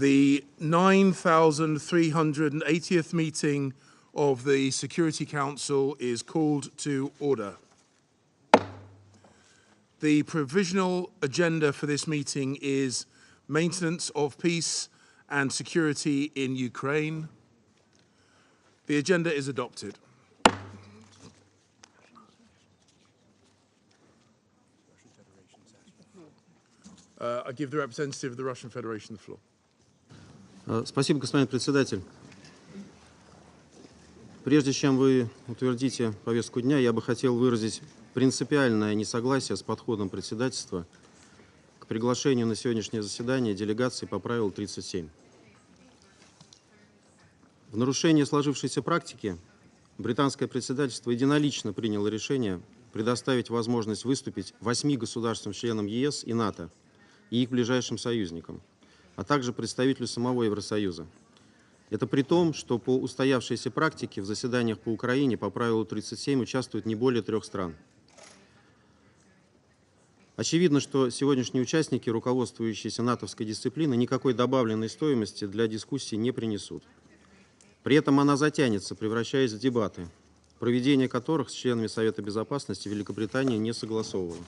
The 9,380th meeting of the Security Council is called to order. The provisional agenda for this meeting is maintenance of peace and security in Ukraine. The agenda is adopted. I give the representative of the Russian Federation the floor. Спасибо, господин председатель. Прежде чем вы утвердите повестку дня, я бы хотел выразить принципиальное несогласие с подходом председательства к приглашению на сегодняшнее заседание делегации по правилу 37. В нарушение сложившейся практики британское председательство единолично приняло решение предоставить возможность выступить 8 государствам-членам ЕС и НАТО и их ближайшим союзникам, а также представителю самого Евросоюза. Это при том, что по устоявшейся практике в заседаниях по Украине по правилу 37 участвует не более 3 стран. Очевидно, что сегодняшние участники, руководствующиеся натовской дисциплиной, никакой добавленной стоимости для дискуссии не принесут. При этом она затянется, превращаясь в дебаты, проведение которых с членами Совета Безопасности Великобритании не согласовывало.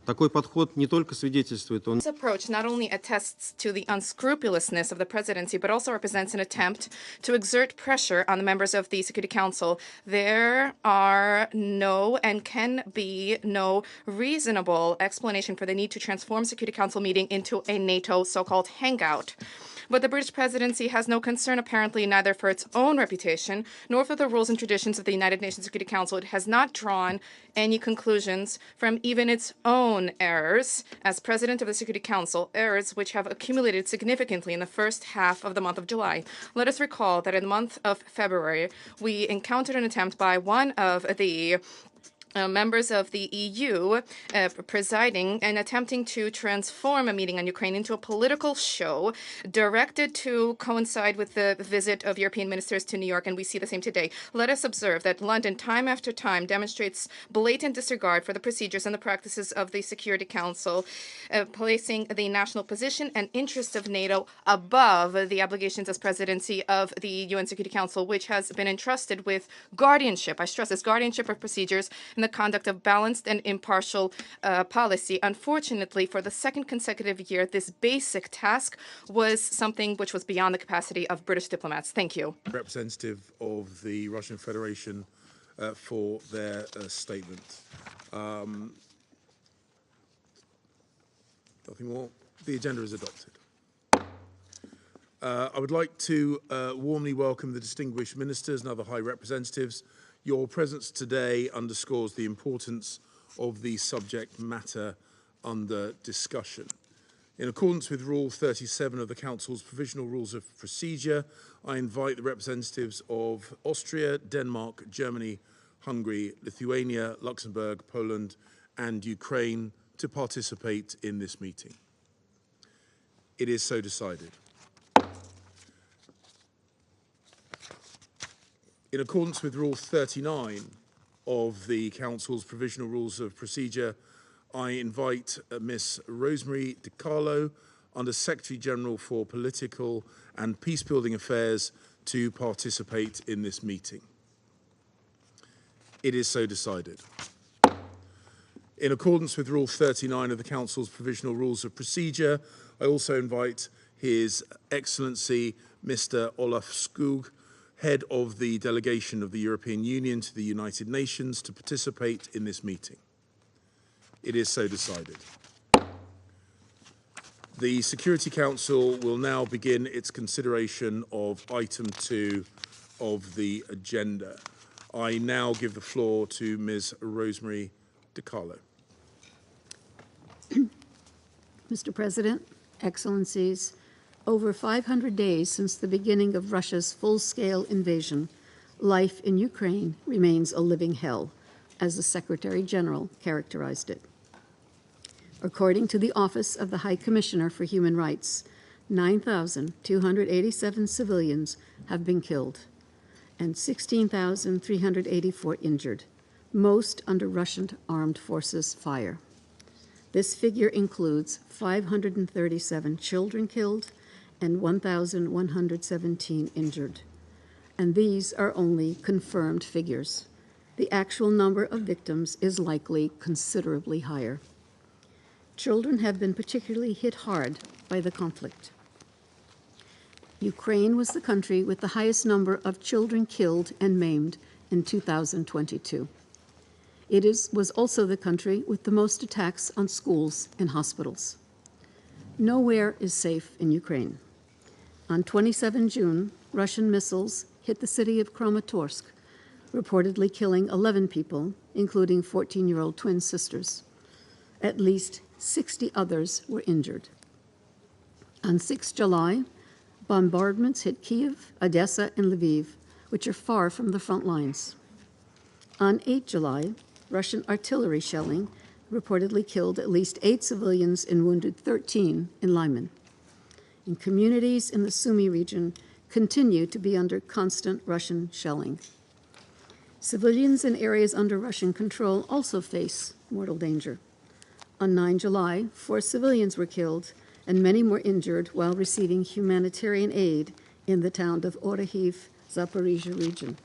Такой подход не только свидетельствует о... This approach not only attests to the unscrupulousness of the presidency, but also represents an attempt to exert pressure on the members of the Security Council. There are no and can be no reasonable explanation for the need to transform Security Council meeting into a NATO so-called hangout. But the British presidency has no concern, apparently, neither for its own reputation nor for the rules and traditions of the United Nations Security Council. It has not drawn any conclusions from even its own errors as president of the Security Council, errors which have accumulated significantly in the first half of the month of July. Let us recall that in the month of February, we encountered an attempt by one of the members of the EU presiding and attempting to transform a meeting on Ukraine into a political show directed to coincide with the visit of European ministers to New York, and we see the same today. Let us observe that London time after time demonstrates blatant disregard for the procedures and the practices of the Security Council, placing the national position and interests of NATO above the obligations as presidency of the UN Security Council, which has been entrusted with guardianship, I stress this, guardianship of procedures and the conduct of balanced and impartial policy. Unfortunately, for the second consecutive year, this basic task was something which was beyond the capacity of British diplomats. Thank you. Representative of the Russian Federation for their statement. Nothing more. The agenda is adopted. I would like to warmly welcome the distinguished ministers and other high representatives. Your presence today underscores the importance of the subject matter under discussion. In accordance with Rule 37 of the Council's Provisional Rules of Procedure, I invite the representatives of Austria, Denmark, Germany, Hungary, Lithuania, Luxembourg, Poland, and Ukraine to participate in this meeting. It is so decided. In accordance with Rule 39 of the Council's Provisional Rules of Procedure, I invite Ms. Rosemary DiCarlo, Under Secretary-General for Political and Peacebuilding Affairs, to participate in this meeting. It is so decided. In accordance with Rule 39 of the Council's Provisional Rules of Procedure, I also invite His Excellency Mr. Olaf Skog, Head of the Delegation of the European Union to the United Nations, to participate in this meeting. It is so decided. The Security Council will now begin its consideration of item 2 of the agenda. I now give the floor to Ms. Rosemary DiCarlo. Mr. President, Excellencies, over 500 days since the beginning of Russia's full-scale invasion, life in Ukraine remains a living hell, as the Secretary General characterized it. According to the Office of the High Commissioner for Human Rights, 9,287 civilians have been killed and 16,384 injured, most under Russian armed forces fire. This figure includes 537 children killed and 1,117 injured. And these are only confirmed figures. The actual number of victims is likely considerably higher. Children have been particularly hit hard by the conflict. Ukraine was the country with the highest number of children killed and maimed in 2022. It was also the country with the most attacks on schools and hospitals. Nowhere is safe in Ukraine. On 27 June, Russian missiles hit the city of Kramatorsk, reportedly killing 11 people, including 14-year-old twin sisters. At least 60 others were injured. On 6 July, bombardments hit Kyiv, Odessa, and Lviv, which are far from the front lines. On 8 July, Russian artillery shelling reportedly killed at least 8 civilians and wounded 13 in Lyman. And communities in the Sumy region continue to be under constant Russian shelling. Civilians in areas under Russian control also face mortal danger. On 9 July, 4 civilians were killed and many more injured while receiving humanitarian aid in the town of Orahiv, Zaporizhia region.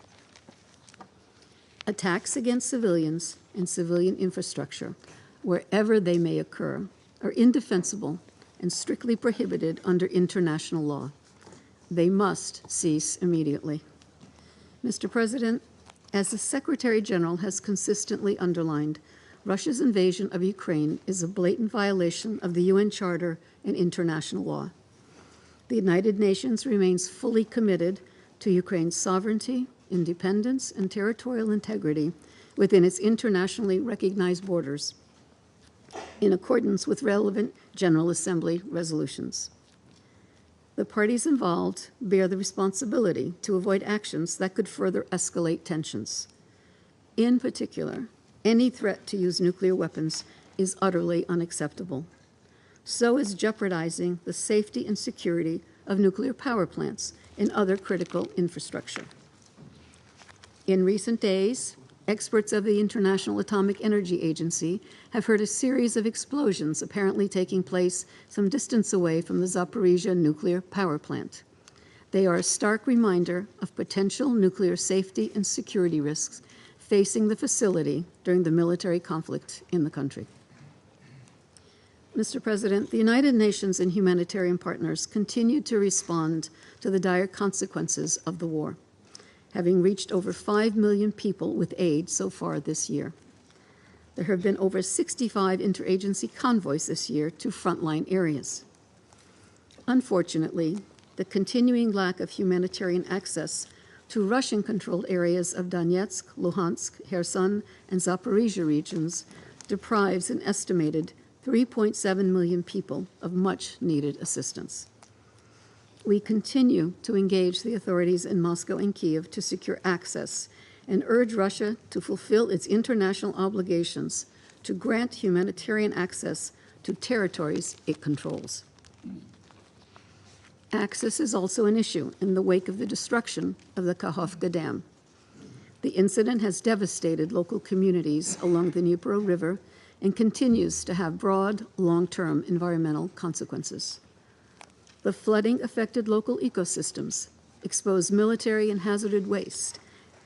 Attacks against civilians and civilian infrastructure, wherever they may occur, are indefensible and strictly prohibited under international law. They must cease immediately. Mr. President, as the Secretary General has consistently underlined, Russia's invasion of Ukraine is a blatant violation of the UN Charter and international law. The United Nations remains fully committed to Ukraine's sovereignty, independence, and territorial integrity within its internationally recognized borders, in accordance with relevant General Assembly resolutions. The parties involved bear the responsibility to avoid actions that could further escalate tensions. In particular, any threat to use nuclear weapons is utterly unacceptable. So is jeopardizing the safety and security of nuclear power plants and other critical infrastructure. In recent days, experts of the International Atomic Energy Agency have heard a series of explosions apparently taking place some distance away from the Zaporizhia nuclear power plant. They are a stark reminder of potential nuclear safety and security risks facing the facility during the military conflict in the country. Mr. President, the United Nations and humanitarian partners continue to respond to the dire consequences of the war, having reached over 5 million people with aid so far this year. There have been over 65 interagency convoys this year to frontline areas. Unfortunately, the continuing lack of humanitarian access to Russian-controlled areas of Donetsk, Luhansk, Kherson, and Zaporizhia regions deprives an estimated 3.7 million people of much-needed assistance. We continue to engage the authorities in Moscow and Kyiv to secure access and urge Russia to fulfill its international obligations to grant humanitarian access to territories it controls. Access is also an issue in the wake of the destruction of the Kakhovka Dam. The incident has devastated local communities along the Dnipro River and continues to have broad, long-term environmental consequences. The flooding affected local ecosystems, exposed military and hazardous waste,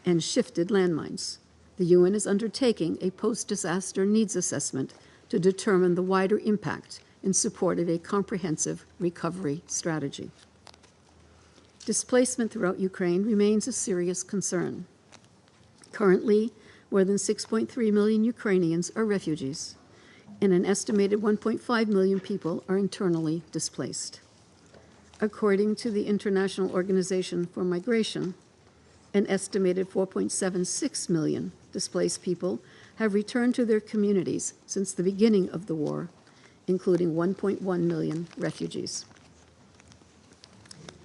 and shifted landmines. The UN is undertaking a post-disaster needs assessment to determine the wider impact in support of a comprehensive recovery strategy. Displacement throughout Ukraine remains a serious concern. Currently, more than 6.3 million Ukrainians are refugees, and an estimated 1.5 million people are internally displaced. According to the International Organization for Migration, an estimated 4.76 million displaced people have returned to their communities since the beginning of the war, including 1.1 million refugees.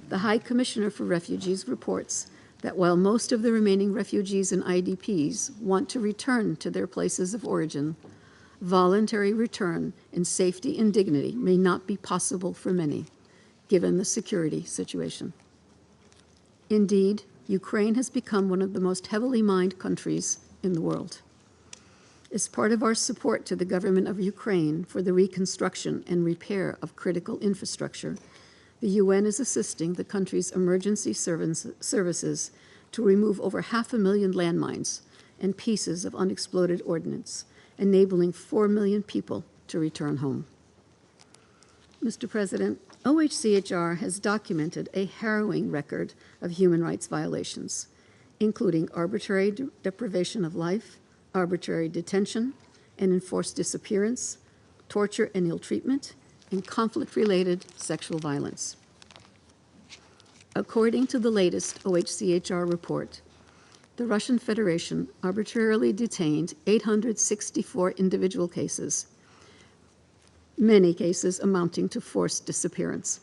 The High Commissioner for Refugees reports that while most of the remaining refugees and IDPs want to return to their places of origin, voluntary return in safety and dignity may not be possible for many, given the security situation. Indeed, Ukraine has become one of the most heavily mined countries in the world. As part of our support to the government of Ukraine for the reconstruction and repair of critical infrastructure, the UN is assisting the country's emergency services to remove over 500,000 landmines and pieces of unexploded ordnance, enabling 4 million people to return home. Mr. President, OHCHR has documented a harrowing record of human rights violations, including arbitrary deprivation of life, arbitrary detention and enforced disappearance, torture and ill treatment, and conflict-related sexual violence. According to the latest OHCHR report, the Russian Federation arbitrarily detained 864 individual cases, many cases amounting to forced disappearance.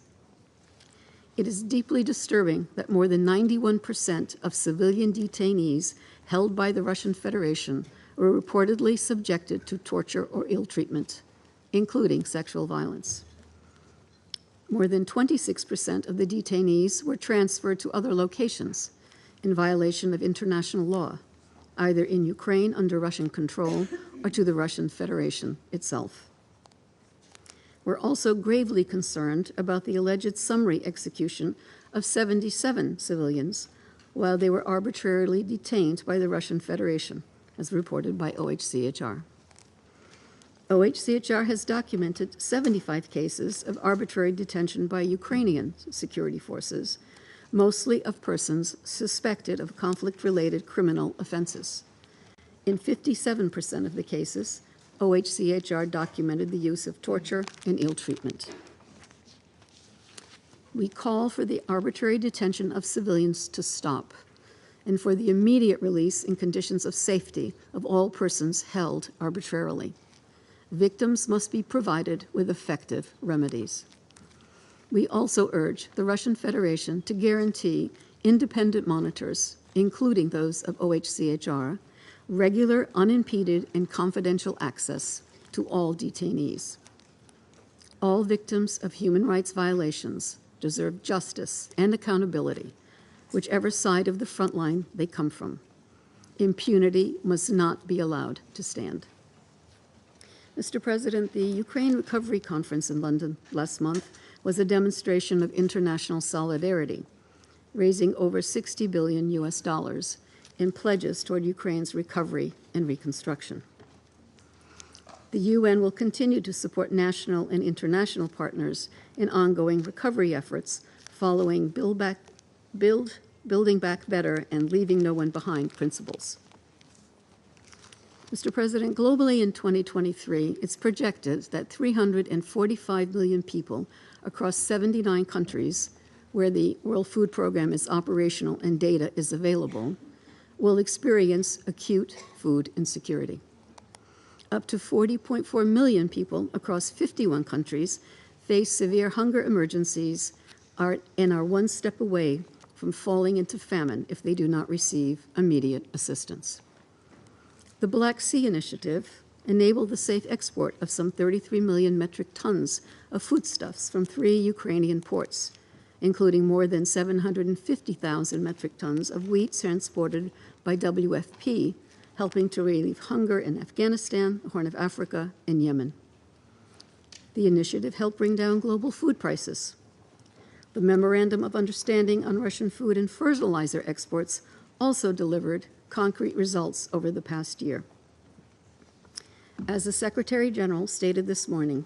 It is deeply disturbing that more than 91% of civilian detainees held by the Russian Federation were reportedly subjected to torture or ill treatment, including sexual violence. More than 26% of the detainees were transferred to other locations in violation of international law, either in Ukraine under Russian control or to the Russian Federation itself. We're also gravely concerned about the alleged summary execution of 77 civilians while they were arbitrarily detained by the Russian Federation, as reported by OHCHR. OHCHR has documented 75 cases of arbitrary detention by Ukrainian security forces, mostly of persons suspected of conflict-related criminal offenses. In 57% of the cases, OHCHR documented the use of torture and ill treatment. We call for the arbitrary detention of civilians to stop and for the immediate release in conditions of safety of all persons held arbitrarily. Victims must be provided with effective remedies. We also urge the Russian Federation to guarantee independent monitors, including those of OHCHR, regular, unimpeded, and confidential access to all detainees. All victims of human rights violations deserve justice and accountability, whichever side of the front line they come from. Impunity must not be allowed to stand. Mr. President, the Ukraine Recovery Conference in London last month was a demonstration of international solidarity, raising over $60 billion in pledges toward Ukraine's recovery and reconstruction. The UN will continue to support national and international partners in ongoing recovery efforts following Building Back Better and Leaving No One Behind principles. Mr. President, globally in 2023, it's projected that 345 million people across 79 countries where the World Food Program is operational and data is available will experience acute food insecurity. Up to 40.4 million people across 51 countries face severe hunger emergencies and are one step away from falling into famine if they do not receive immediate assistance. The Black Sea Initiative enabled the safe export of some 33 million metric tons of foodstuffs from 3 Ukrainian ports, including more than 750,000 metric tons of wheat transported by WFP, helping to relieve hunger in Afghanistan, the Horn of Africa, and Yemen. The initiative helped bring down global food prices. The Memorandum of Understanding on Russian food and fertiliser exports also delivered concrete results over the past year. As the Secretary General stated this morning,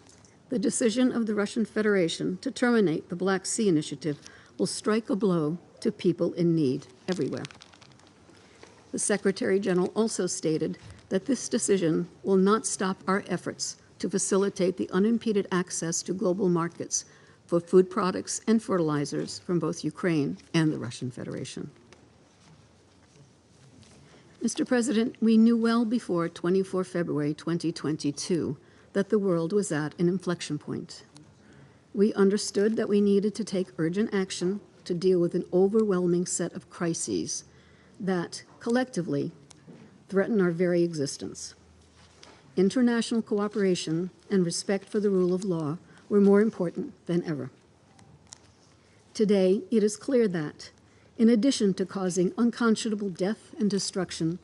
the decision of the Russian Federation to terminate the Black Sea Initiative will strike a blow to people in need everywhere. The Secretary General also stated that this decision will not stop our efforts to facilitate the unimpeded access to global markets for food products and fertilizers from both Ukraine and the Russian Federation. Mr. President, we knew well before 24 February 2022 that the world was at an inflection point. We understood that we needed to take urgent action to deal with an overwhelming set of crises that, collectively, threaten our very existence. International cooperation and respect for the rule of law were more important than ever. Today, it is clear that, in addition to causing unconscionable death and destruction,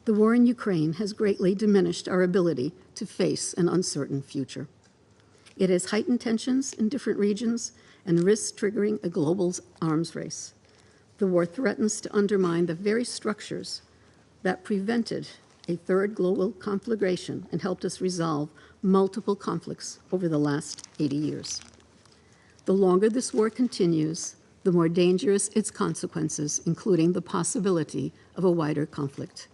The war in Ukraine has greatly diminished our ability to face an uncertain future. It has heightened tensions in different regions and risks triggering a global arms race. The war threatens to undermine the very structures that prevented a third global conflagration and helped us resolve multiple conflicts over the last 80 years. The longer this war continues, the more dangerous its consequences, including the possibility of a wider conflict.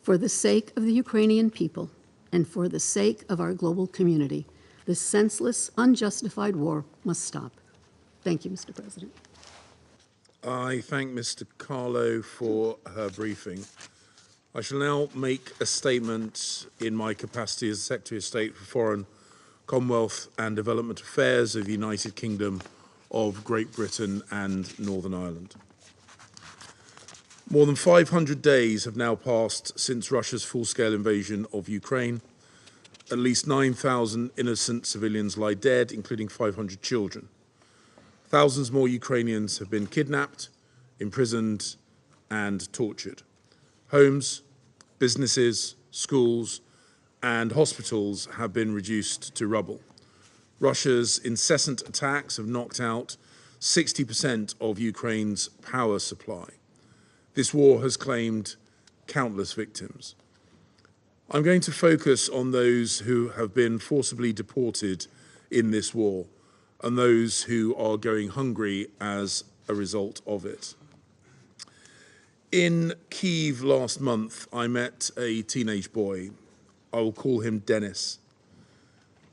For the sake of the Ukrainian people and for the sake of our global community, this senseless, unjustified war must stop. Thank you, Mr. President. I thank Mr. Carlo for her briefing. I shall now make a statement in my capacity as Secretary of State for Foreign, Commonwealth and Development Affairs of the United Kingdom of Great Britain and Northern Ireland. More than 500 days have now passed since Russia's full-scale invasion of Ukraine. At least 9,000 innocent civilians lie dead, including 500 children. Thousands more Ukrainians have been kidnapped, imprisoned, and tortured. Homes, businesses, schools, and hospitals have been reduced to rubble. Russia's incessant attacks have knocked out 60% of Ukraine's power supply. This war has claimed countless victims. I'm going to focus on those who have been forcibly deported in this war and those who are going hungry as a result of it. In Kyiv last month, I met a teenage boy. I will call him Dennis.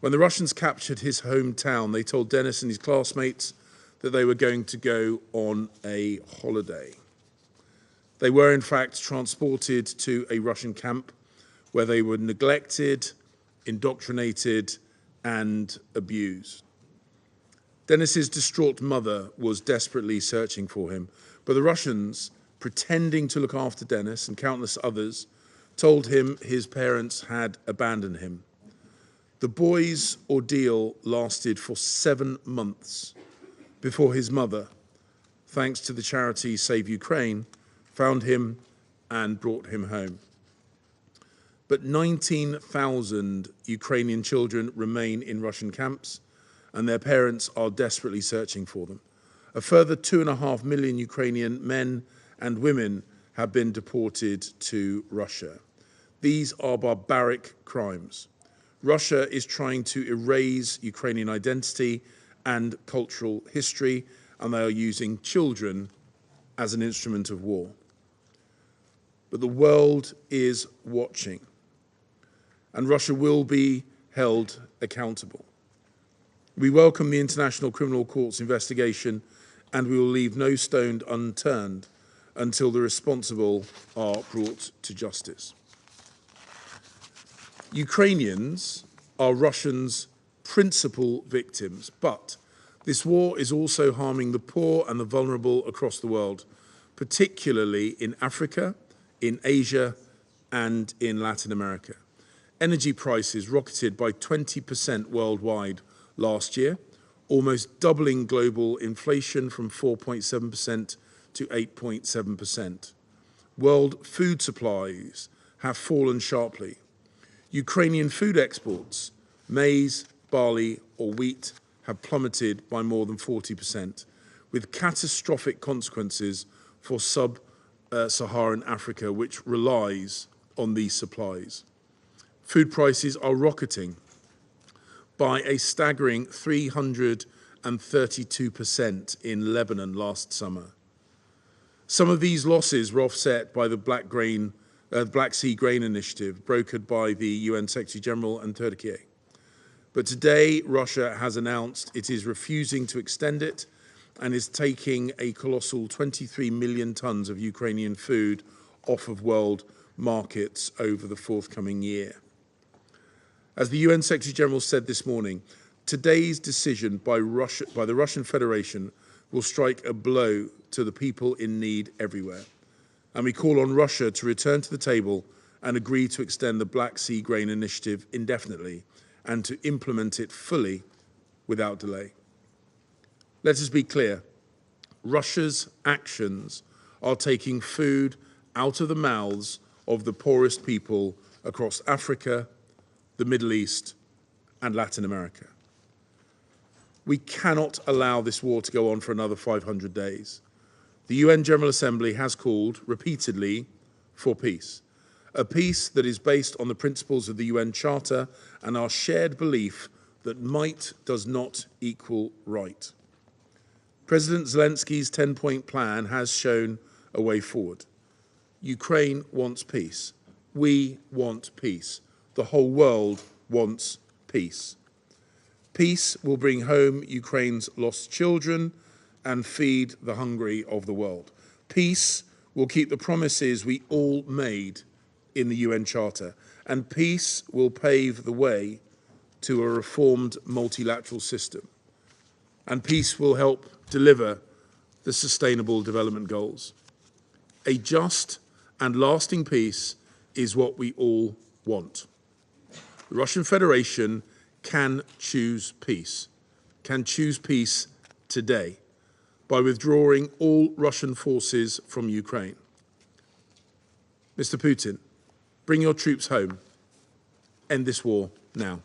When the Russians captured his hometown, they told Dennis and his classmates that they were going to go on a holiday. They were, in fact, transported to a Russian camp where they were neglected, indoctrinated, and abused. Dennis's distraught mother was desperately searching for him, but the Russians, pretending to look after Dennis and countless others, told him his parents had abandoned him. The boy's ordeal lasted for 7 months before his mother, thanks to the charity Save Ukraine, found him and brought him home. But 19,000 Ukrainian children remain in Russian camps, and their parents are desperately searching for them. A further 2.5 million Ukrainian men and women have been deported to Russia. These are barbaric crimes. Russia is trying to erase Ukrainian identity and cultural history, and they are using children as an instrument of war. But the world is watching, and Russia will be held accountable. We welcome the International Criminal Court's investigation, and we will leave no stone unturned until the responsible are brought to justice. Ukrainians are Russians' principal victims, but this war is also harming the poor and the vulnerable across the world, particularly in Africa, in Asia, and in Latin America. Energy prices rocketed by 20% worldwide last year, almost doubling global inflation from 4.7% to 8.7%. World food supplies have fallen sharply. Ukrainian food exports, maize, barley, or wheat, have plummeted by more than 40%, with catastrophic consequences for sub-Saharan Africa, which relies on these supplies. Food prices are rocketing by a staggering 332% in Lebanon last summer. Some of these losses were offset by the Black Sea Grain Initiative, brokered by the UN Secretary General and Turkey. But today, Russia has announced it is refusing to extend it and is taking a colossal 23 million tons of Ukrainian food off of world markets over the forthcoming year. As the UN Secretary General said this morning, today's decision by the Russian Federation will strike a blow to the people in need everywhere. And we call on Russia to return to the table and agree to extend the Black Sea Grain Initiative indefinitely and to implement it fully without delay. Let us be clear. Russia's actions are taking food out of the mouths of the poorest people across Africa, the Middle East, and Latin America. We cannot allow this war to go on for another 500 days. The UN General Assembly has called repeatedly for peace, a peace that is based on the principles of the UN Charter and our shared belief that might does not equal right. President Zelensky's 10-point plan has shown a way forward. Ukraine wants peace. We want peace. The whole world wants peace. Peace will bring home Ukraine's lost children and feed the hungry of the world. Peace will keep the promises we all made in the UN Charter, and peace will pave the way to a reformed multilateral system. And peace will help deliver the Sustainable Development Goals. A just and lasting peace is what we all want. The Russian Federation can choose peace today by withdrawing all Russian forces from Ukraine. Mr. Putin, bring your troops home. End this war now.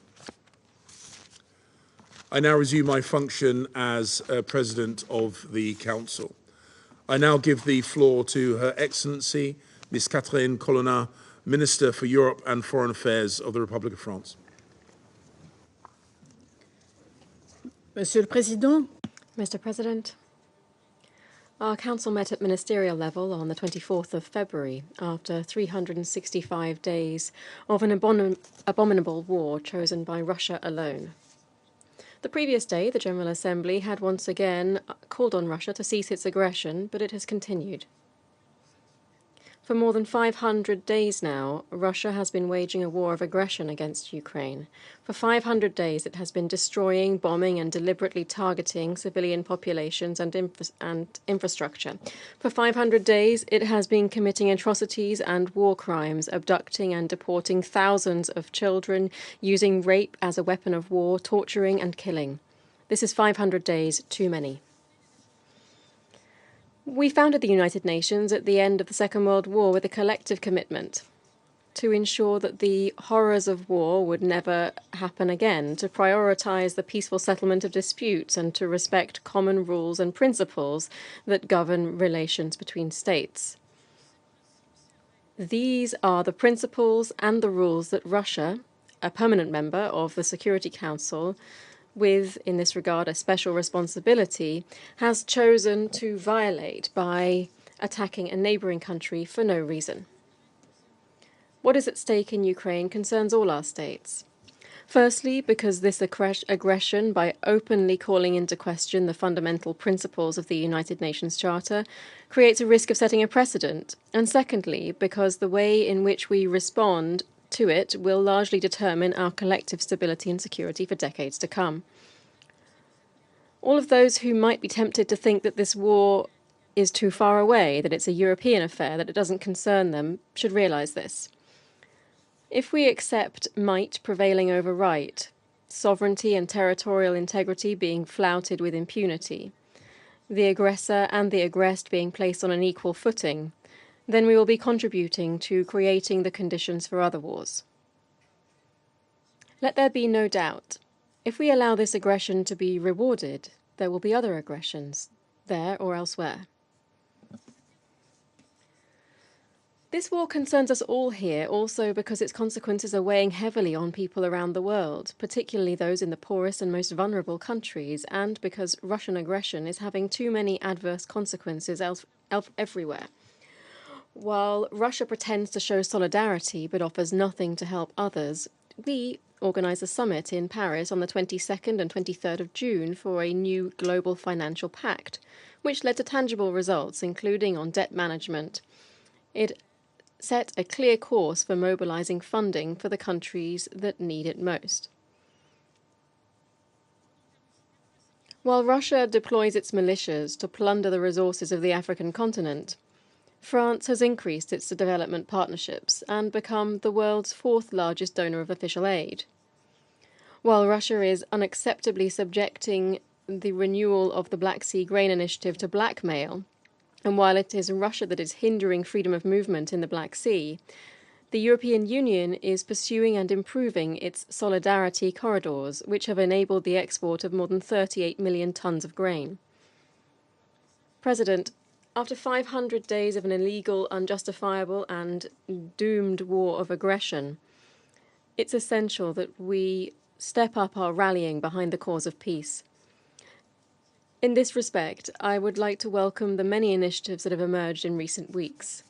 I now resume my function as President of the Council. I now give the floor to Her Excellency, Ms. Catherine Colonna, Minister for Europe and Foreign Affairs of the Republic of France. Monsieur le Président, Mr. President, our Council met at ministerial level on the 24th of February after 365 days of an abominable war chosen by Russia alone. The previous day, the General Assembly had once again called on Russia to cease its aggression, but it has continued. For more than 500 days now, Russia has been waging a war of aggression against Ukraine. For 500 days, it has been destroying, bombing, and deliberately targeting civilian populations and infrastructure. For 500 days, it has been committing atrocities and war crimes, abducting and deporting thousands of children, using rape as a weapon of war, torturing and killing. This is 500 days too many. We founded the United Nations at the end of the Second World War with a collective commitment to ensure that the horrors of war would never happen again, to prioritize the peaceful settlement of disputes, and to respect common rules and principles that govern relations between states. These are the principles and the rules that Russia, a permanent member of the Security Council, with, in this regard, a special responsibility, has chosen to violate by attacking a neighbouring country for no reason. What is at stake in Ukraine concerns all our states. Firstly, because this aggression, by openly calling into question the fundamental principles of the United Nations Charter, creates a risk of setting a precedent. And secondly, because the way in which we respond to it will largely determine our collective stability and security for decades to come. All of those who might be tempted to think that this war is too far away, that it's a European affair, that it doesn't concern them, should realise this. If we accept might prevailing over right, sovereignty and territorial integrity being flouted with impunity, the aggressor and the aggressed being placed on an equal footing, then we will be contributing to creating the conditions for other wars. Let there be no doubt, if we allow this aggression to be rewarded, there will be other aggressions, there or elsewhere. This war concerns us all here also because its consequences are weighing heavily on people around the world, particularly those in the poorest and most vulnerable countries, and because Russian aggression is having too many adverse consequences everywhere. While Russia pretends to show solidarity but offers nothing to help others, we organise a summit in Paris on the 22nd and 23rd of June for a new global financial pact, which led to tangible results, including on debt management. It set a clear course for mobilising funding for the countries that need it most. While Russia deploys its militias to plunder the resources of the African continent, France has increased its development partnerships and become the world's fourth largest donor of official aid. While Russia is unacceptably subjecting the renewal of the Black Sea Grain Initiative to blackmail, And while it is Russia that is hindering freedom of movement in the Black Sea, the European Union is pursuing and improving its solidarity corridors, which have enabled the export of more than 38 million tons of grain. President, after 500 days of an illegal, unjustifiable, and doomed war of aggression, it's essential that we step up our rallying behind the cause of peace. In this respect, I would like to welcome the many initiatives that have emerged in recent weeks.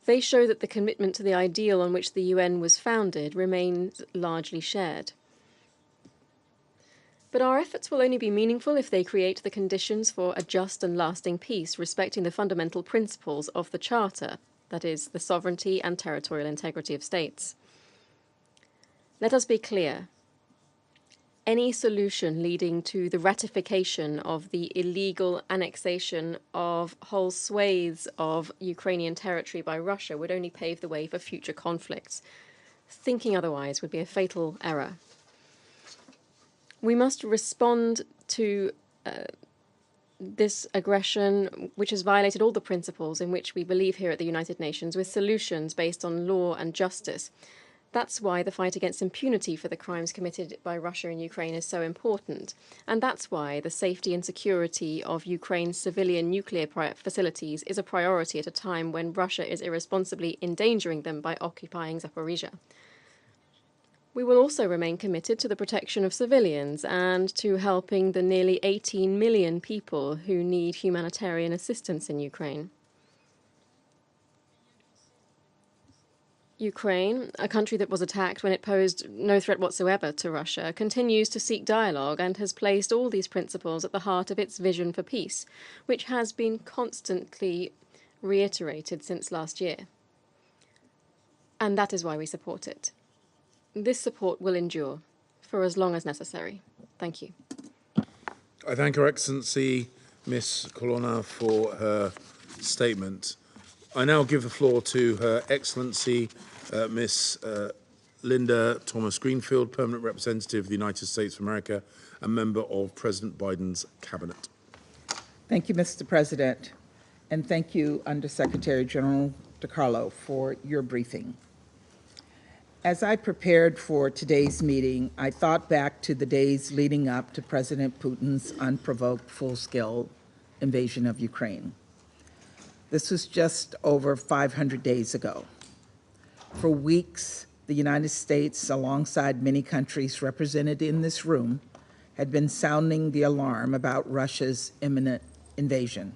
They show that the commitment to the ideal on which the UN was founded remains largely shared. But our efforts will only be meaningful if they create the conditions for a just and lasting peace, respecting the fundamental principles of the Charter, that is, the sovereignty and territorial integrity of states. Let us be clear. Any solution leading to the ratification of the illegal annexation of whole swathes of Ukrainian territory by Russia would only pave the way for future conflicts. Thinking otherwise would be a fatal error. We must respond to this aggression, which has violated all the principles in which we believe here at the United Nations, with solutions based on law and justice. That's why the fight against impunity for the crimes committed by Russia in Ukraine is so important. And that's why the safety and security of Ukraine's civilian nuclear facilities is a priority at a time when Russia is irresponsibly endangering them by occupying Zaporizhia. We will also remain committed to the protection of civilians and to helping the nearly 18 million people who need humanitarian assistance in Ukraine. Ukraine, a country that was attacked when it posed no threat whatsoever to Russia, continues to seek dialogue and has placed all these principles at the heart of its vision for peace, which has been constantly reiterated since last year. And that is why we support it. This support will endure for as long as necessary. Thank you. I thank Her Excellency Ms. Colonna for her statement. I now give the floor to Her Excellency Ms. Linda Thomas-Greenfield, Permanent Representative of the United States of America and member of President Biden's cabinet. Thank you, Mr. President, and thank you, Undersecretary General DiCarlo, for your briefing. As I prepared for today's meeting, I thought back to the days leading up to President Putin's unprovoked full-scale invasion of Ukraine. This was just over 500 days ago. For weeks, the United States, alongside many countries represented in this room, had been sounding the alarm about Russia's imminent invasion.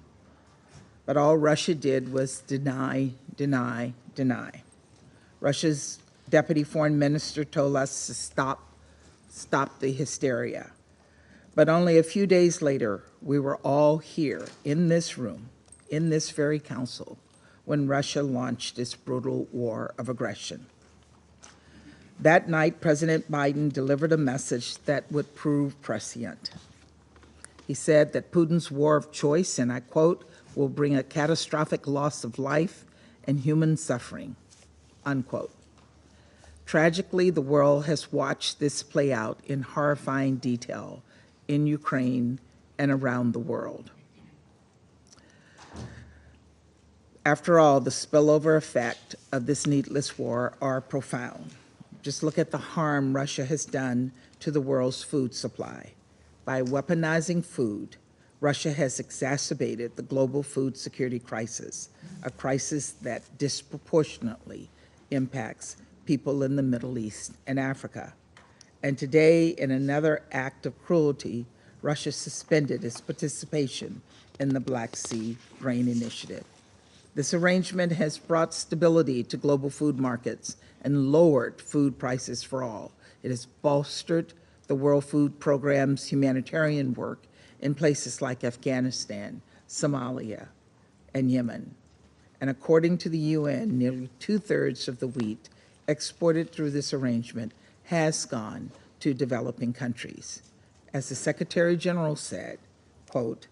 But all Russia did was deny, deny, deny. Russia's Deputy Foreign Minister told us to stop the hysteria. But only a few days later, we were all here in this room, in this very council, when Russia launched its brutal war of aggression. That night, President Biden delivered a message that would prove prescient. He said that Putin's war of choice, and I quote, will bring a catastrophic loss of life and human suffering, unquote. Tragically, the world has watched this play out in horrifying detail in Ukraine and around the world. After all, the spillover effect of this needless war are profound. Just look at the harm Russia has done to the world's food supply. By weaponizing food, Russia has exacerbated the global food security crisis, a crisis that disproportionately impacts people in the Middle East and Africa. And today, in another act of cruelty, Russia suspended its participation in the Black Sea Grain Initiative. This arrangement has brought stability to global food markets and lowered food prices for all. It has bolstered the World Food Programme's humanitarian work in places like Afghanistan, Somalia, and Yemen. And according to the UN, nearly 2/3 of the wheat exported through this arrangement has gone to developing countries. As the Secretary General said, quote,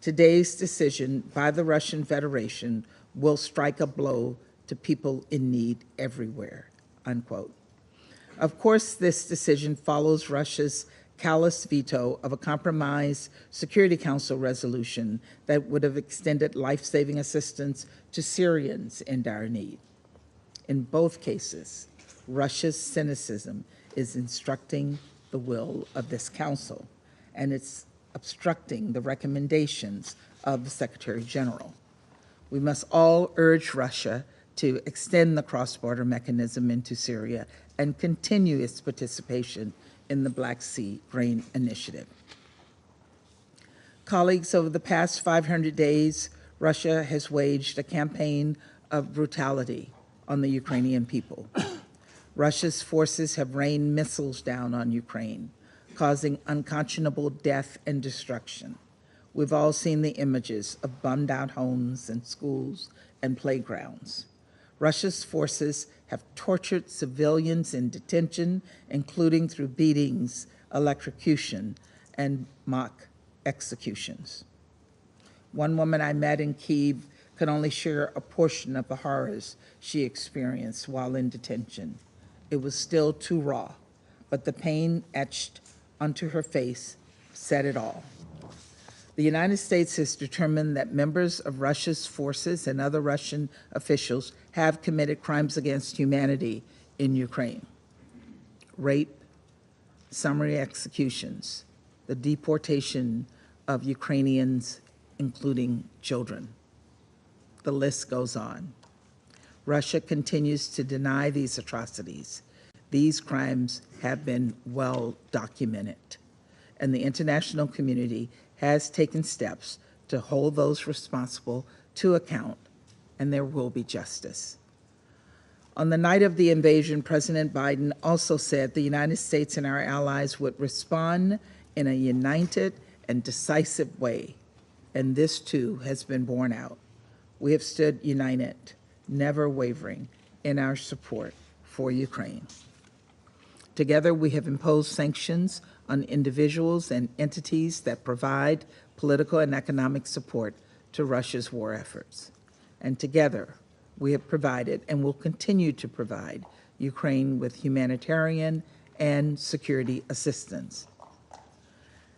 today's decision by the Russian Federation will strike a blow to people in need everywhere, unquote. Of course, this decision follows Russia's callous veto of a compromise Security Council resolution that would have extended life-saving assistance to Syrians in dire need. In both cases, Russia's cynicism is instructing the will of this council, and it's obstructing the recommendations of the Secretary General. We must all urge Russia to extend the cross-border mechanism into Syria and continue its participation in the Black Sea Grain Initiative. Colleagues, over the past 500 days, Russia has waged a campaign of brutality on the Ukrainian people. Russia's forces have rained missiles down on Ukraine, causing unconscionable death and destruction. We've all seen the images of bummed out homes and schools and playgrounds. Russia's forces have tortured civilians in detention, including through beatings, electrocution, and mock executions. One woman I met in Kyiv could only share a portion of the horrors she experienced while in detention. It was still too raw, but the pain etched onto her face said it all. The United States has determined that members of Russia's forces and other Russian officials have committed crimes against humanity in Ukraine. Rape, summary executions, the deportation of Ukrainians, including children. The list goes on. Russia continues to deny these atrocities. These crimes have been well documented, and the international community has taken steps to hold those responsible to account, and there will be justice. On the night of the invasion, President Biden also said the United States and our allies would respond in a united and decisive way, and this too has been borne out. We have stood united, never wavering in our support for Ukraine. Together, we have imposed sanctions on individuals and entities that provide political and economic support to Russia's war efforts. And together, we have provided and will continue to provide Ukraine with humanitarian and security assistance.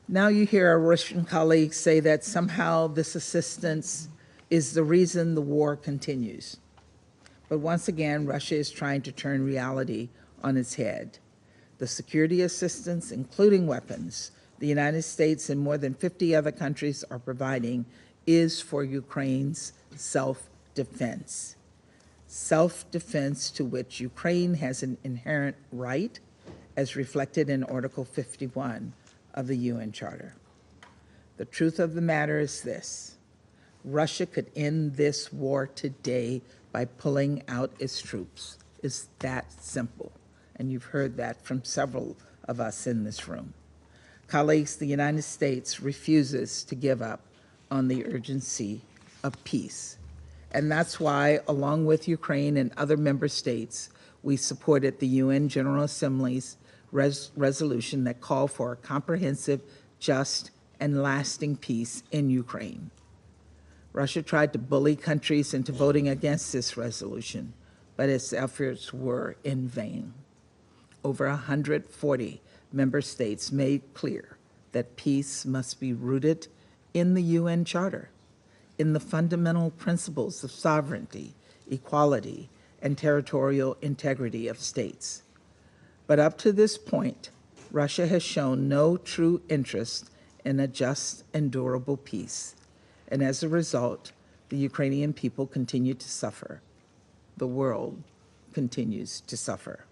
Now you hear our Russian colleagues say that somehow this assistance is the reason the war continues. But once again, Russia is trying to turn reality on its head. The security assistance, including weapons, the United States and more than 50 other countries are providing is for Ukraine's self-defense. Self-defense to which Ukraine has an inherent right, as reflected in Article 51 of the UN Charter. The truth of the matter is this: Russia could end this war today by pulling out its troops. It's that simple. And you've heard that from several of us in this room. Colleagues, the United States refuses to give up on the urgency of peace. And that's why, along with Ukraine and other member states, we supported the UN General Assembly's resolution that called for a comprehensive, just, and lasting peace in Ukraine. Russia tried to bully countries into voting against this resolution, but its efforts were in vain. Over 140 member states made clear that peace must be rooted in the UN Charter, in the fundamental principles of sovereignty, equality, and territorial integrity of states. But up to this point, Russia has shown no true interest in a just and durable peace, and as a result, the Ukrainian people continue to suffer. The world continues to suffer.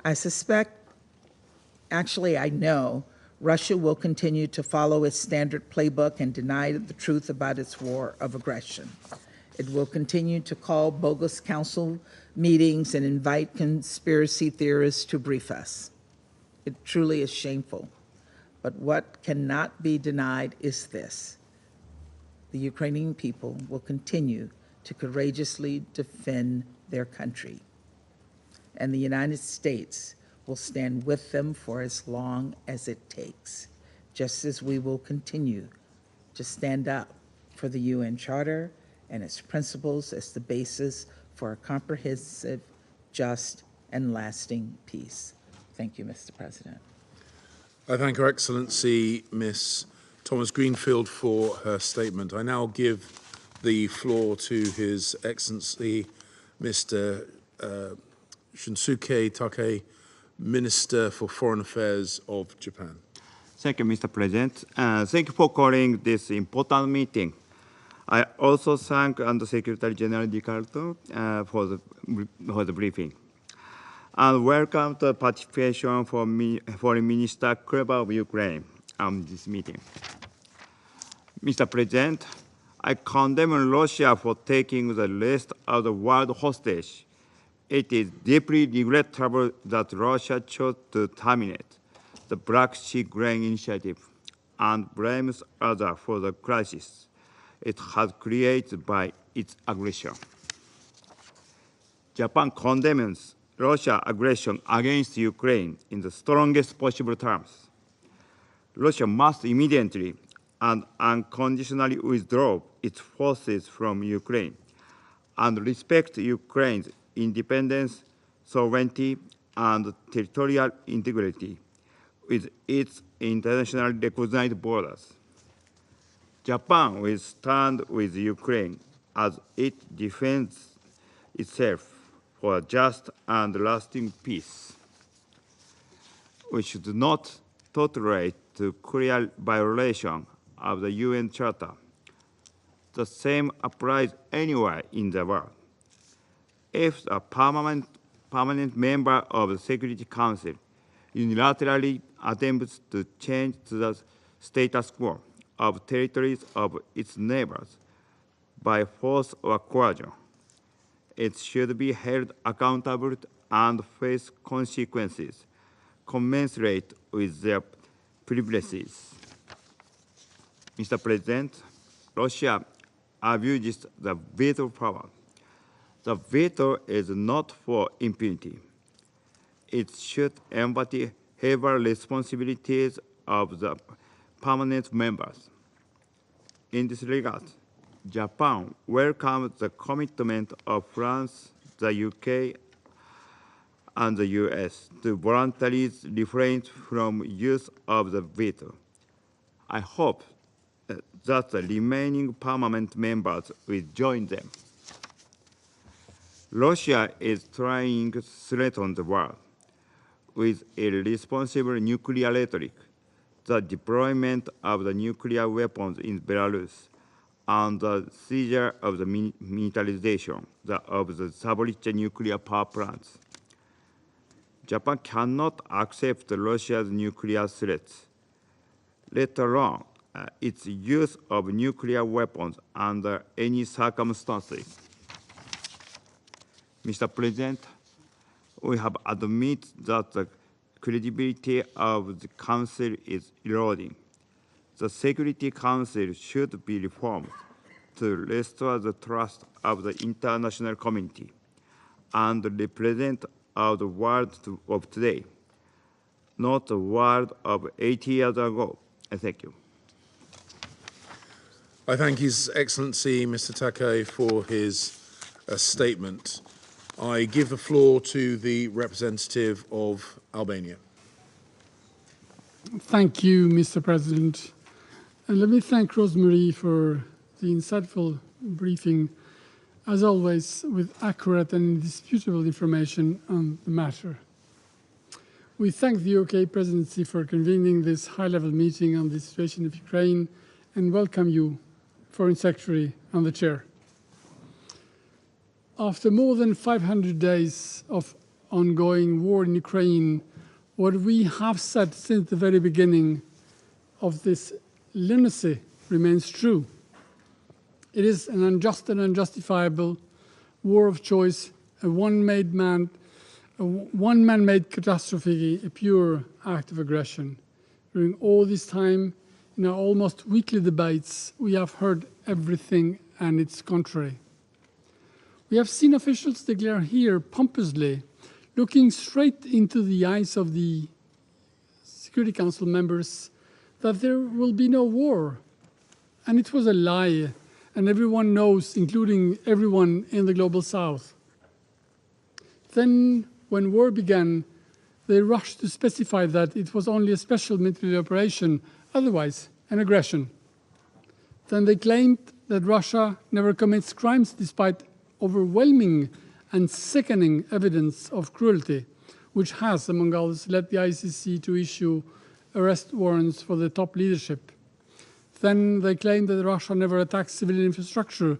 I suspect, actually I know, Russia will continue to follow its standard playbook and deny the truth about its war of aggression. It will continue to call bogus council meetings and invite conspiracy theorists to brief us. It truly is shameful. But what cannot be denied is this: the Ukrainian people will continue to courageously defend their country, and the United States will stand with them for as long as it takes, just as we will continue to stand up for the UN Charter and its principles as the basis for a comprehensive, just, and lasting peace. Thank you, Mr. President. I thank Her Excellency Miss Thomas Greenfield for her statement. I now give the floor to His Excellency Mr. Shunsuke Take, Minister for Foreign Affairs of Japan. Thank you, Mr. President. Thank you for calling this important meeting. I also thank Undersecretary General DiCarlo for the briefing. And welcome the participation for Foreign Minister Kuleba of Ukraine on this meeting. Mr. President, I condemn Russia for taking the rest of the world hostage. It is deeply regrettable that Russia chose to terminate the Black Sea Grain Initiative and blames others for the crisis it has created by its aggression. Japan condemns Russia's aggression against Ukraine in the strongest possible terms. Russia must immediately and unconditionally withdraw its forces from Ukraine and respect Ukraine's independence, sovereignty, and territorial integrity with its internationally recognized borders. Japan will stand with Ukraine as it defends itself for a just and lasting peace. We should not tolerate the clear violation of the UN Charter. The same applies anywhere in the world. If a permanent member of the Security Council unilaterally attempts to change the status quo of territories of its neighbors by force or coercion, it should be held accountable and face consequences commensurate with their privileges. Mr. President, Russia abuses the veto power. The veto is not for impunity. It should embody heavy responsibilities of the permanent members. In this regard, Japan welcomes the commitment of France, the UK, and the US to voluntarily refrain from use of the veto. I hope that the remaining permanent members will join them. Russia is trying to threaten the world with irresponsible nuclear rhetoric, the deployment of the nuclear weapons in Belarus, and the seizure of the militarization of the Zaporizhzhia nuclear power plants. Japan cannot accept Russia's nuclear threats, let alone its use of nuclear weapons under any circumstances. Mr. President, we have admitted that the credibility of the Council is eroding. The Security Council should be reformed to restore the trust of the international community and represent the world of today, not the world of 80 years ago. Thank you. I thank His Excellency Mr. Take for his statement. I give the floor to the representative of Albania. Thank you, Mr. President. And let me thank Rosemary for the insightful briefing, as always, with accurate and indisputable information on the matter. We thank the UK Presidency for convening this high-level meeting on the situation of Ukraine and welcome you, Foreign Secretary, on the chair. After more than 500 days of ongoing war in Ukraine, what we have said since the very beginning of this lunacy remains true. It is an unjust and unjustifiable war of choice, a one-man-made catastrophe, a pure act of aggression. During all this time, in our almost weekly debates, we have heard everything and its contrary. We have seen officials declare here pompously, looking straight into the eyes of the Security Council members, that there will be no war. And it was a lie, and everyone knows, including everyone in the Global South. Then, when war began, they rushed to specify that it was only a special military operation, otherwise an aggression. Then they claimed that Russia never commits crimes despite overwhelming and sickening evidence of cruelty, which has, among others, led the ICC to issue arrest warrants for the top leadership. Then they claimed that Russia never attacks civilian infrastructure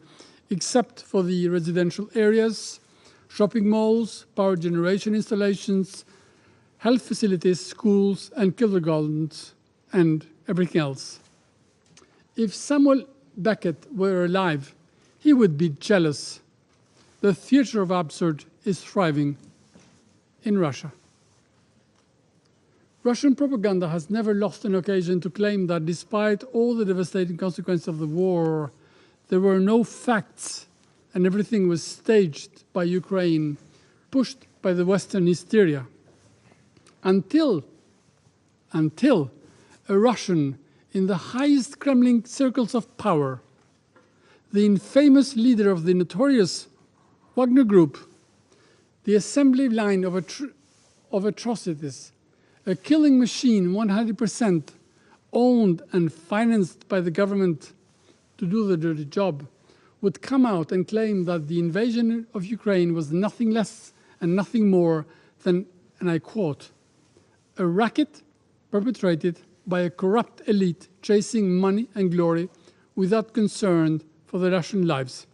except for the residential areas, shopping malls, power generation installations, health facilities, schools, and kindergartens, and everything else. If Samuel Beckett were alive, he would be jealous. The theater of absurd is thriving in Russia. Russian propaganda has never lost an occasion to claim that despite all the devastating consequences of the war, there were no facts and everything was staged by Ukraine, pushed by the Western hysteria. Until a Russian in the highest Kremlin circles of power, the infamous leader of the notorious Wagner Group, the assembly line of atrocities, a killing machine 100% owned and financed by the government to do the dirty job, would come out and claim that the invasion of Ukraine was nothing less and nothing more than, and I quote, a racket perpetrated by a corrupt elite chasing money and glory without concern for the Russian lives.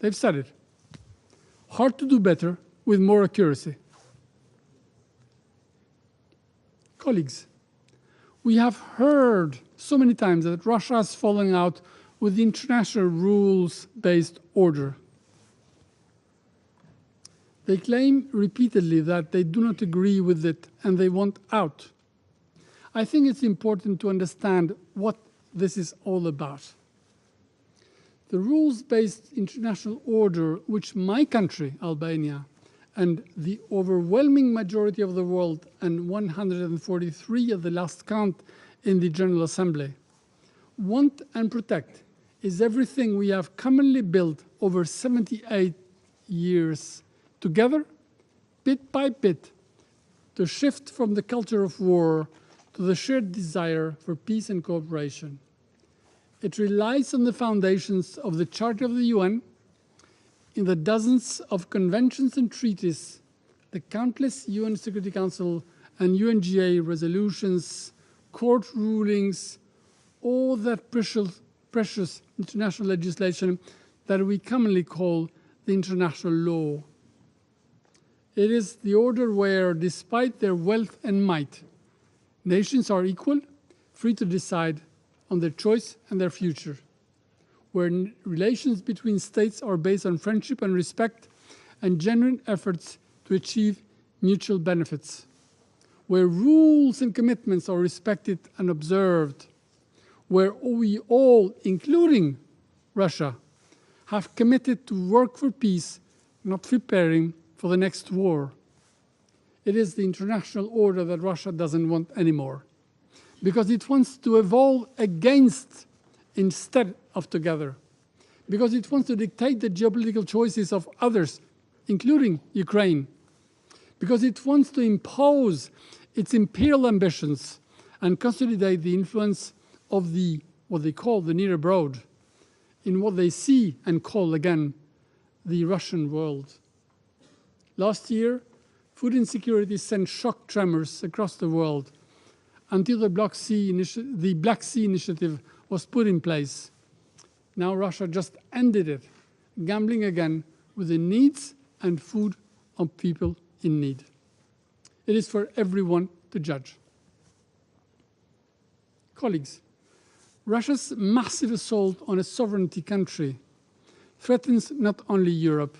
They've said it. Hard to do better with more accuracy. Colleagues, we have heard so many times that Russia is falling out with the international rules-based order. They claim repeatedly that they do not agree with it and they want out. I think it's important to understand what this is all about. The rules-based international order, which my country, Albania, and the overwhelming majority of the world, and 143 at the last count in the General Assembly, want and protect, is everything we have commonly built over 78 years together, bit by bit, to shift from the culture of war to the shared desire for peace and cooperation. It relies on the foundations of the Charter of the UN, in the dozens of conventions and treaties, the countless UN Security Council and UNGA resolutions, court rulings, all that precious international legislation that we commonly call the international law. It is the order where, despite their wealth and might, nations are equal, free to decide on their choice and their future, where relations between states are based on friendship and respect and genuine efforts to achieve mutual benefits, where rules and commitments are respected and observed, where we all, including Russia, have committed to work for peace, not preparing for the next war. It is the international order that Russia doesn't want anymore, because it wants to evolve against instead of together, because it wants to dictate the geopolitical choices of others, including Ukraine, because it wants to impose its imperial ambitions and consolidate the influence of what they call the near abroad, in what they see and call again the Russian world. Last year, food insecurity sent shock tremors across the world until the Black Sea Initiative was put in place. Now Russia just ended it, gambling again with the needs and food of people in need. It is for everyone to judge. Colleagues, Russia's massive assault on a sovereignty country threatens not only Europe,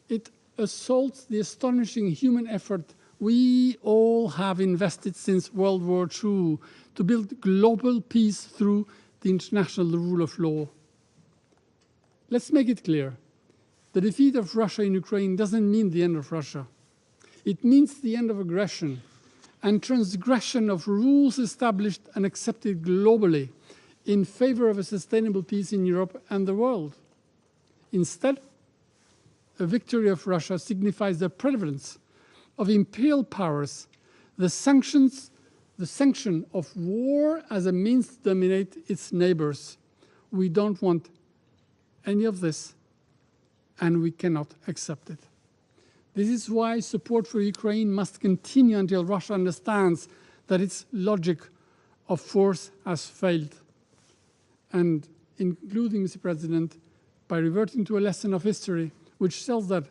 it assaults the astonishing human effort we all have invested since World War II to build global peace through the international rule of law. Let's make it clear. The defeat of Russia in Ukraine doesn't mean the end of Russia. It means the end of aggression and transgression of rules established and accepted globally in favor of a sustainable peace in Europe and the world. Instead, a victory of Russia signifies the prevalence of imperial powers The sanction of war as a means to dominate its neighbors. We don't want any of this, and we cannot accept it. This is why support for Ukraine must continue until Russia understands that its logic of force has failed, and including, Mr. President, by reverting to a lesson of history which tells that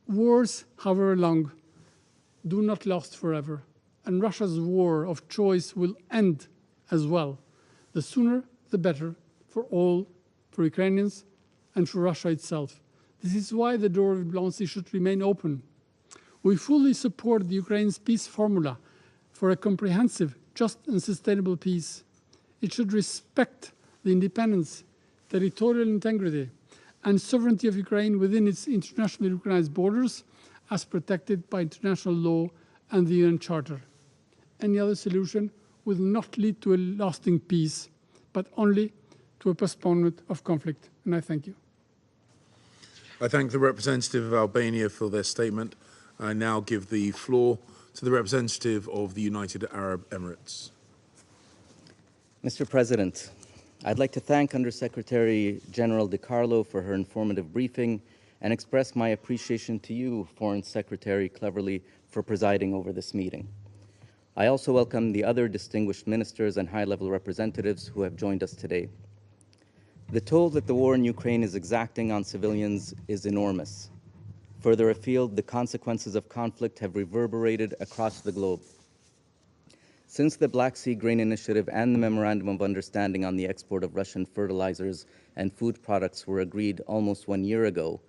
wars, however long, do not last forever, and Russia's war of choice will end as well. The sooner, the better for all, for Ukrainians and for Russia itself. This is why the door of diplomacy should remain open. We fully support the Ukraine's peace formula for a comprehensive, just and sustainable peace. It should respect the independence, territorial integrity, and sovereignty of Ukraine within its internationally recognized borders as protected by international law and the UN Charter. Any other solution will not lead to a lasting peace, but only to a postponement of conflict. And I thank you. I thank the representative of Albania for their statement. I now give the floor to the representative of the United Arab Emirates. Mr. President, I'd like to thank Undersecretary General DiCarlo for her informative briefing and express my appreciation to you, Foreign Secretary Cleverly, for presiding over this meeting. I also welcome the other distinguished ministers and high-level representatives who have joined us today. The toll that the war in Ukraine is exacting on civilians is enormous. Further afield, the consequences of conflict have reverberated across the globe. Since the Black Sea Grain Initiative and the Memorandum of Understanding on the export of Russian fertilizers and food products were agreed almost 1 year ago,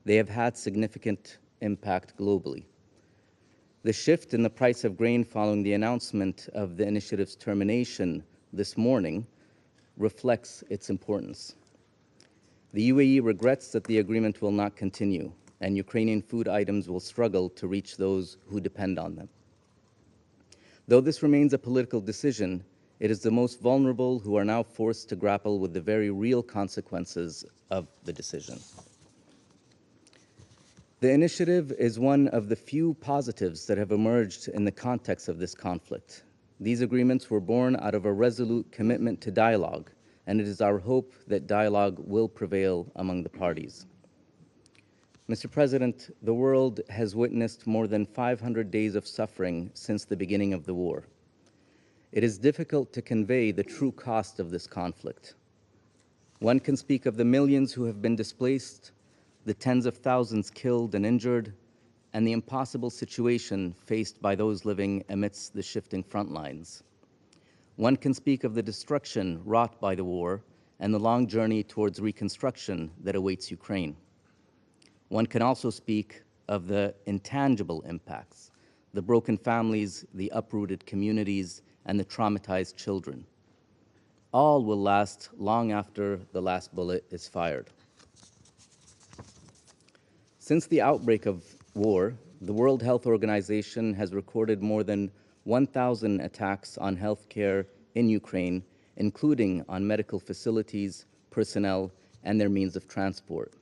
they have had significant impact globally. The shift in the price of grain following the announcement of the initiative's termination this morning reflects its importance. The UAE regrets that the agreement will not continue, and Ukrainian food items will struggle to reach those who depend on them. Though this remains a political decision, it is the most vulnerable who are now forced to grapple with the very real consequences of the decision. The initiative is one of the few positives that have emerged in the context of this conflict. These agreements were born out of a resolute commitment to dialogue, and it is our hope that dialogue will prevail among the parties. Mr. President, the world has witnessed more than 500 days of suffering since the beginning of the war. It is difficult to convey the true cost of this conflict. One can speak of the millions who have been displaced, the tens of thousands killed and injured, and the impossible situation faced by those living amidst the shifting front lines. One can speak of the destruction wrought by the war and the long journey towards reconstruction that awaits Ukraine. One can also speak of the intangible impacts, the broken families, the uprooted communities, and the traumatized children. All will last long after the last bullet is fired. Since the outbreak of war, the World Health Organization has recorded more than 1,000 attacks on healthcare in Ukraine, including on medical facilities, personnel, and their means of transport.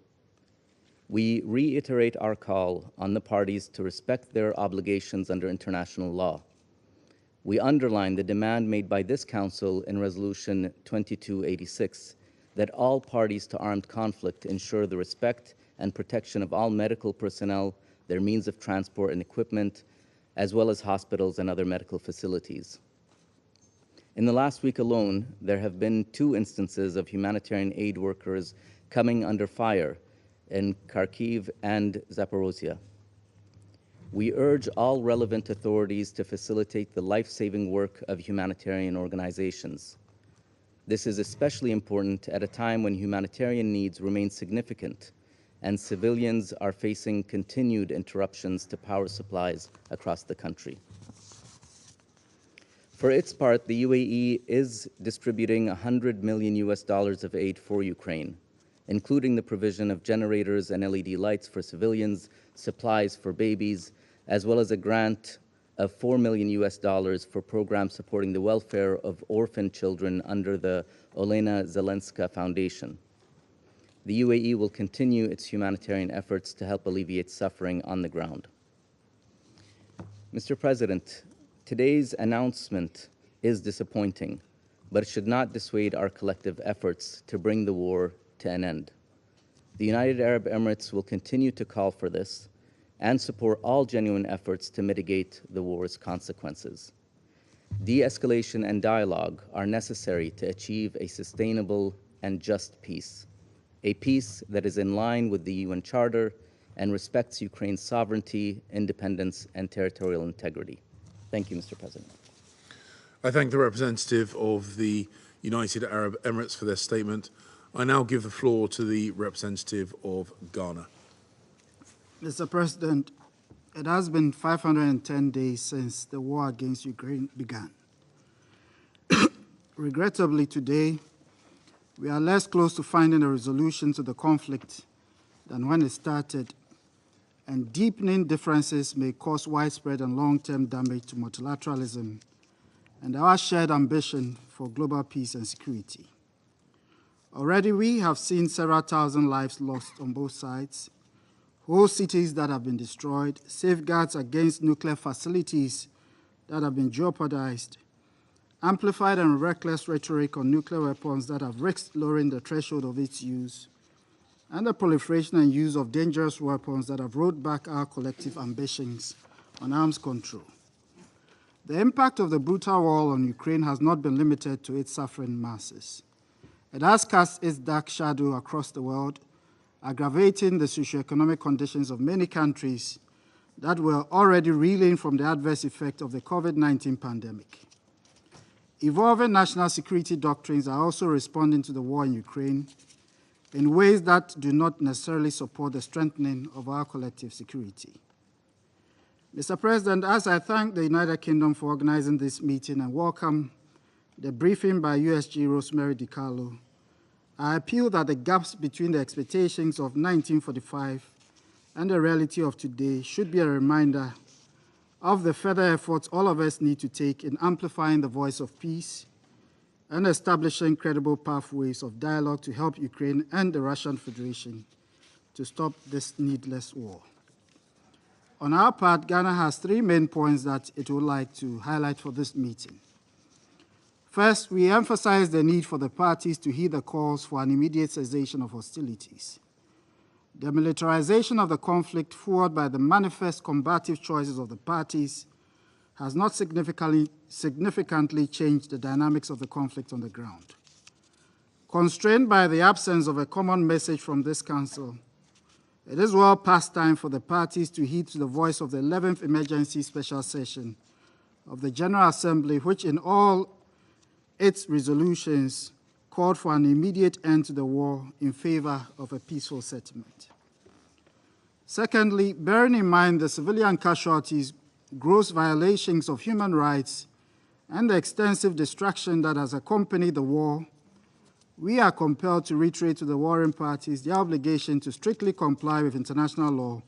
We reiterate our call on the parties to respect their obligations under international law. We underline the demand made by this Council in Resolution 2286 that all parties to armed conflict ensure the respect and protection of all medical personnel, their means of transport and equipment, as well as hospitals and other medical facilities. In the last week alone, there have been 2 instances of humanitarian aid workers coming under fire in Kharkiv and Zaporozhye. We urge all relevant authorities to facilitate the life-saving work of humanitarian organizations. This is especially important at a time when humanitarian needs remain significant and civilians are facing continued interruptions to power supplies across the country. For its part, the UAE is distributing $100 million of aid for Ukraine, including the provision of generators and LED lights for civilians, supplies for babies, as well as a grant of $4 million for programs supporting the welfare of orphan children under the Olena Zelenska Foundation. The UAE will continue its humanitarian efforts to help alleviate suffering on the ground. Mr. President, Today's announcement is disappointing, but it should not dissuade our collective efforts to bring the war to an end. The United Arab Emirates will continue to call for this and support all genuine efforts to mitigate the war's consequences. De-escalation and dialogue are necessary to achieve a sustainable and just peace, a peace that is in line with the UN Charter and respects Ukraine's sovereignty, independence, and territorial integrity. Thank you, Mr. President. I thank the representative of the United Arab Emirates for their statement. I now give the floor to the representative of Ghana. Mr. President, it has been 510 days since the war against Ukraine began. Regrettably, today, we are less close to finding a resolution to the conflict than when it started, and deepening differences may cause widespread and long-term damage to multilateralism and our shared ambition for global peace and security. Already, we have seen several thousand lives lost on both sides, whole cities that have been destroyed, safeguards against nuclear facilities that have been jeopardized, amplified and reckless rhetoric on nuclear weapons that have risked lowering the threshold of its use, and the proliferation and use of dangerous weapons that have rolled back our collective ambitions on arms control. The impact of the brutal war on Ukraine has not been limited to its suffering masses. It has cast its dark shadow across the world, aggravating the socioeconomic conditions of many countries that were already reeling from the adverse effect of the COVID-19 pandemic. Evolving national security doctrines are also responding to the war in Ukraine in ways that do not necessarily support the strengthening of our collective security. Mr. President, as I thank the United Kingdom for organizing this meeting and welcome the briefing by USG Rosemary DiCarlo, I appeal that the gaps between the expectations of 1945 and the reality of today should be a reminder of the further efforts all of us need to take in amplifying the voice of peace and establishing credible pathways of dialogue to help Ukraine and the Russian Federation to stop this needless war. On our part, Ghana has three main points that it would like to highlight for this meeting. First, we emphasize the need for the parties to heed the calls for an immediate cessation of hostilities. The militarization of the conflict, fueled by the manifest combative choices of the parties, has not significantly changed the dynamics of the conflict on the ground. Constrained by the absence of a common message from this Council, it is well past time for the parties to heed to the voice of the 11th Emergency Special Session of the General Assembly, which in all its resolutions called for an immediate end to the war in favor of a peaceful settlement. Secondly, bearing in mind the civilian casualties, gross violations of human rights, and the extensive destruction that has accompanied the war, we are compelled to reiterate to the warring parties the obligation to strictly comply with international law,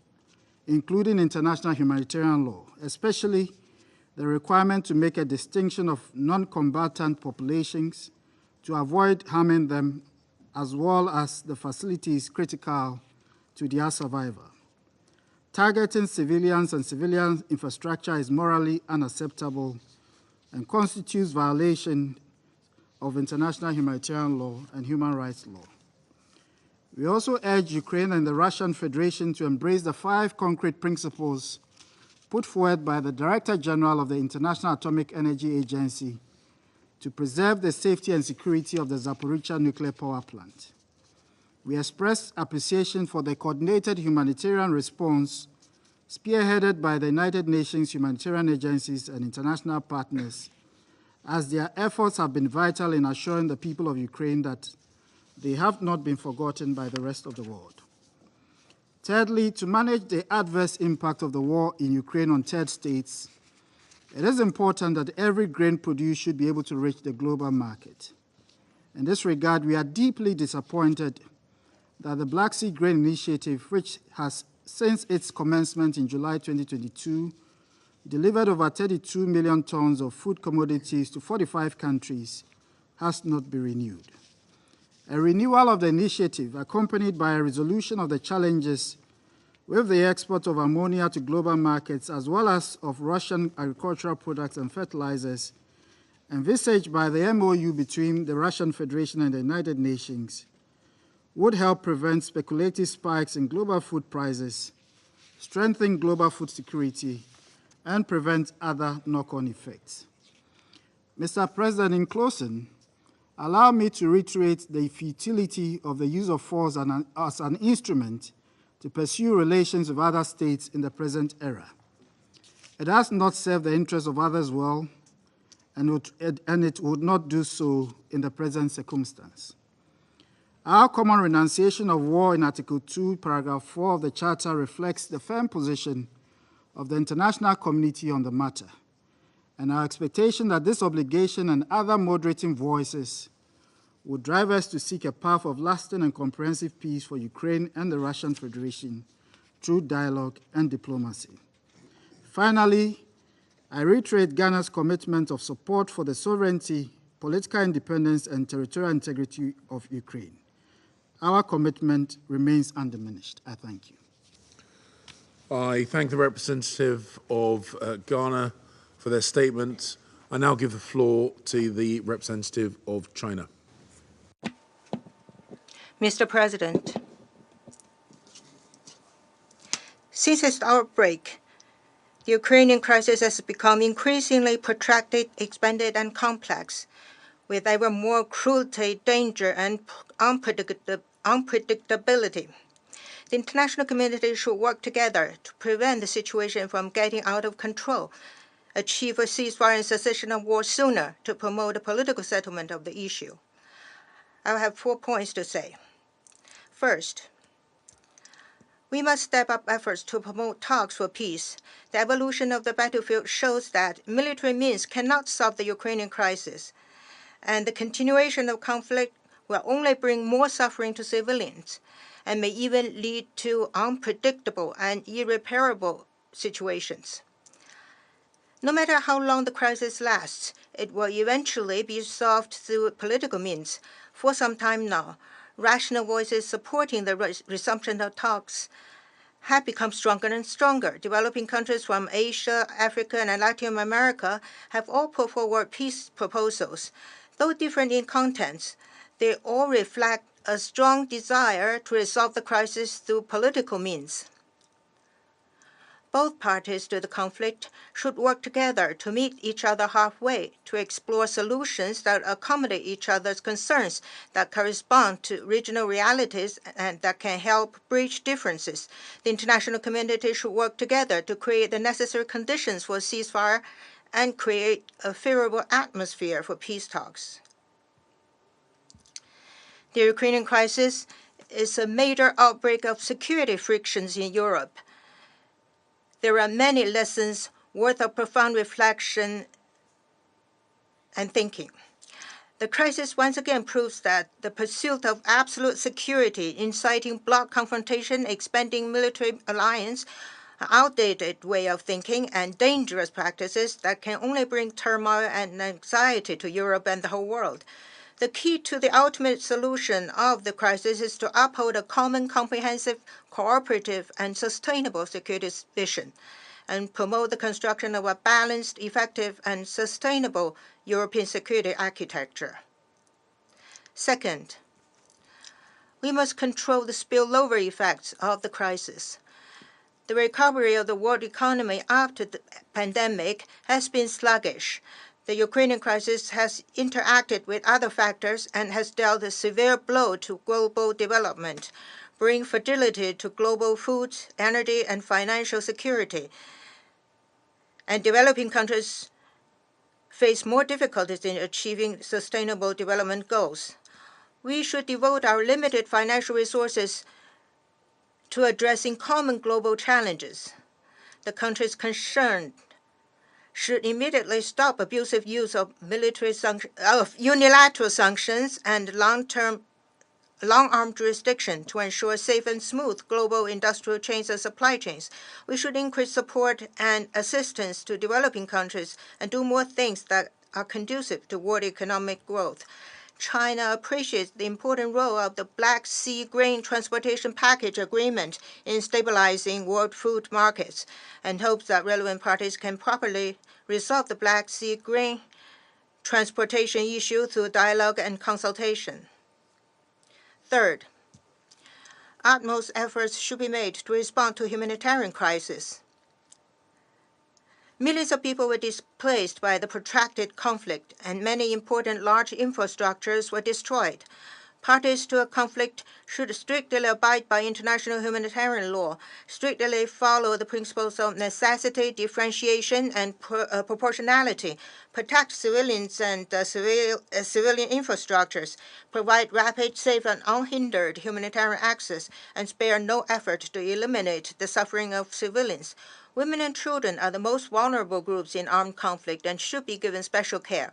including international humanitarian law, especially the requirement to make a distinction of non-combatant populations to avoid harming them, as well as the facilities critical to their survival. Targeting civilians and civilian infrastructure is morally unacceptable and constitutes violation of international humanitarian law and human rights law. We also urge Ukraine and the Russian Federation to embrace the 5 concrete principles put forward by the Director General of the International Atomic Energy Agency to preserve the safety and security of the Zaporizhzhia nuclear power plant. We express appreciation for the coordinated humanitarian response spearheaded by the United Nations humanitarian agencies and international partners, as their efforts have been vital in assuring the people of Ukraine that they have not been forgotten by the rest of the world. Thirdly, to manage the adverse impact of the war in Ukraine on third states, it is important that every grain produced should be able to reach the global market. In this regard, we are deeply disappointed that the Black Sea Grain Initiative, which has since its commencement in July 2022, delivered over 32 million tons of food commodities to 45 countries, has not been renewed. A renewal of the initiative, accompanied by a resolution of the challenges with the export of ammonia to global markets, as well as of Russian agricultural products and fertilizers, envisaged by the MOU between the Russian Federation and the United Nations, would help prevent speculative spikes in global food prices, strengthen global food security, and prevent other knock-on effects. Mr. President, in closing, allow me to reiterate the futility of the use of force as an instrument to pursue relations with other states in the present era. It has not served the interests of others well, and it would not do so in the present circumstance. Our common renunciation of war in Article 2, Paragraph 4 of the Charter reflects the firm position of the international community on the matter, and our expectation that this obligation and other moderating voices would drive us to seek a path of lasting and comprehensive peace for Ukraine and the Russian Federation through dialogue and diplomacy. Finally, I reiterate Ghana's commitment of support for the sovereignty, political independence, and territorial integrity of Ukraine. Our commitment remains undiminished. I thank you. I thank the representative of Ghana for their statement. I now give the floor to the representative of China. Mr. President, since its outbreak, the Ukrainian crisis has become increasingly protracted, expanded, and complex, with ever more cruelty, danger, and unpredictability. The international community should work together to prevent the situation from getting out of control, achieve a ceasefire and cessation of war sooner to promote a political settlement of the issue. I have 4 points to say. First, we must step up efforts to promote talks for peace. The evolution of the battlefield shows that military means cannot solve the Ukrainian crisis, and the continuation of conflict will only bring more suffering to civilians and may even lead to unpredictable and irreparable situations. No matter how long the crisis lasts, it will eventually be solved through political means. For some time now, rational voices supporting the resumption of talks have become stronger and stronger. Developing countries from Asia, Africa, and Latin America have all put forward peace proposals. Though different in contents, they all reflect a strong desire to resolve the crisis through political means. Both parties to the conflict should work together to meet each other halfway, to explore solutions that accommodate each other's concerns, that correspond to regional realities, and that can help bridge differences. The international community should work together to create the necessary conditions for a ceasefire and create a favorable atmosphere for peace talks. The Ukrainian crisis is a major outbreak of security frictions in Europe. There are many lessons worth of profound reflection and thinking. The crisis once again proves that the pursuit of absolute security, inciting bloc confrontation, expanding military alliance, an outdated way of thinking, and dangerous practices that can only bring turmoil and anxiety to Europe and the whole world. The key to the ultimate solution of the crisis is to uphold a common, comprehensive, cooperative, and sustainable security vision, and promote the construction of a balanced, effective, and sustainable European security architecture. Second, we must control the spillover effects of the crisis. The recovery of the world economy after the pandemic has been sluggish. The Ukrainian crisis has interacted with other factors and has dealt a severe blow to global development, bringing fragility to global food, energy, and financial security. And developing countries face more difficulties in achieving sustainable development goals. We should devote our limited financial resources to addressing common global challenges. The countries concerned should immediately stop abusive use of unilateral sanctions and long-arm jurisdiction to ensure safe and smooth global industrial chains and supply chains. We should increase support and assistance to developing countries and do more things that are conducive toward economic growth. China appreciates the important role of the Black Sea Grain Transportation Package Agreement in stabilizing world food markets and hopes that relevant parties can properly resolve the Black Sea grain transportation issue through dialogue and consultation. Third, utmost efforts should be made to respond to humanitarian crisis. Millions of people were displaced by the protracted conflict, and many important large infrastructures were destroyed. Parties to a conflict should strictly abide by international humanitarian law, strictly follow the principles of necessity, differentiation, and proportionality, protect civilians and civilian infrastructures, provide rapid, safe, and unhindered humanitarian access, and spare no effort to eliminate the suffering of civilians. Women and children are the most vulnerable groups in armed conflict and should be given special care.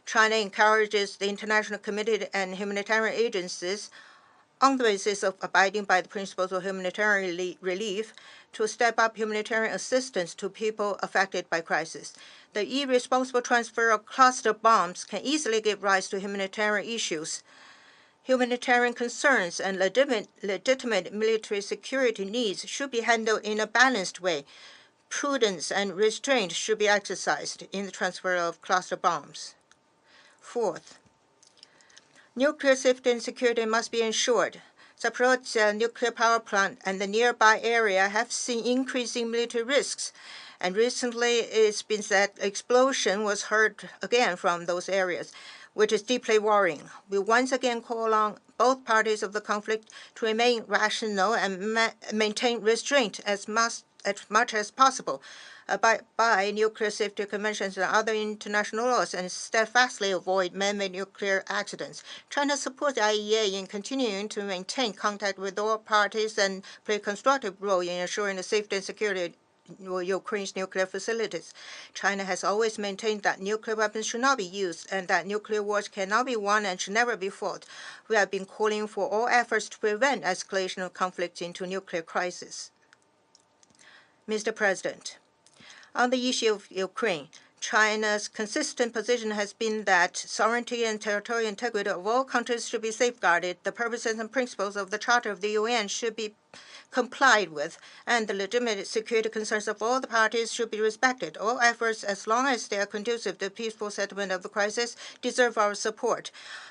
China encourages the international community and humanitarian agencies, on the basis of abiding by the principles of humanitarian relief, to step up humanitarian assistance to people affected by crisis. The irresponsible transfer of cluster bombs can easily give rise to humanitarian issues. Humanitarian concerns and legitimate military security needs should be handled in a balanced way. Prudence and restraint should be exercised in the transfer of cluster bombs. Fourth, nuclear safety and security must be ensured. Zaporizhzhia nuclear power plant and the nearby area have seen increasing military risks, and recently it's been said explosion was heard again from those areas, which is deeply worrying. We once again call on both parties of the conflict to remain rational and maintain restraint as much as possible, abide by nuclear safety conventions and other international laws, and steadfastly avoid man-made nuclear accidents. China supports the IAEA in continuing to maintain contact with all parties and play a constructive role in ensuring the safety and security of Ukraine's nuclear facilities. China has always maintained that nuclear weapons should not be used and that nuclear wars cannot be won and should never be fought. We have been calling for all efforts to prevent escalation of conflicts into nuclear crisis. Mr. President, on the issue of Ukraine, China's consistent position has been that sovereignty and territorial integrity of all countries should be safeguarded, the purposes and principles of the Charter of the UN should be complied with, and the legitimate security concerns of all the parties should be respected. All efforts, as long as they are conducive to peaceful settlement of the crisis, deserve our support.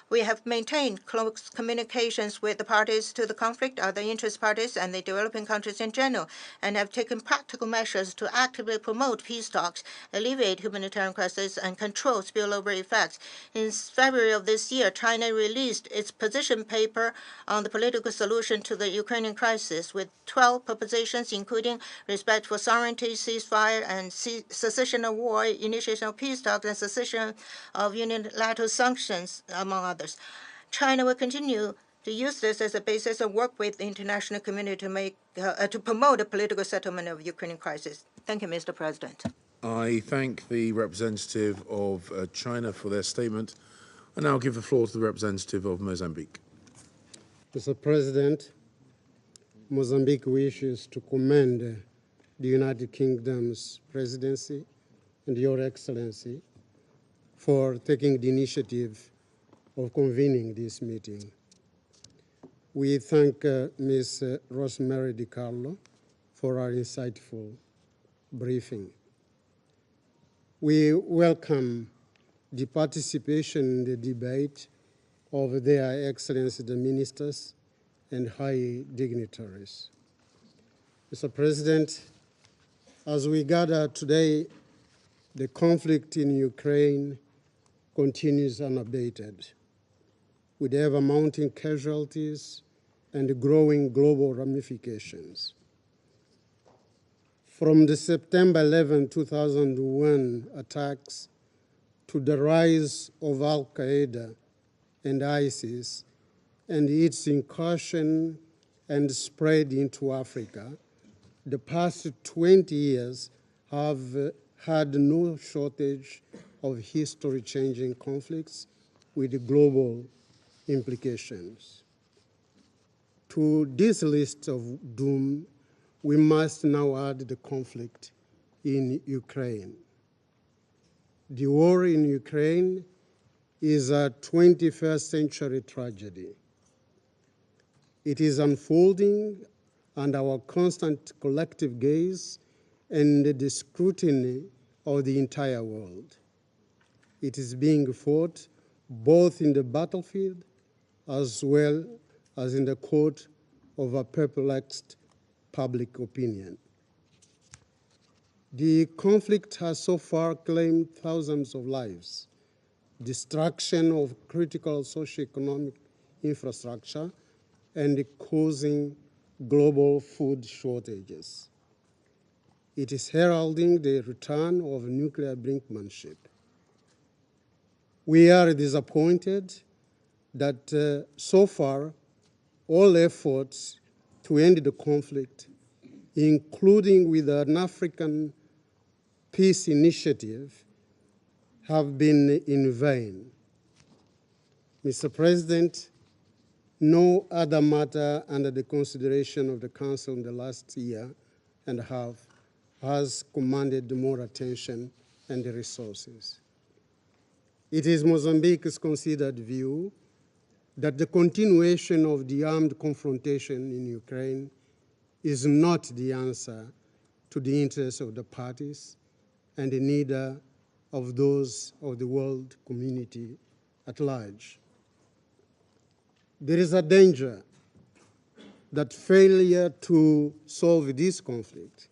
We have maintained close communications with the parties to the conflict, other interest parties, and the developing countries in general, and have taken practical measures to actively promote peace talks, alleviate humanitarian crisis, and control spillover effects. In February of this year, China released its position paper on the political solution to the Ukrainian crisis with 12 propositions, including respect for sovereignty, ceasefire, and cessation of war, initiation of peace talks, and cessation of unilateral sanctions, among others. China will continue to use this as a basis and work with the international community to promote a political settlement of the Ukrainian crisis. Thank you, Mr. President. I thank the representative of China for their statement. I now give the floor to the representative of Mozambique. Mr. President, Mozambique wishes to commend the United Kingdom's presidency and Your Excellency for taking the initiative of convening this meeting. We thank Ms. Rosemary DiCarlo for our insightful briefing. We welcome the participation in the debate of Their Excellency the ministers and high dignitaries. Mr. President, as we gather today, the conflict in Ukraine continues unabated, with ever-mounting casualties and growing global ramifications. From the September 11, 2001 attacks to the rise of Al-Qaeda and ISIS and its incursion and spread into Africa, the past 20 years have had no shortage of history-changing conflicts with global implications. To this list of doom, we must now add the conflict in Ukraine. The war in Ukraine is a 21st century tragedy. It is unfolding under our constant collective gaze and the scrutiny of the entire world. It is being fought both in the battlefield as well as in the court of a perplexed public opinion. The conflict has so far claimed thousands of lives, destruction of critical socioeconomic infrastructure, and causing global food shortages. It is heralding the return of nuclear brinkmanship. We are disappointed that so far all efforts to end the conflict, including with an African peace initiative, have been in vain. Mr. President, no other matter under the consideration of the Council in the last year and a half has commanded more attention and resources. It is Mozambique's considered view that the continuation of the armed confrontation in Ukraine is not the answer to the interests of the parties and neither of those of the world community at large. There is a danger that failure to solve this conflict,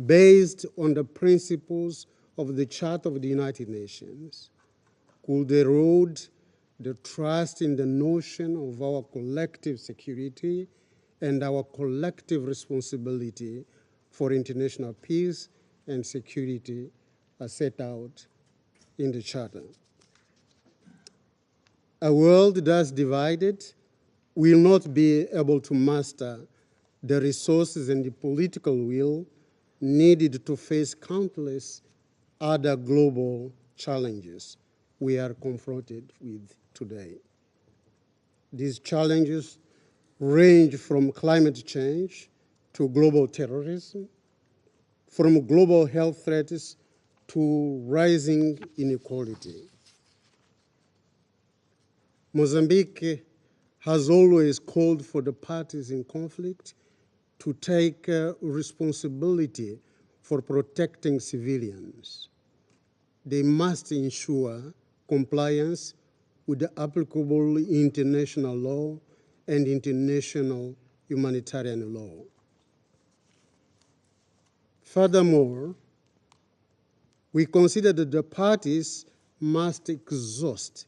based on the principles of the Charter of the United Nations, could erode the trust in the notion of our collective security and our collective responsibility for international peace and security as set out in the Charter. A world thus divided will not be able to master the resources and the political will needed to face countless other global challenges we are confronted with today. These challenges range from climate change to global terrorism, from global health threats to rising inequality. Mozambique has always called for the parties in conflict to take responsibility for protecting civilians. They must ensure compliance with the applicable international law and international humanitarian law. Furthermore, we consider that the parties must exhaust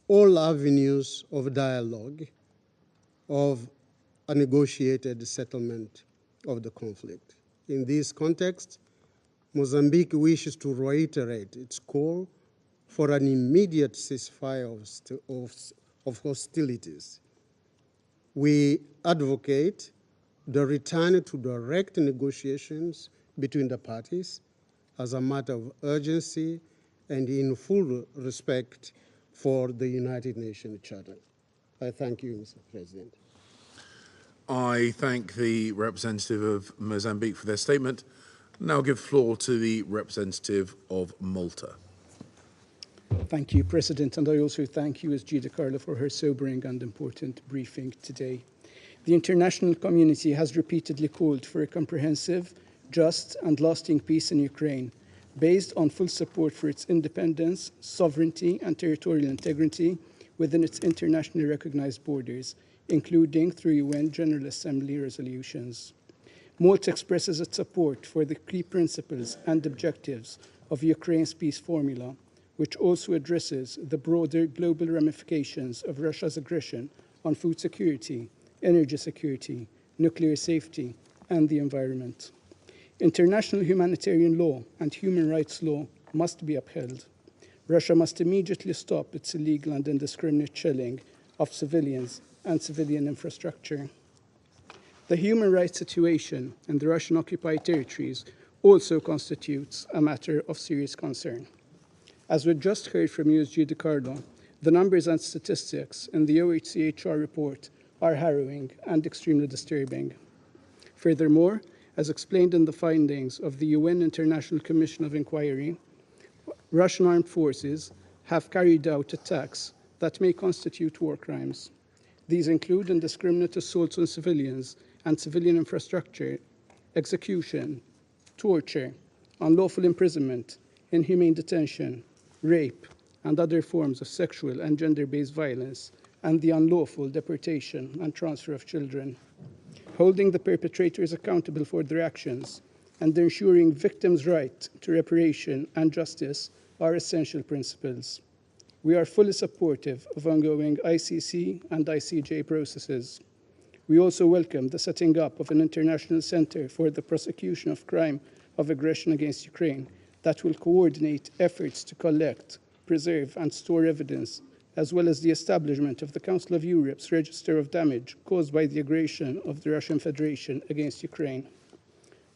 all avenues of dialogue, of a negotiated settlement of the conflict. In this context, Mozambique wishes to reiterate its call for an immediate ceasefire of hostilities. We advocate the return to direct negotiations between the parties as a matter of urgency and in full respect for the United Nations Charter. I thank you, Mr. President. I thank the representative of Mozambique for their statement. Now give floor to the representative of Malta. Thank you, President, and I also thank USG DiCarlo for her sobering and important briefing today. The international community has repeatedly called for a comprehensive, just, and lasting peace in Ukraine, based on full support for its independence, sovereignty, and territorial integrity within its internationally recognized borders, including through UN General Assembly resolutions. Malta expresses its support for the key principles and objectives of Ukraine's peace formula, which also addresses the broader global ramifications of Russia's aggression on food security, energy security, nuclear safety, and the environment. International humanitarian law and human rights law must be upheld. Russia must immediately stop its illegal and indiscriminate shelling of civilians and civilian infrastructure. The human rights situation in the Russian-occupied territories also constitutes a matter of serious concern. As we just heard from USG DiCarlo, the numbers and statistics in the OHCHR report are harrowing and extremely disturbing. Furthermore, as explained in the findings of the UN International Commission of Inquiry, Russian armed forces have carried out attacks that may constitute war crimes. These include indiscriminate assaults on civilians and civilian infrastructure, execution, torture, unlawful imprisonment, inhumane detention, rape, and other forms of sexual and gender-based violence, and the unlawful deportation and transfer of children. Holding the perpetrators accountable for their actions and ensuring victims' right to reparation and justice are essential principles. We are fully supportive of ongoing ICC and ICJ processes. We also welcome the setting up of an international center for the prosecution of crime of aggression against Ukraine that will coordinate efforts to collect, preserve, and store evidence, as well as the establishment of the Council of Europe's Register of Damage caused by the aggression of the Russian Federation against Ukraine.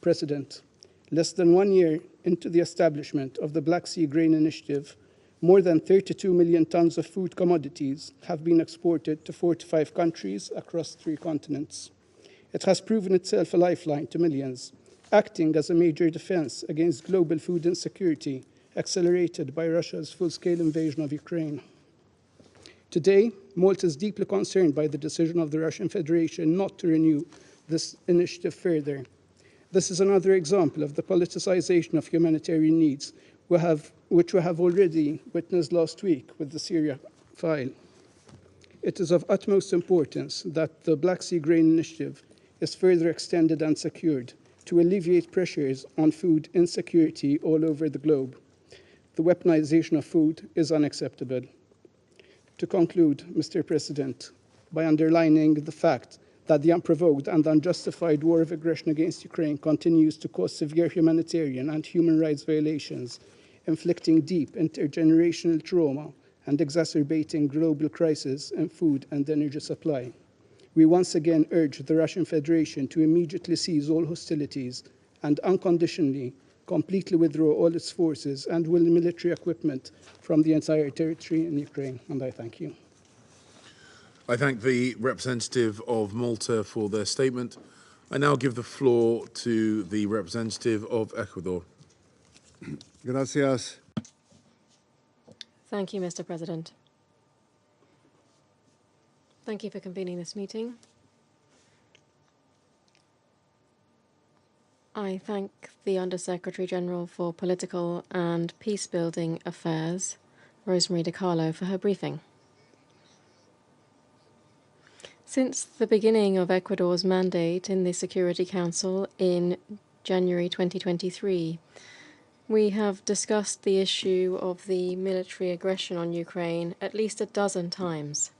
President, less than 1 year into the establishment of the Black Sea Grain Initiative, more than 32 million tons of food commodities have been exported to 45 countries across 3 continents. It has proven itself a lifeline to millions, acting as a major defense against global food insecurity, accelerated by Russia's full-scale invasion of Ukraine. Today, Malta is deeply concerned by the decision of the Russian Federation not to renew this initiative further. This is another example of the politicization of humanitarian needs, which we have already witnessed last week with the Syria file. It is of utmost importance that the Black Sea Grain Initiative is further extended and secured to alleviate pressures on food insecurity all over the globe. The weaponization of food is unacceptable. To conclude, Mr. President, by underlining the fact that the unprovoked and unjustified war of aggression against Ukraine continues to cause severe humanitarian and human rights violations, inflicting deep intergenerational trauma and exacerbating global crisis in food and energy supply. We once again urge the Russian Federation to immediately cease all hostilities and unconditionally, completely withdraw all its forces and military equipment from the entire territory in Ukraine. And I thank you. I thank the representative of Malta for their statement. I now give the floor to the representative of Ecuador. Gracias. Thank you, Mr. President. Thank you for convening this meeting. I thank the Undersecretary General for Political and Peacebuilding Affairs, Rosemary DiCarlo, for her briefing. Since the beginning of Ecuador's mandate in the Security Council in January 2023, we have discussed the issue of the military aggression on Ukraine at least a dozen times.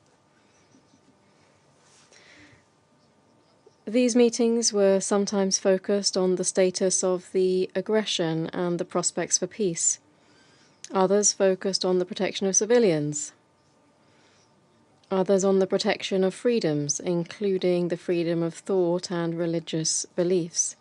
These meetings were sometimes focused on the status of the aggression and the prospects for peace. Others focused on the protection of civilians. Others on the protection of freedoms, including the freedom of thought and religious beliefs.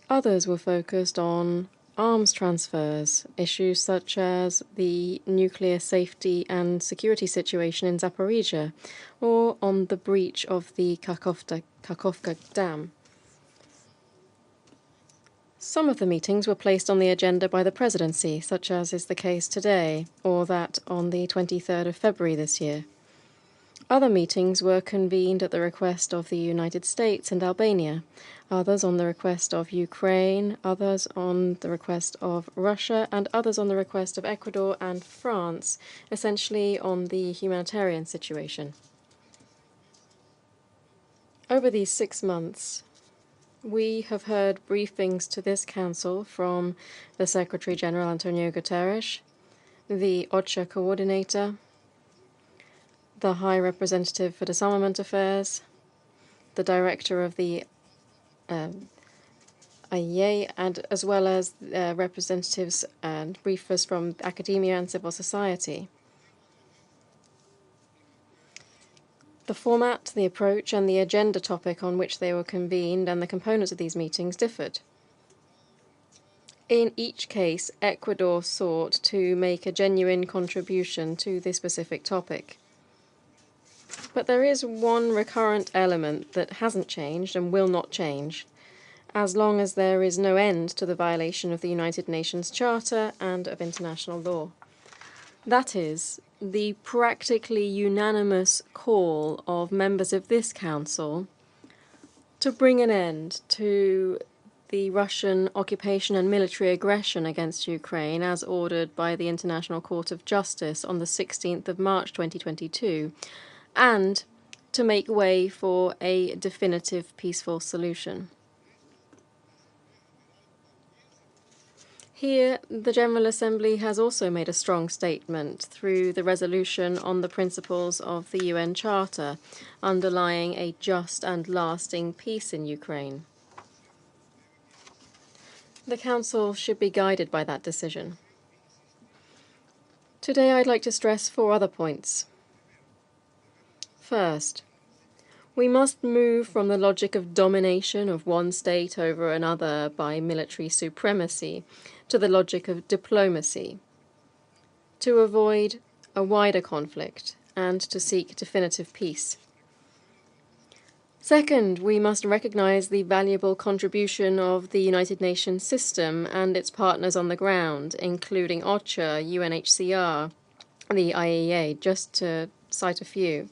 Others were focused on arms transfers, issues such as the nuclear safety and security situation in Zaporizhia, or on the breach of the Kakhovka Dam. Some of the meetings were placed on the agenda by the presidency, such as is the case today, or that on the 23rd of February this year. Other meetings were convened at the request of the United States and Albania, others on the request of Ukraine, others on the request of Russia, and others on the request of Ecuador and France, essentially on the humanitarian situation. Over these 6 months, we have heard briefings to this Council from the Secretary-General Antonio Guterres, the OCHA Coordinator, the High Representative for Disarmament Affairs, the Director of the IEA, and as well as representatives and briefers from academia and civil society. The format, the approach, and the agenda topic on which they were convened and the components of these meetings differed. In each case, Ecuador sought to make a genuine contribution to this specific topic. But there is one recurrent element that hasn't changed and will not change, as long as there is no end to the violation of the United Nations Charter and of international law. That is, the practically unanimous call of members of this Council to bring an end to the Russian occupation and military aggression against Ukraine as ordered by the International Court of Justice on the 16th of March 2022, and to make way for a definitive peaceful solution. Here, the General Assembly has also made a strong statement through the resolution on the principles of the UN Charter, underlying a just and lasting peace in Ukraine. The Council should be guided by that decision. Today, I'd like to stress 4 other points. First, we must move from the logic of domination of one state over another by military supremacy to the logic of diplomacy, to avoid a wider conflict and to seek definitive peace. Second, we must recognize the valuable contribution of the United Nations system and its partners on the ground, including OCHA, UNHCR, the IAEA, just to cite a few.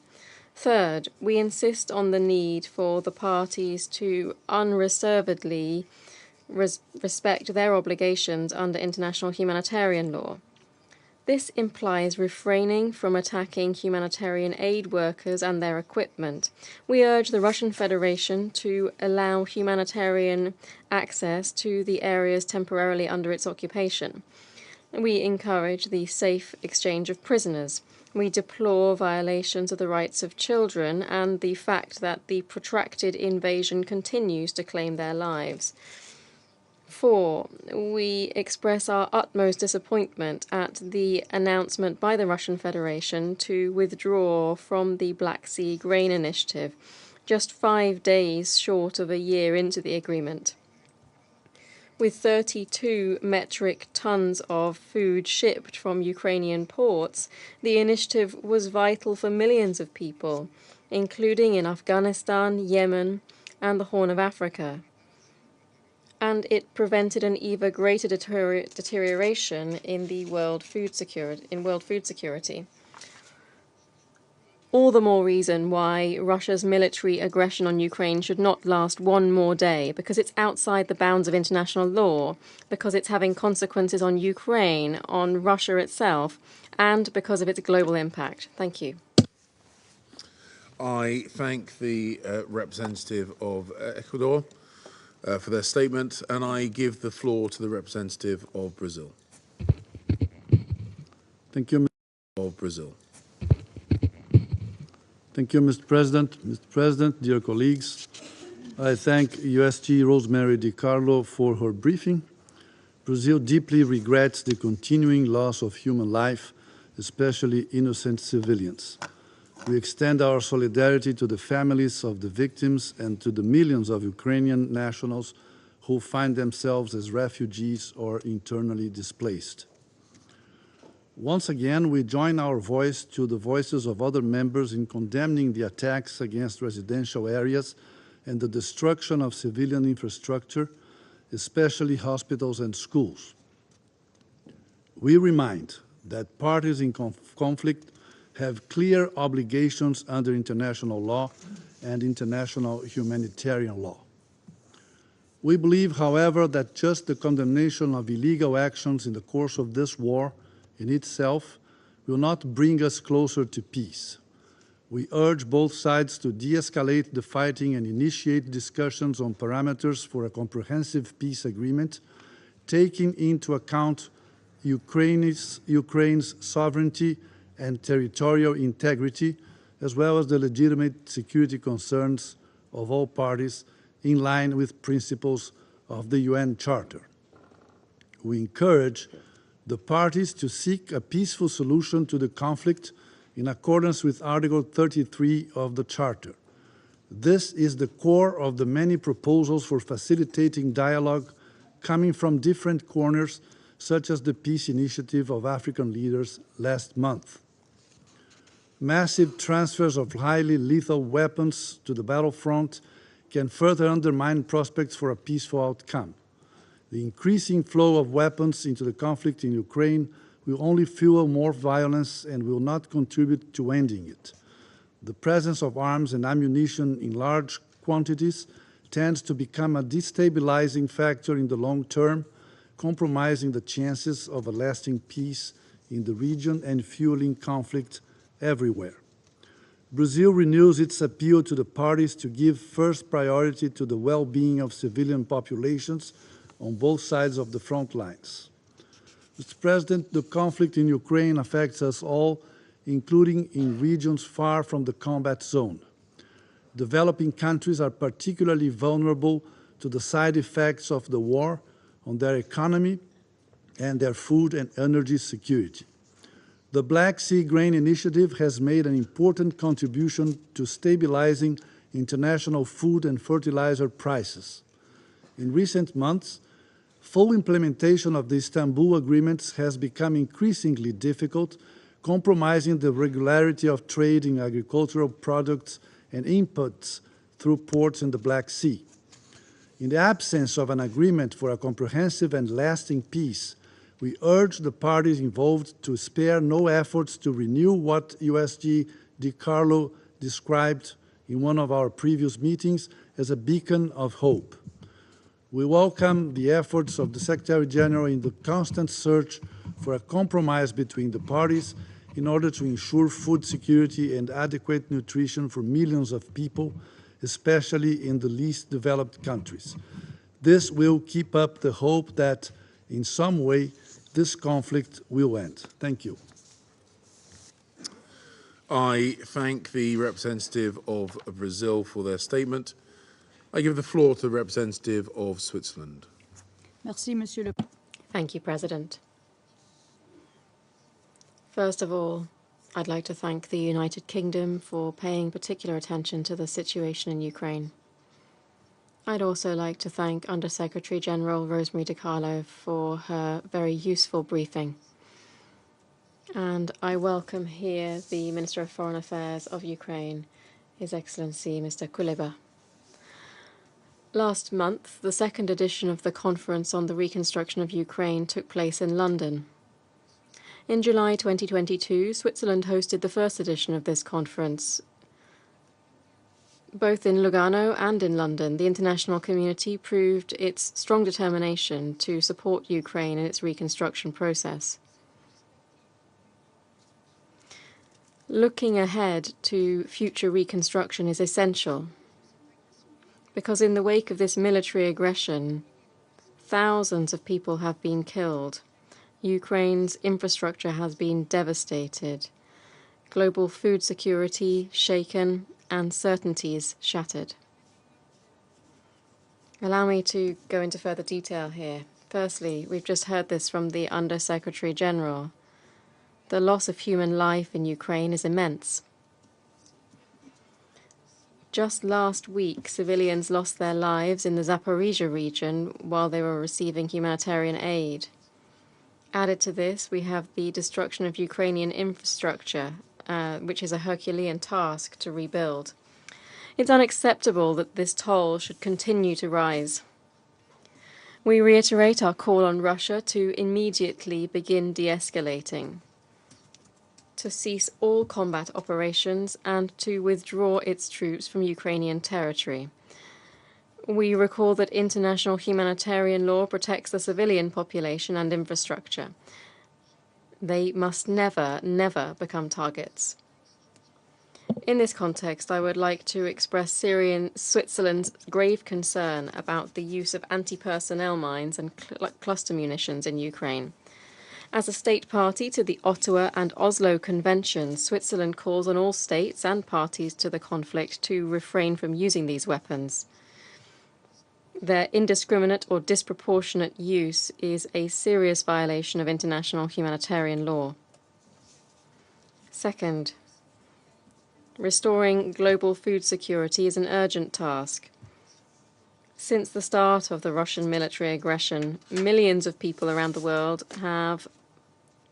Third, we insist on the need for the parties to unreservedly respect their obligations under international humanitarian law. This implies refraining from attacking humanitarian aid workers and their equipment. We urge the Russian Federation to allow humanitarian access to the areas temporarily under its occupation. We encourage the safe exchange of prisoners. We deplore violations of the rights of children and the fact that the protracted invasion continues to claim their lives. 4, we express our utmost disappointment at the announcement by the Russian Federation to withdraw from the Black Sea Grain Initiative, just 5 days short of a year into the agreement. With 32 metric tons of food shipped from Ukrainian ports, the initiative was vital for millions of people, including in Afghanistan, Yemen, and the Horn of Africa. And it prevented an even greater deterioration in the world food security. All the more reason why Russia's military aggression on Ukraine should not last one more day, because it's outside the bounds of international law, because it's having consequences on Ukraine, on Russia itself, and because of its global impact. Thank you. I thank the representative of Ecuador for their statement, and I give the floor to the representative of Brazil. Thank you, of Brazil. Thank you, Mr. President. Mr. President, dear colleagues, I thank USG Rosemary DiCarlo for her briefing. Brazil deeply regrets the continuing loss of human life, especially innocent civilians. We extend our solidarity to the families of the victims and to the millions of Ukrainian nationals who find themselves as refugees or internally displaced. Once again, we join our voice to the voices of other members in condemning the attacks against residential areas and the destruction of civilian infrastructure, especially hospitals and schools. We remind that parties in conflict have clear obligations under international law and international humanitarian law. We believe, however, that just the condemnation of illegal actions in the course of this war in itself will not bring us closer to peace. We urge both sides to de-escalate the fighting and initiate discussions on parameters for a comprehensive peace agreement, taking into account Ukraine's sovereignty and territorial integrity, as well as the legitimate security concerns of all parties in line with principles of the UN Charter. We encourage the parties to seek a peaceful solution to the conflict in accordance with Article 33 of the Charter. This is the core of the many proposals for facilitating dialogue coming from different corners, such as the Peace Initiative of African leaders last month. Massive transfers of highly lethal weapons to the battlefront can further undermine prospects for a peaceful outcome. The increasing flow of weapons into the conflict in Ukraine will only fuel more violence and will not contribute to ending it. The presence of arms and ammunition in large quantities tends to become a destabilizing factor in the long term, compromising the chances of a lasting peace in the region and fueling conflict everywhere. Brazil renews its appeal to the parties to give first priority to the well-being of civilian populations on both sides of the front lines. Mr. President, the conflict in Ukraine affects us all, including in regions far from the combat zone. Developing countries are particularly vulnerable to the side effects of the war on their economy and their food and energy security. The Black Sea Grain Initiative has made an important contribution to stabilizing international food and fertilizer prices. In recent months, full implementation of the Istanbul agreements has become increasingly difficult, compromising the regularity of trade in agricultural products and inputs through ports in the Black Sea. In the absence of an agreement for a comprehensive and lasting peace, we urge the parties involved to spare no efforts to renew what USG DiCarlo described in one of our previous meetings as a beacon of hope. We welcome the efforts of the Secretary General in the constant search for a compromise between the parties in order to ensure food security and adequate nutrition for millions of people, especially in the least developed countries. This will keep up the hope that, in some way, this conflict will end. Thank you. I thank the representative of Brazil for their statement. I give the floor to the representative of Switzerland. Merci, Monsieur le... Thank you, President. First of all, I'd like to thank the United Kingdom for paying particular attention to the situation in Ukraine. I'd also like to thank Under-Secretary General Rosemary DiCarlo for her very useful briefing. And I welcome here the Minister of Foreign Affairs of Ukraine, His Excellency Mr. Kuleba. Last month, the second edition of the Conference on the Reconstruction of Ukraine took place in London. In July 2022, Switzerland hosted the first edition of this conference. Both in Lugano and in London, the international community proved its strong determination to support Ukraine in its reconstruction process. Looking ahead to future reconstruction is essential, because in the wake of this military aggression, thousands of people have been killed. Ukraine's infrastructure has been devastated, global food security shaken, and certainties shattered. Allow me to go into further detail here. Firstly, we've just heard this from the Under-Secretary General. The loss of human life in Ukraine is immense. Just last week, civilians lost their lives in the Zaporizhia region while they were receiving humanitarian aid. Added to this, we have the destruction of Ukrainian infrastructure, which is a Herculean task to rebuild. It's unacceptable that this toll should continue to rise. We reiterate our call on Russia to immediately begin de-escalating, to cease all combat operations, and to withdraw its troops from Ukrainian territory. We recall that international humanitarian law protects the civilian population and infrastructure. They must never, never become targets. In this context, I would like to express Switzerland's grave concern about the use of anti-personnel mines and cluster munitions in Ukraine. As a state party to the Ottawa and Oslo Conventions, Switzerland calls on all states and parties to the conflict to refrain from using these weapons. Their indiscriminate or disproportionate use is a serious violation of international humanitarian law. Second, restoring global food security is an urgent task. Since the start of the Russian military aggression, millions of people around the world have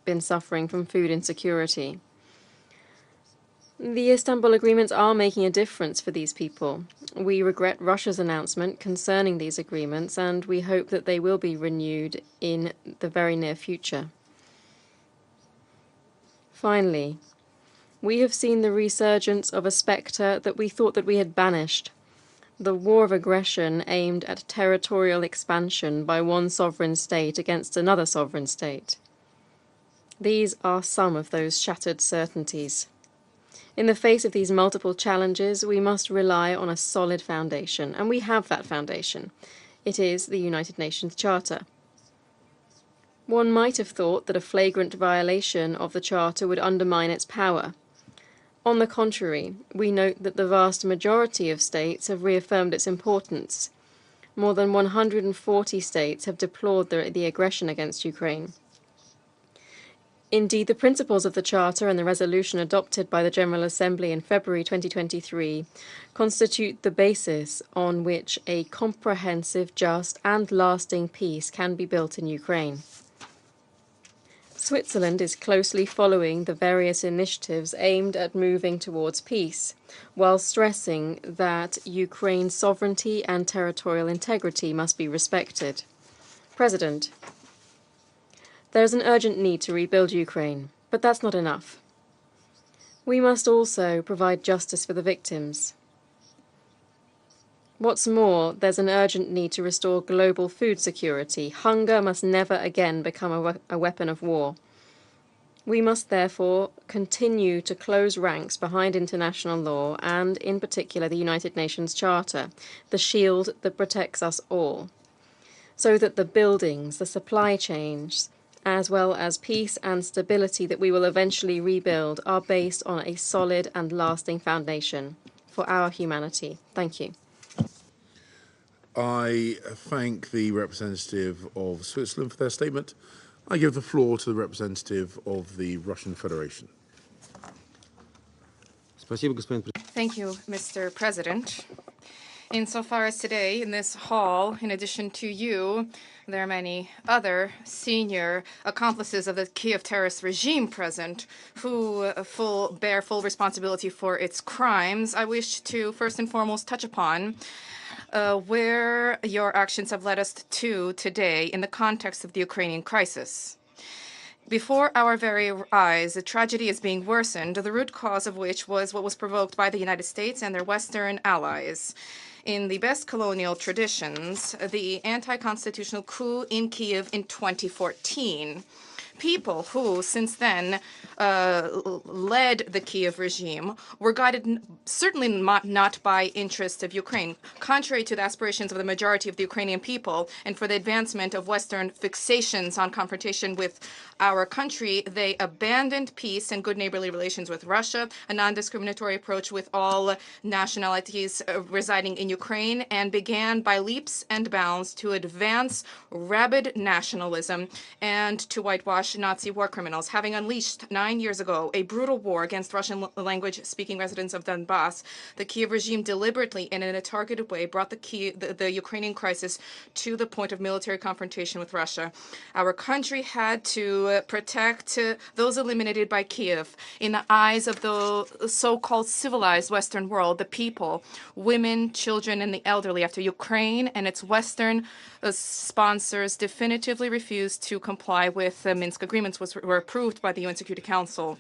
been suffering from food insecurity. The Istanbul agreements are making a difference for these people. We regret Russia's announcement concerning these agreements, and we hope that they will be renewed in the very near future. Finally, we have seen the resurgence of a spectre that we thought that we had banished, the war of aggression aimed at territorial expansion by one sovereign state against another sovereign state. These are some of those shattered certainties. In the face of these multiple challenges, we must rely on a solid foundation, and we have that foundation. It is the United Nations Charter. One might have thought that a flagrant violation of the Charter would undermine its power. On the contrary, we note that the vast majority of states have reaffirmed its importance. More than 140 states have deplored the aggression against Ukraine. Indeed, the principles of the Charter and the resolution adopted by the General Assembly in February 2023 constitute the basis on which a comprehensive, just, and lasting peace can be built in Ukraine. Switzerland is closely following the various initiatives aimed at moving towards peace, while stressing that Ukraine's sovereignty and territorial integrity must be respected. President, there is an urgent need to rebuild Ukraine, but that's not enough. We must also provide justice for the victims. What's more, there's an urgent need to restore global food security. Hunger must never again become a weapon of war. We must therefore continue to close ranks behind international law and, in particular, the United Nations Charter, the shield that protects us all, so that the buildings, the supply chains, as well as peace and stability that we will eventually rebuild are based on a solid and lasting foundation for our humanity. Thank you. I thank the representative of Switzerland for their statement. I give the floor to the representative of the Russian Federation. Thank you, Mr. President. Insofar as today in this hall, in addition to you, there are many other senior accomplices of the Kiev terrorist regime present who bear full responsibility for its crimes. I wish to first and foremost touch upon where your actions have led us to today in the context of the Ukrainian crisis. Before our very eyes, the tragedy is being worsened, the root cause of which was what was provoked by the United States and their Western allies. In the best colonial traditions, the anti-constitutional coup in Kiev in 2014. People who, since then, led the Kiev regime were guided certainly not by interests of Ukraine. Contrary to the aspirations of the majority of the Ukrainian people and for the advancement of Western fixations on confrontation with our country, they abandoned peace and good neighborly relations with Russia, a non-discriminatory approach with all nationalities residing in Ukraine, and began by leaps and bounds to advance rabid nationalism and to whitewash Nazi war criminals, having unleashed 9 years ago a brutal war against Russian language-speaking residents of Donbass. The Kiev regime deliberately and in a targeted way brought the Ukrainian crisis to the point of military confrontation with Russia. Our country had to protect those eliminated by Kiev in the eyes of the so-called civilized Western world, the people, women, children, and the elderly, after Ukraine and its Western sponsors definitively refused to comply with the Minsk agreements, which were approved by the UN Security Council.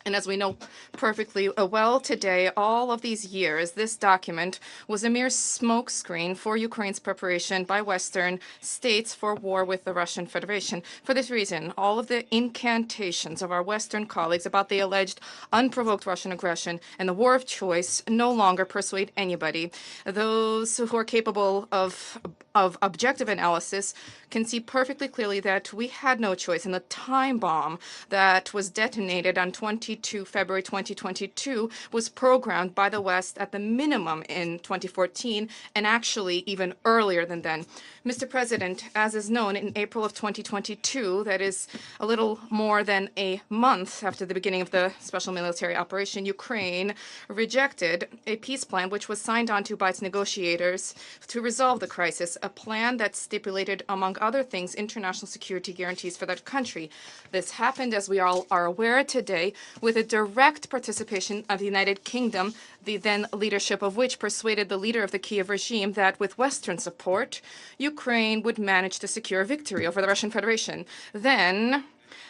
And as we know perfectly well today, all of these years, this document was a mere smokescreen for Ukraine's preparation by Western states for war with the Russian Federation. For this reason, all of the incantations of our Western colleagues about the alleged unprovoked Russian aggression and the war of choice no longer persuade anybody. Those who are capable of objective analysis can see perfectly clearly that we had no choice, and the time bomb that was detonated on 22 February 2022 was programmed by the West at the minimum in 2014, and actually even earlier than then. Mr. President, as is known, in April of 2022, that is a little more than a month after the beginning of the special military operation, Ukraine rejected a peace plan which was signed onto by its negotiators to resolve the crisis, a plan that stipulated, among other things, international security guarantees for that country. This happened, as we all are aware today, with a direct participation of the United Kingdom, the then leadership of which persuaded the leader of the Kiev regime that with Western support, Ukraine would manage to secure victory over the Russian Federation. Then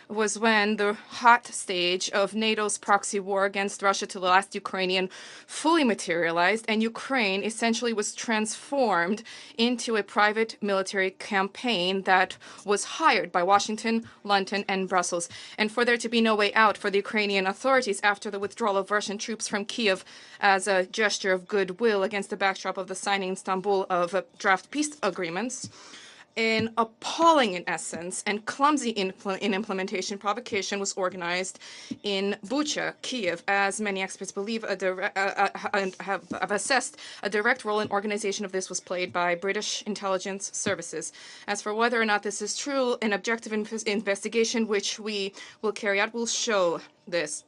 was when the hot stage of NATO's proxy war against Russia to the last Ukrainian fully materialized, and Ukraine essentially was transformed into a private military campaign that was hired by Washington, London, and Brussels. And for there to be no way out for the Ukrainian authorities after the withdrawal of Russian troops from Kiev as a gesture of goodwill against the backdrop of the signing in Istanbul of draft peace agreements, an appalling, in essence, and clumsy in implementation provocation was organized in Bucha, Kiev, as many experts believe have assessed. A direct role in organization of this was played by British intelligence services. As for whether or not this is true, an objective investigation which we will carry out will show this.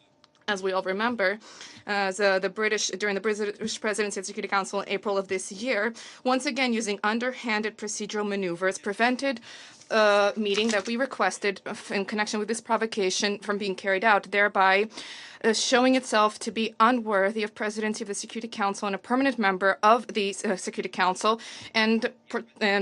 As we all remember, during the British Presidency of the Security Council in April of this year, once again using underhanded procedural maneuvers, prevented a meeting that we requested in connection with this provocation from being carried out, thereby showing itself to be unworthy of presidency of the Security Council and a permanent member of the Security Council, and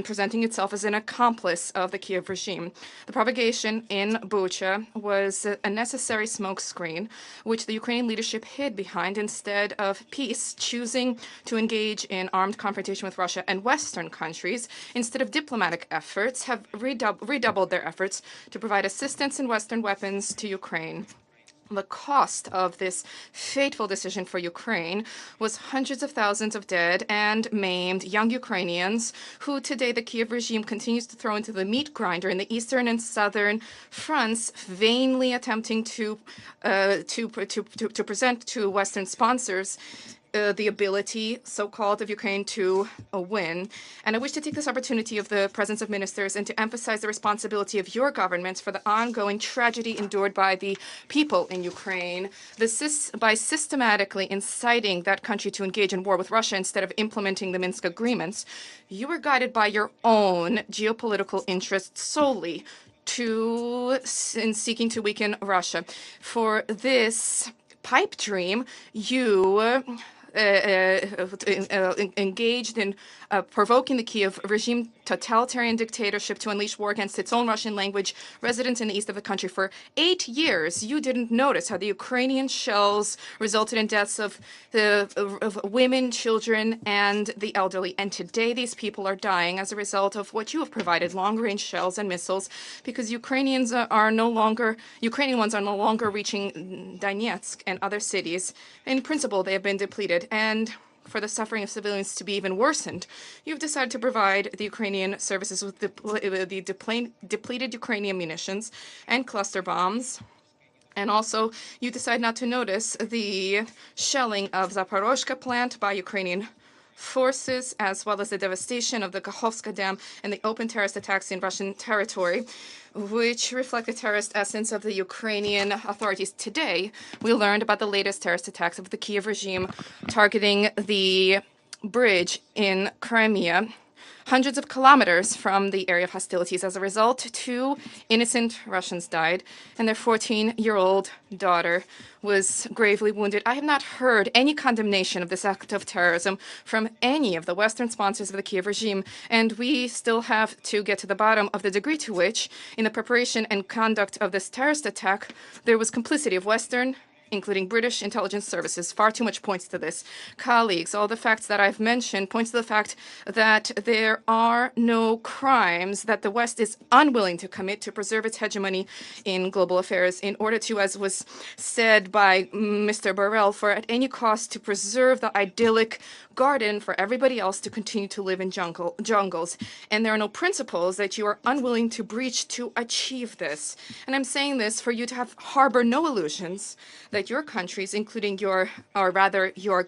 presenting itself as an accomplice of the Kiev regime. The provocation in Bucha was a necessary smokescreen, which the Ukrainian leadership hid behind instead of peace, choosing to engage in armed confrontation with Russia and Western countries. Instead of diplomatic efforts, have redoubled their efforts to provide assistance and Western weapons to Ukraine. The cost of this fateful decision for Ukraine was hundreds of thousands of dead and maimed young Ukrainians, who today the Kiev regime continues to throw into the meat grinder in the eastern and southern fronts, vainly attempting to present to Western sponsors the ability, so-called, of Ukraine to win. And I wish to take this opportunity of the presence of ministers and to emphasize the responsibility of your governments for the ongoing tragedy endured by the people in Ukraine. By systematically inciting that country to engage in war with Russia instead of implementing the Minsk agreements, you were guided by your own geopolitical interests solely in seeking to weaken Russia. For this pipe dream, you engaged in provoking the Kiev regime totalitarian dictatorship to unleash war against its own Russian language residents in the east of the country. For 8 years, you didn't notice how the Ukrainian shells resulted in deaths of women, children, and the elderly. And today, these people are dying as a result of what you have provided, long-range shells and missiles, because Ukrainian ones are no longer reaching Donetsk and other cities. In principle, they have been depleted. And for the suffering of civilians to be even worsened, you've decided to provide the Ukrainian services with the depleted Ukrainian munitions and cluster bombs. And also, you decide not to notice the shelling of Zaporozhye plant by Ukrainian forces, as well as the devastation of the Kakhovka Dam and the open terrorist attacks in Russian territory, which reflect the terrorist essence of the Ukrainian authorities. Today, we learned about the latest terrorist attacks of the Kiev regime targeting the bridge in Crimea, hundreds of kilometers from the area of hostilities. As a result, 2 innocent Russians died, and their 14-year-old daughter was gravely wounded. I have not heard any condemnation of this act of terrorism from any of the Western sponsors of the Kiev regime, and we still have to get to the bottom of the degree to which, in the preparation and conduct of this terrorist attack, there was complicity of Western, including British intelligence services. Far too much points to this. Colleagues, all the facts that I've mentioned points to the fact that there are no crimes that the West is unwilling to commit to preserve its hegemony in global affairs in order to, as was said by Mr. Borrell, for at any cost to preserve the idyllic garden for everybody else to continue to live in jungles. And there are no principles that you are unwilling to breach to achieve this. And I'm saying this for you to harbor no illusions that your countries, including your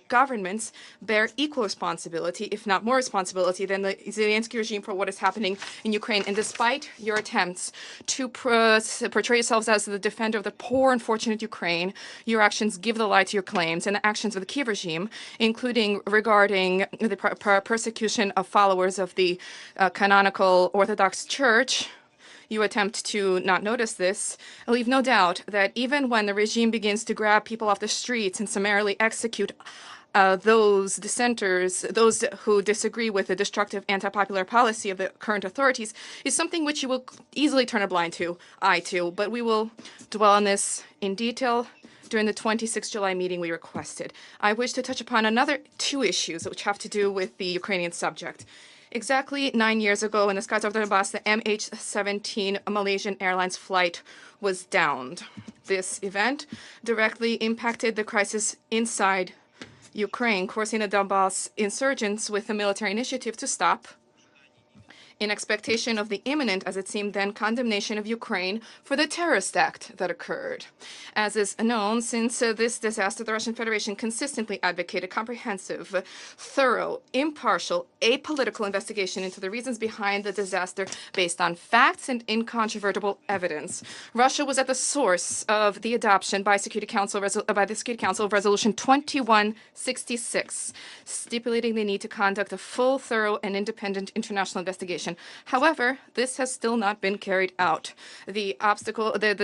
governments, bear equal responsibility, if not more responsibility, than the Zelensky regime for what is happening in Ukraine. And despite your attempts to portray yourselves as the defender of the poor, unfortunate Ukraine, your actions give the lie to your claims, and the actions of the Kiev regime, including regarding the persecution of followers of the canonical Orthodox Church, you attempt to not notice this. I leave no doubt that even when the regime begins to grab people off the streets and summarily execute those dissenters, those who disagree with the destructive anti-popular policy of the current authorities, is something which you will easily turn a blind eye to. But we will dwell on this in detail during the 26th July meeting we requested. I wish to touch upon another two issues which have to do with the Ukrainian subject. Exactly 9 years ago, in the skies of Donbass, the MH17 Malaysian Airlines flight was downed. This event directly impacted the crisis inside Ukraine, forcing the Donbass insurgents with a military initiative to stop, in expectation of the imminent, as it seemed then, condemnation of Ukraine for the terrorist act that occurred. As is known, since this disaster, the Russian Federation consistently advocated comprehensive, thorough, impartial, apolitical investigation into the reasons behind the disaster based on facts and incontrovertible evidence. Russia was at the source of the adoption by the Security Council of Resolution 2166, stipulating the need to conduct a full, thorough, and independent international investigation. However, this has still not been carried out. The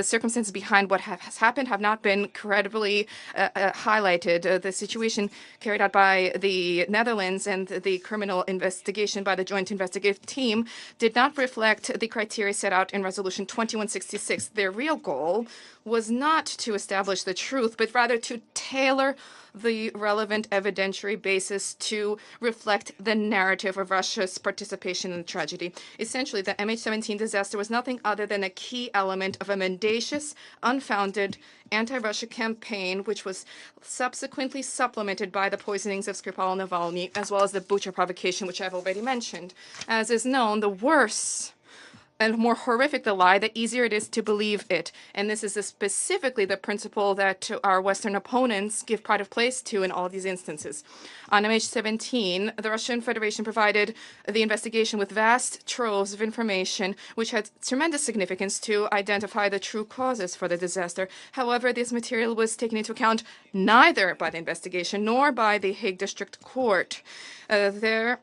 circumstances behind what has happened have not been credibly highlighted. The situation carried out by the Netherlands and the criminal investigation by the Joint Investigative Team did not reflect the criteria set out in Resolution 2166. Their real goal was not to establish the truth, but rather to tailor the relevant evidentiary basis to reflect the narrative of Russia's participation in the tragedy. Essentially, the MH17 disaster was nothing other than a key element of a mendacious, unfounded anti-Russia campaign, which was subsequently supplemented by the poisonings of Skripal and Navalny, as well as the Bucha provocation, which I've already mentioned. As is known, the worse and more horrific the lie, the easier it is to believe it. And this is specifically the principle that our Western opponents give pride of place to in all these instances. On MH17, the Russian Federation provided the investigation with vast troves of information, which had tremendous significance to identify the true causes for the disaster. However, this material was taken into account neither by the investigation nor by the Hague District Court. The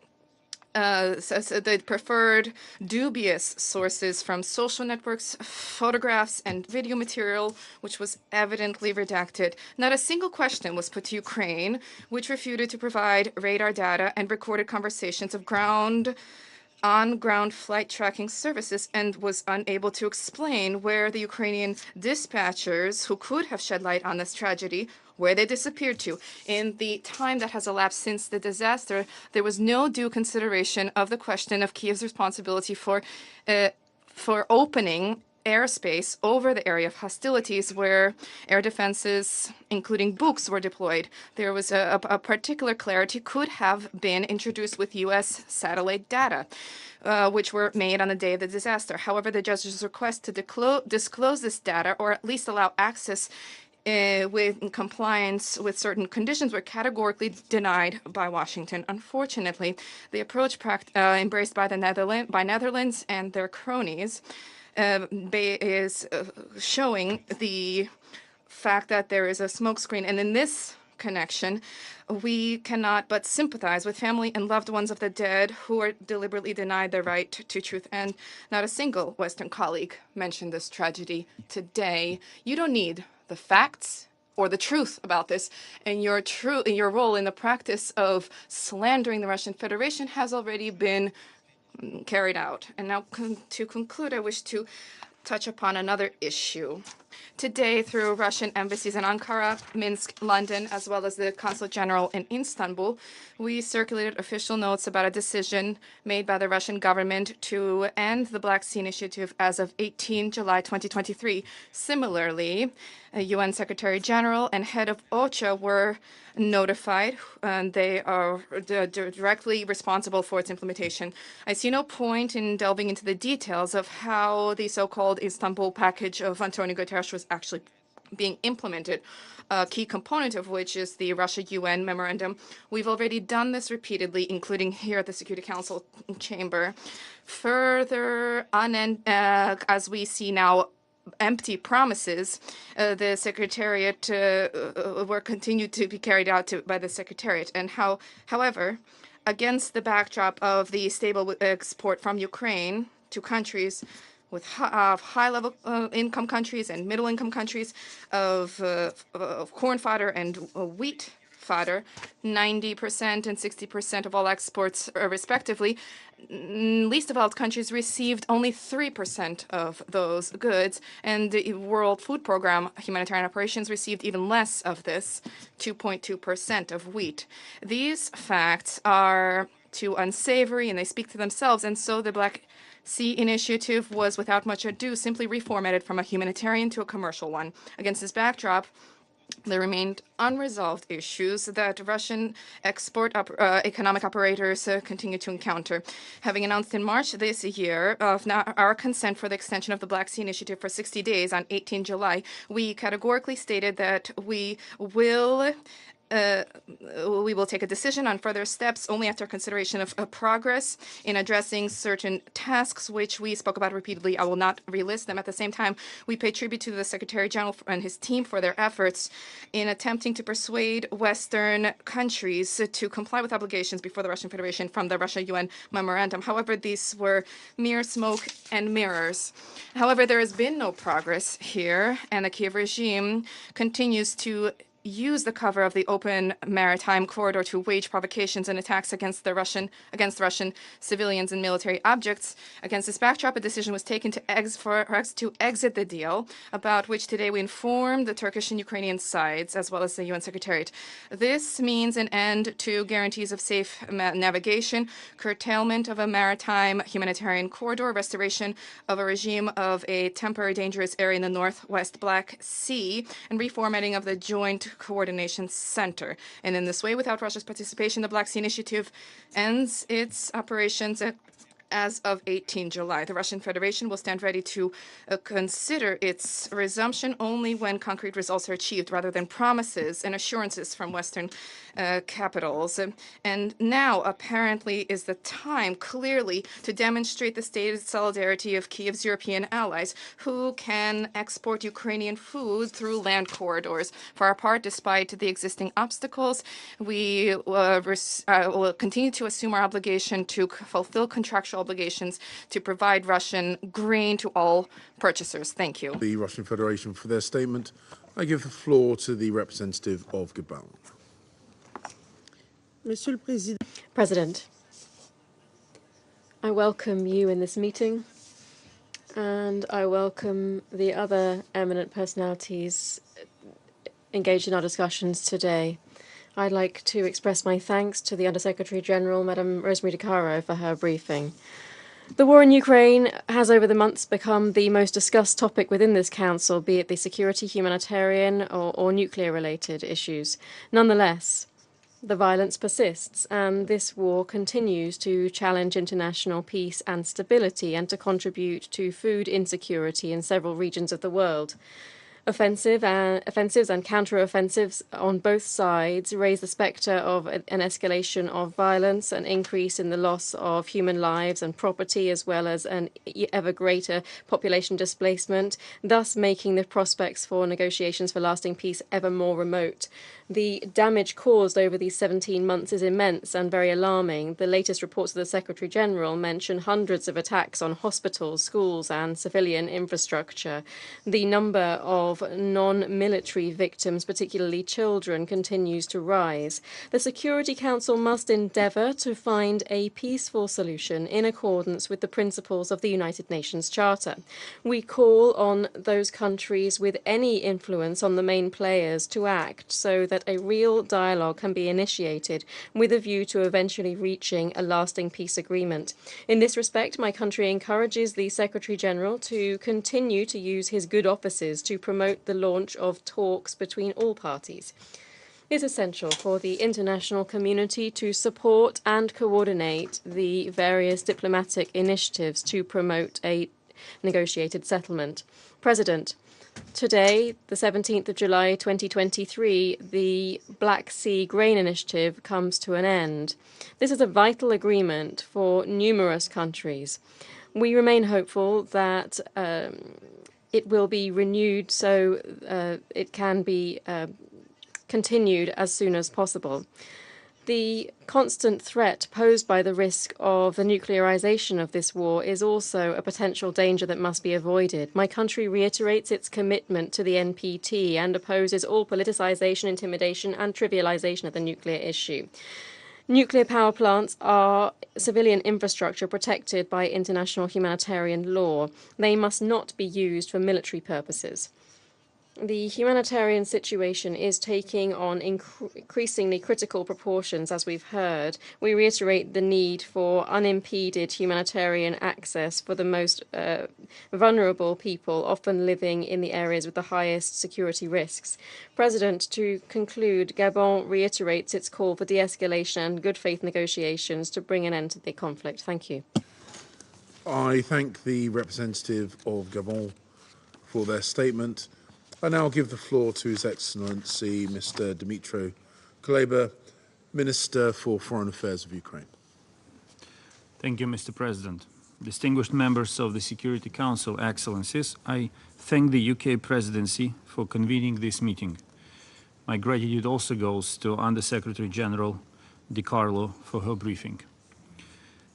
preferred dubious sources from social networks, photographs, and video material, which was evidently redacted. Not a single question was put to Ukraine, which refuted to provide radar data and recorded conversations of on-ground flight tracking services, and was unable to explain where the Ukrainian dispatchers who could have shed light on this tragedy, where they disappeared to. In the time that has elapsed since the disaster, there was no due consideration of the question of Kiev's responsibility for opening airspace over the area of hostilities where air defenses, including Buks, were deployed. There was a particular clarity could have been introduced with U.S. satellite data, which were made on the day of the disaster. However, the judge's request to disclose this data, or at least allow access with compliance with certain conditions, were categorically denied by Washington. Unfortunately, the approach embraced by Netherlands and their cronies is showing the fact that there is a smokescreen. And in this connection, we cannot but sympathize with family and loved ones of the dead who are deliberately denied their right to truth. And not a single Western colleague mentioned this tragedy today. You don't need the facts or the truth about this, and your role in the practice of slandering the Russian Federation has already been carried out. And now to conclude, I wish to touch upon another issue. Today, through Russian embassies in Ankara, Minsk, London, as well as the Consulate General in Istanbul, we circulated official notes about a decision made by the Russian government to end the Black Sea Initiative as of 18 July 2023. Similarly, UN Secretary General and head of OCHA were notified, and they are directly responsible for its implementation. I see no point in delving into the details of how the so-called Istanbul package of Antonio Guterres was actually being implemented, a key component of which is the Russia-UN memorandum. We've already done this repeatedly, including here at the Security Council chamber. Further, as we see now, empty promises, the Secretariat were continued to be carried out by the Secretariat. And however, against the backdrop of the stable export from Ukraine to countries with high-level income countries and middle-income countries of corn fodder and wheat fodder, 90% and 60% of all exports, respectively, least developed countries received only 3% of those goods, and the World Food Program humanitarian operations received even less of this, 2.2% of wheat. These facts are too unsavory, and they speak to themselves, and so the Black Sea Initiative was, without much ado, simply reformatted from a humanitarian to a commercial one. Against this backdrop, there remained unresolved issues that Russian economic operators continue to encounter. Having announced in March this year of our consent for the extension of the Black Sea Initiative for 60 days on 18 July, we categorically stated that we will take a decision on further steps only after consideration of progress in addressing certain tasks, which we spoke about repeatedly. I will not relist them. At the same time, we pay tribute to the Secretary General and his team for their efforts in attempting to persuade Western countries to comply with obligations before the Russian Federation from the Russia-UN memorandum. However, these were mere smoke and mirrors. However, there has been no progress here, and the Kiev regime continues to use the cover of the open maritime corridor to wage provocations and attacks against Russian civilians and military objects. Against this backdrop, a decision was taken to exit the deal, about which today we informed the Turkish and Ukrainian sides, as well as the UN Secretariat. This means an end to guarantees of safe navigation, curtailment of a maritime humanitarian corridor, restoration of a regime of a temporary dangerous area in the Northwest Black Sea, and reformatting of the Joint Coordination Center. And in this way, without Russia's participation, the Black Sea Initiative ends its operations as of 18 July. The Russian Federation will stand ready to consider its resumption only when concrete results are achieved, rather than promises and assurances from Western capitals. And now, apparently, is the time, clearly, to demonstrate the stated solidarity of Kiev's European allies, who can export Ukrainian food through land corridors. For our part, despite the existing obstacles, we will continue to assume our obligation to fulfill contractual obligations to provide Russian grain to all purchasers. Thank you. The Russian Federation for their statement. I give the floor to the representative of Gabon. President, I welcome you in this meeting, and I welcome the other eminent personalities engaged in our discussions today. I'd like to express my thanks to the Undersecretary General, Madam Rosemary DiCaro, for her briefing. The war in Ukraine has over the months become the most discussed topic within this Council, be it the security, humanitarian, or nuclear-related issues. Nonetheless, the violence persists, and this war continues to challenge international peace and stability and to contribute to food insecurity in several regions of the world. Offensives and counter-offensives on both sides raise the spectre of an escalation of violence, an increase in the loss of human lives and property, as well as an ever greater population displacement, thus making the prospects for negotiations for lasting peace ever more remote. The damage caused over these 17 months is immense and very alarming. The latest reports of the Secretary General mention hundreds of attacks on hospitals, schools, and civilian infrastructure. The number of non-military victims, particularly children, continues to rise. The Security Council must endeavour to find a peaceful solution in accordance with the principles of the United Nations Charter. We call on those countries with any influence on the main players to act so that a real dialogue can be initiated with a view to eventually reaching a lasting peace agreement. In this respect, my country encourages the Secretary General to continue to use his good offices to promote the launch of talks between all parties. It is essential for the international community to support and coordinate the various diplomatic initiatives to promote a negotiated settlement. President, Today, the 17th of July 2023, the Black Sea Grain Initiative comes to an end. This is a vital agreement for numerous countries. We remain hopeful that it will be renewed so it can be continued as soon as possible. The constant threat posed by the risk of the nuclearization of this war is also a potential danger that must be avoided. My country reiterates its commitment to the NPT and opposes all politicization, intimidation, and trivialization of the nuclear issue. Nuclear power plants are civilian infrastructure protected by international humanitarian law. They must not be used for military purposes. The humanitarian situation is taking on increasingly critical proportions, as we've heard. We reiterate the need for unimpeded humanitarian access for the most vulnerable people, often living in the areas with the highest security risks. President, to conclude, Gabon reiterates its call for de-escalation and good faith negotiations to bring an end to the conflict. Thank you. I thank the representative of Gabon for their statement. I now give the floor to His Excellency Mr. Dmitry Kuleba, Minister for Foreign Affairs of Ukraine. Thank you, Mr. President. Distinguished members of the Security Council, Excellencies, I thank the UK Presidency for convening this meeting. My gratitude also goes to Under-Secretary General Di Carlo for her briefing.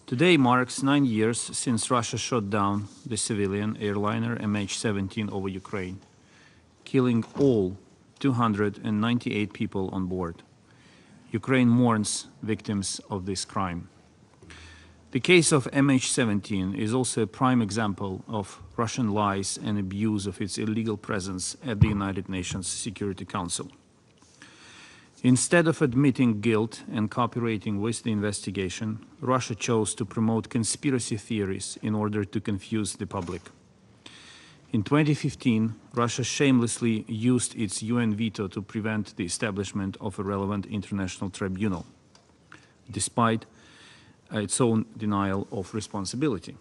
Today marks 9 years since Russia shot down the civilian airliner MH17 over Ukraine, killing all 298 people on board. Ukraine mourns victims of this crime. The case of MH17 is also a prime example of Russian lies and abuse of its illegal presence at the United Nations Security Council. Instead of admitting guilt and cooperating with the investigation, Russia chose to promote conspiracy theories in order to confuse the public. In 2015, Russia shamelessly used its UN veto to prevent the establishment of a relevant international tribunal, despite its own denial of responsibility.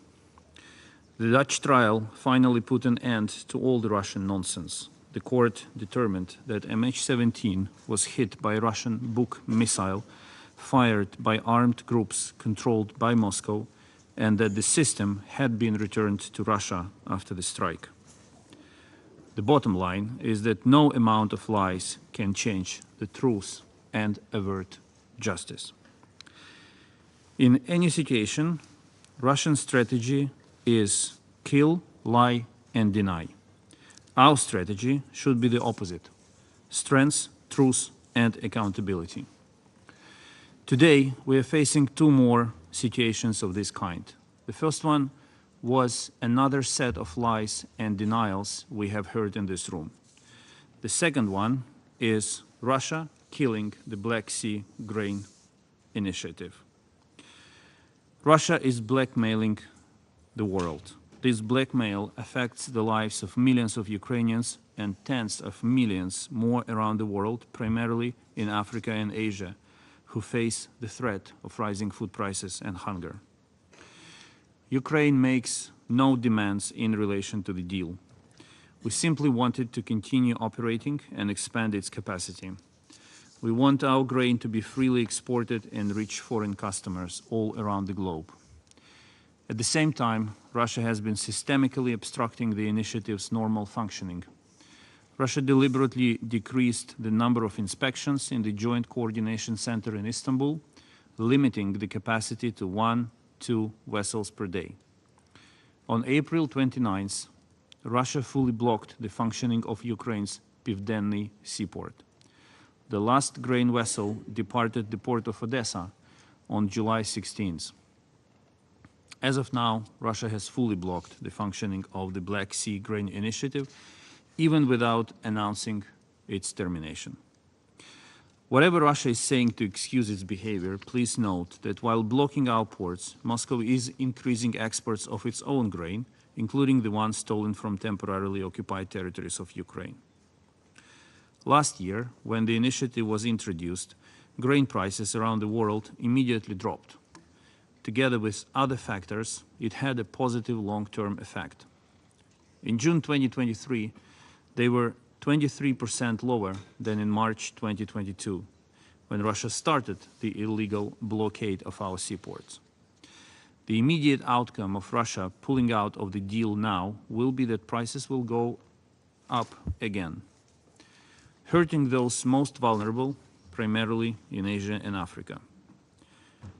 The Dutch trial finally put an end to all the Russian nonsense. The court determined that MH17 was hit by a Russian Buk missile fired by armed groups controlled by Moscow, and that the system had been returned to Russia after the strike. The bottom line is that no amount of lies can change the truth and avert justice. In any situation, Russian strategy is kill, lie, and deny. Our strategy should be the opposite: strength, truth, and accountability. Today, we are facing two more situations of this kind. The first one was another set of lies and denials we have heard in this room. The second one is Russia killing the Black Sea Grain Initiative. Russia is blackmailing the world. This blackmail affects the lives of millions of Ukrainians and tens of millions more around the world, primarily in Africa and Asia, who face the threat of rising food prices and hunger. Ukraine makes no demands in relation to the deal. We simply wanted to continue operating and expand its capacity. We want our grain to be freely exported and reach foreign customers all around the globe. At the same time, Russia has been systemically obstructing the initiative's normal functioning. Russia deliberately decreased the number of inspections in the Joint Coordination Center in Istanbul, limiting the capacity to 1-2 vessels per day. On April 29th, Russia fully blocked the functioning of Ukraine's Pivdenny seaport. The last grain vessel departed the port of Odessa on July 16th. As of now, Russia has fully blocked the functioning of the Black Sea Grain Initiative, even without announcing its termination. Whatever Russia is saying to excuse its behavior, please note that while blocking our ports, Moscow is increasing exports of its own grain, including the ones stolen from temporarily occupied territories of Ukraine. Last year, when the initiative was introduced, grain prices around the world immediately dropped. Together with other factors, it had a positive long-term effect. In June 2023, They were 23% lower than in March 2022, when Russia started the illegal blockade of our seaports. The immediate outcome of Russia pulling out of the deal now will be that prices will go up again, hurting those most vulnerable, primarily in Asia and Africa.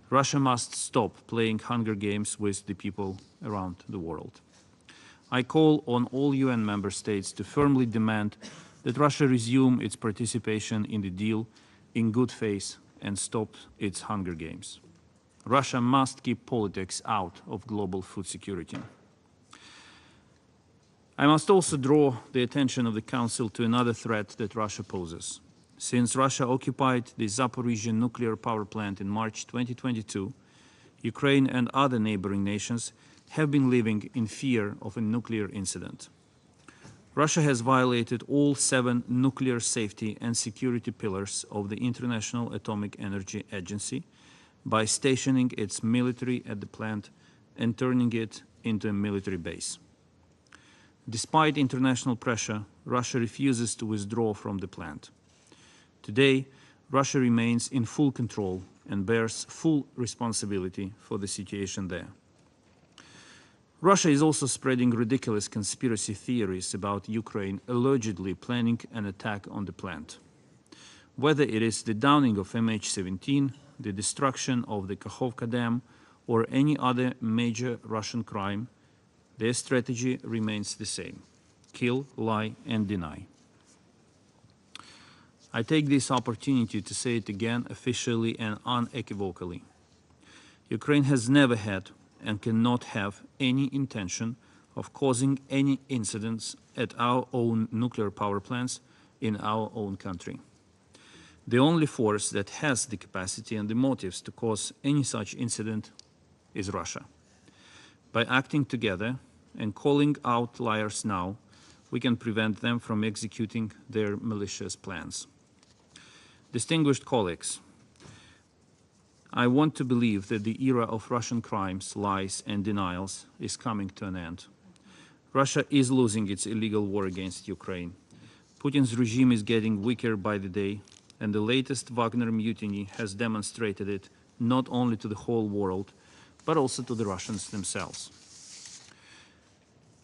Russia must stop playing Hunger Games with the people around the world. I call on all UN member states to firmly demand that Russia resume its participation in the deal in good faith and stop its Hunger Games. Russia must keep politics out of global food security. I must also draw the attention of the Council to another threat that Russia poses. Since Russia occupied the Zaporizhzhia nuclear power plant in March 2022, Ukraine and other neighboring nations have been living in fear of a nuclear incident. Russia has violated all 7 nuclear safety and security pillars of the International Atomic Energy Agency by stationing its military at the plant and turning it into a military base. Despite international pressure, Russia refuses to withdraw from the plant. Today, Russia remains in full control and bears full responsibility for the situation there. Russia is also spreading ridiculous conspiracy theories about Ukraine allegedly planning an attack on the plant. Whether it is the downing of MH17, the destruction of the Kakhovka Dam, or any other major Russian crime, their strategy remains the same: kill, lie, and deny. I take this opportunity to say it again officially and unequivocally. Ukraine has never had and cannot have any intention of causing any incidents at our own nuclear power plants in our own country. The only force that has the capacity and the motives to cause any such incident is Russia. By acting together and calling out liars now, we can prevent them from executing their malicious plans. Distinguished colleagues, I want to believe that the era of Russian crimes, lies, and denials is coming to an end. Russia is losing its illegal war against Ukraine. Putin's regime is getting weaker by the day, and the latest Wagner mutiny has demonstrated it not only to the whole world, but also to the Russians themselves.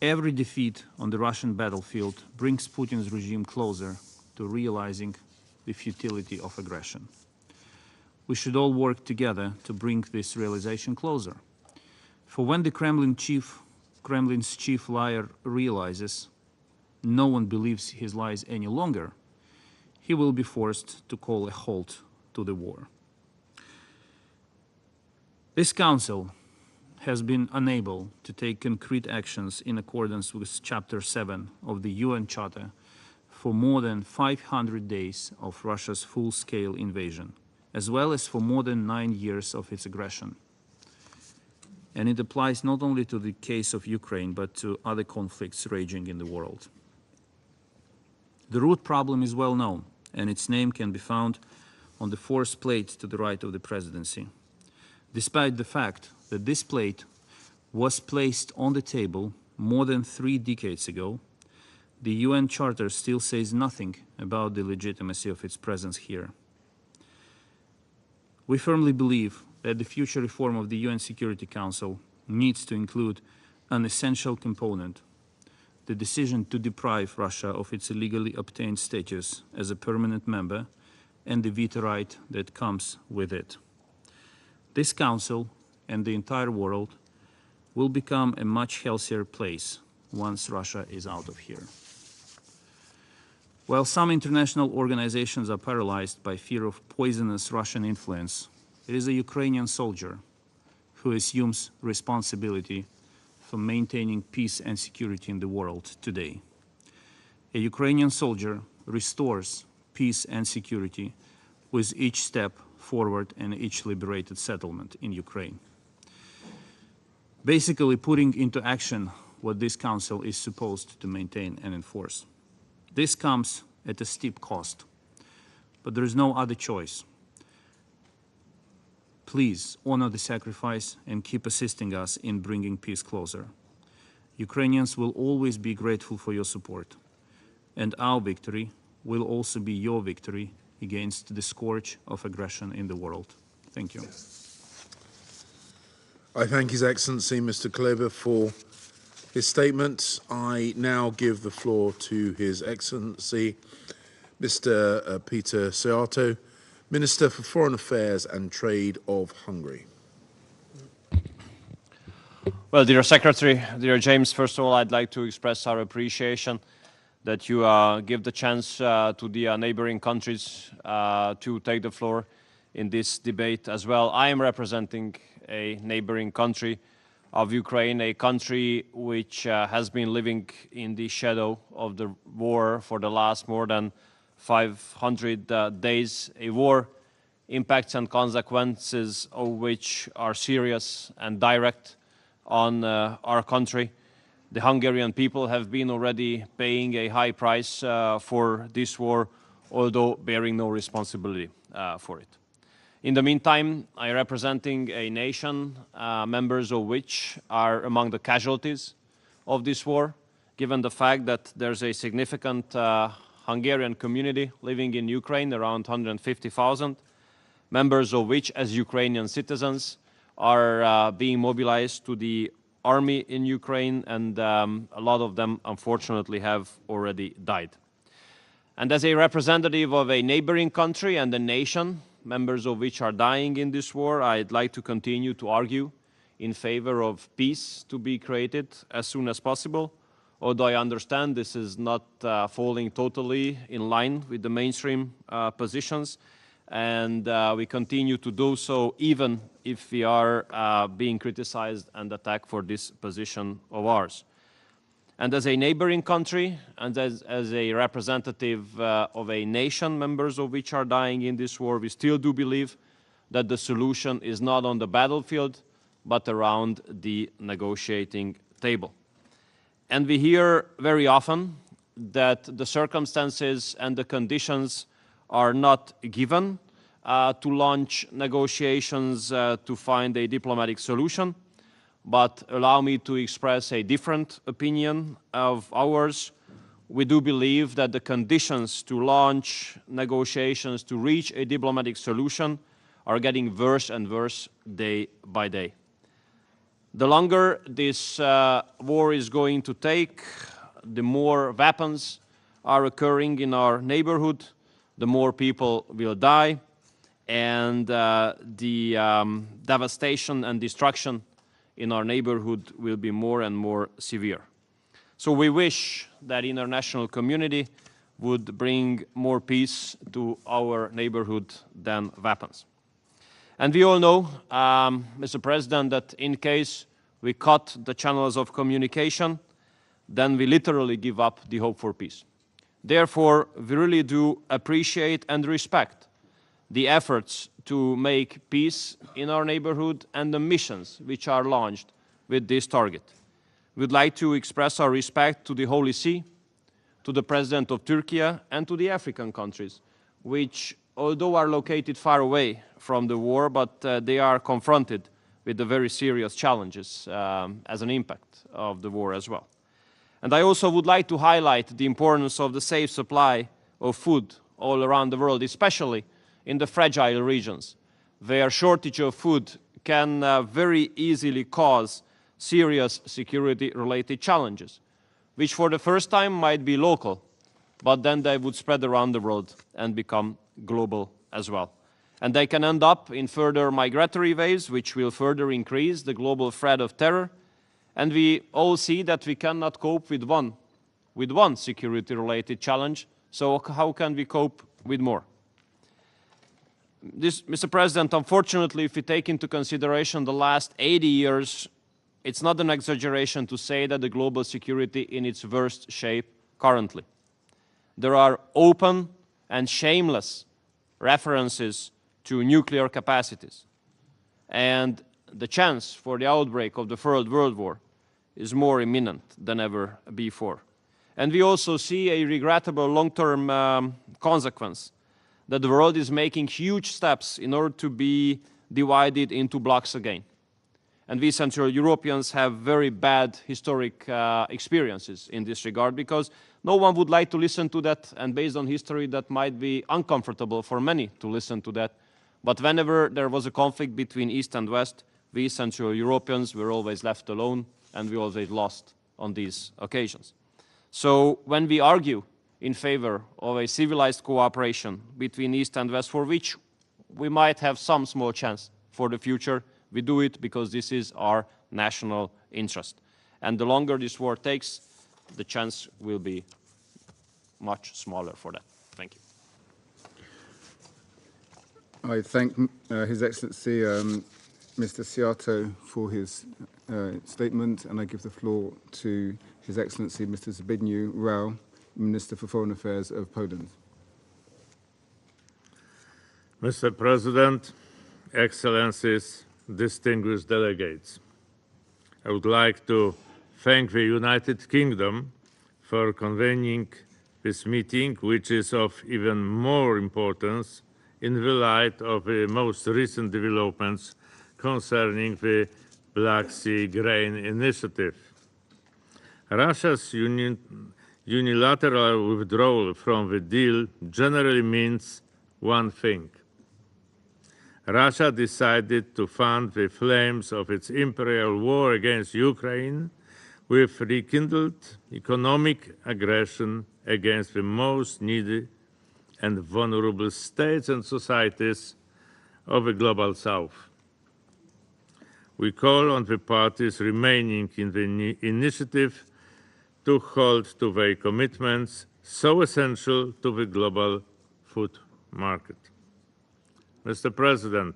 Every defeat on the Russian battlefield brings Putin's regime closer to realizing the futility of aggression. We should all work together to bring this realization closer. For when the Kremlin's chief liar realizes no one believes his lies any longer, he will be forced to call a halt to the war. This Council has been unable to take concrete actions in accordance with Chapter 7 of the UN Charter for more than 500 days of Russia's full-scale invasion, as well as for more than 9 years of its aggression. And it applies not only to the case of Ukraine, but to other conflicts raging in the world. The root problem is well known, and its name can be found on the fourth plate to the right of the presidency. Despite the fact that this plate was placed on the table more than 3 decades ago, the UN Charter still says nothing about the legitimacy of its presence here. We firmly believe that the future reform of the UN Security Council needs to include an essential component: the decision to deprive Russia of its illegally obtained status as a permanent member and the veto right that comes with it. This Council and the entire world will become a much healthier place once Russia is out of here. While some international organizations are paralyzed by fear of poisonous Russian influence, it is a Ukrainian soldier who assumes responsibility for maintaining peace and security in the world today. A Ukrainian soldier restores peace and security with each step forward and each liberated settlement in Ukraine, basically putting into action what this Council is supposed to maintain and enforce. This comes at a steep cost, but there is no other choice. Please honor the sacrifice and keep assisting us in bringing peace closer. Ukrainians will always be grateful for your support. and our victory will also be your victory against the scourge of aggression in the world. Thank you. I thank His Excellency Mr. Kleber for his statement. I now give the floor to His Excellency Mr. Peter Szijjártó, Minister for Foreign Affairs and Trade of Hungary. Well, dear Secretary, dear James, first of all, I'd like to express our appreciation that you give the chance to the neighboring countries to take the floor in this debate as well. I am representing a neighboring country of Ukraine, a country which has been living in the shadow of the war for the last more than 500 days, a war impacts and consequences of which are serious and direct on our country. The Hungarian people have been already paying a high price for this war, although bearing no responsibility for it. In the meantime, I am representing a nation, members of which are among the casualties of this war, given the fact that there's a significant Hungarian community living in Ukraine, around 150,000, members of which, as Ukrainian citizens, are being mobilized to the army in Ukraine, and a lot of them, unfortunately, have already died. And as a representative of a neighboring country and a nation, members of which are dying in this war, I'd like to continue to argue in favor of peace to be created as soon as possible, although I understand this is not falling totally in line with the mainstream positions, and we continue to do so even if we are being criticized and attacked for this position of ours. And as a neighboring country and as a representative of a nation, members of which are dying in this war, we still do believe that the solution is not on the battlefield, but around the negotiating table. And we hear very often that the circumstances and the conditions are not given to launch negotiations to find a diplomatic solution. But allow me to express a different opinion of ours. We do believe that the conditions to launch negotiations to reach a diplomatic solution are getting worse and worse day by day. The longer this war is going to take, the more weapons are occurring in our neighborhood, the more people will die, and the devastation and destruction in our neighborhood will be more and more severe. So we wish that international community would bring more peace to our neighborhood than weapons. And we all know, Mr. President, that in case we cut the channels of communication, then we literally give up the hope for peace. Therefore, we really do appreciate and respect the efforts to make peace in our neighborhood and the missions which are launched with this target. We'd like to express our respect to the Holy See, to the President of Turkey, and to the African countries, which, although are located far away from the war, but they are confronted with the very serious challenges as an impact of the war as well. And I also would like to highlight the importance of the safe supply of food all around the world, especially in the fragile regions, where shortage of food can very easily cause serious security-related challenges, which for the first time might be local, but then they would spread around the world and become global as well. And they can end up in further migratory waves, which will further increase the global threat of terror. And we all see that we cannot cope with one security-related challenge, so how can we cope with more? This, Mr. President, unfortunately, if we take into consideration the last 80 years, it's not an exaggeration to say that the global security in its worst shape currently. There are open and shameless references to nuclear capacities. And the chance for the outbreak of the Third World War is more imminent than ever before. And we also see a regrettable long-term consequence that the world is making huge steps in order to be divided into blocs again. And we Central Europeans have very bad historic experiences in this regard, because No one would like to listen to that, and based on history, that might be uncomfortable for many to listen to that. But whenever there was a conflict between East and West, we Central Europeans were always left alone, and we always lost on these occasions. So when we argue in favor of a civilized cooperation between East and West, for which we might have some small chance for the future, we do it because this is our national interest. And the longer this war takes, the chance will be much smaller for that. Thank you. I thank His Excellency Mr. Siato for his statement, and I give the floor to His Excellency Mr. Zbigniew Rau, Minister for Foreign Affairs of Poland. Mr. President, Excellencies, distinguished delegates, I would like to thank the United Kingdom for convening this meeting, which is of even more importance in the light of the most recent developments concerning the Black Sea Grain Initiative. Russia's unilateral withdrawal from the deal generally means one thing. Russia decided to fan the flames of its imperial war against Ukraine with rekindled economic aggression against the most needy and vulnerable states and societies of the Global South. We call on the parties remaining in the initiative to hold to their commitments so essential to the global food market. Mr. President,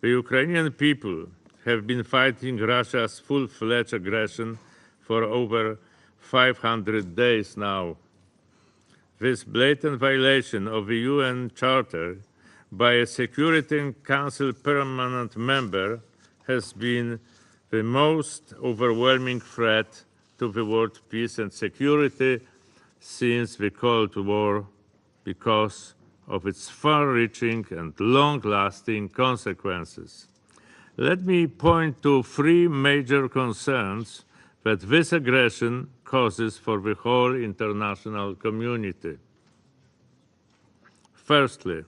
the Ukrainian people have been fighting Russia's full-fledged aggression for over 500 days now. This blatant violation of the UN Charter by a Security Council permanent member has been the most overwhelming threat to the world peace and security since the Cold War because of its far-reaching and long-lasting consequences. Let me point to three major concerns that this aggression causes for the whole international community. Firstly,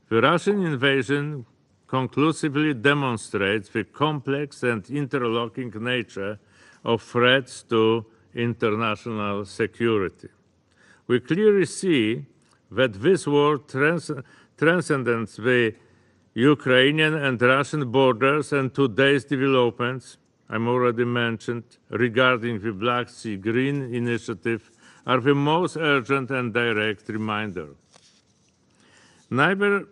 the Russian invasion conclusively demonstrates the complex and interlocking nature of threats to international security. We clearly see that this war transcends the Ukrainian and Russian borders, and today's developments, I'm already mentioned, regarding the Black Sea Green Initiative are the most urgent and direct reminder. Neither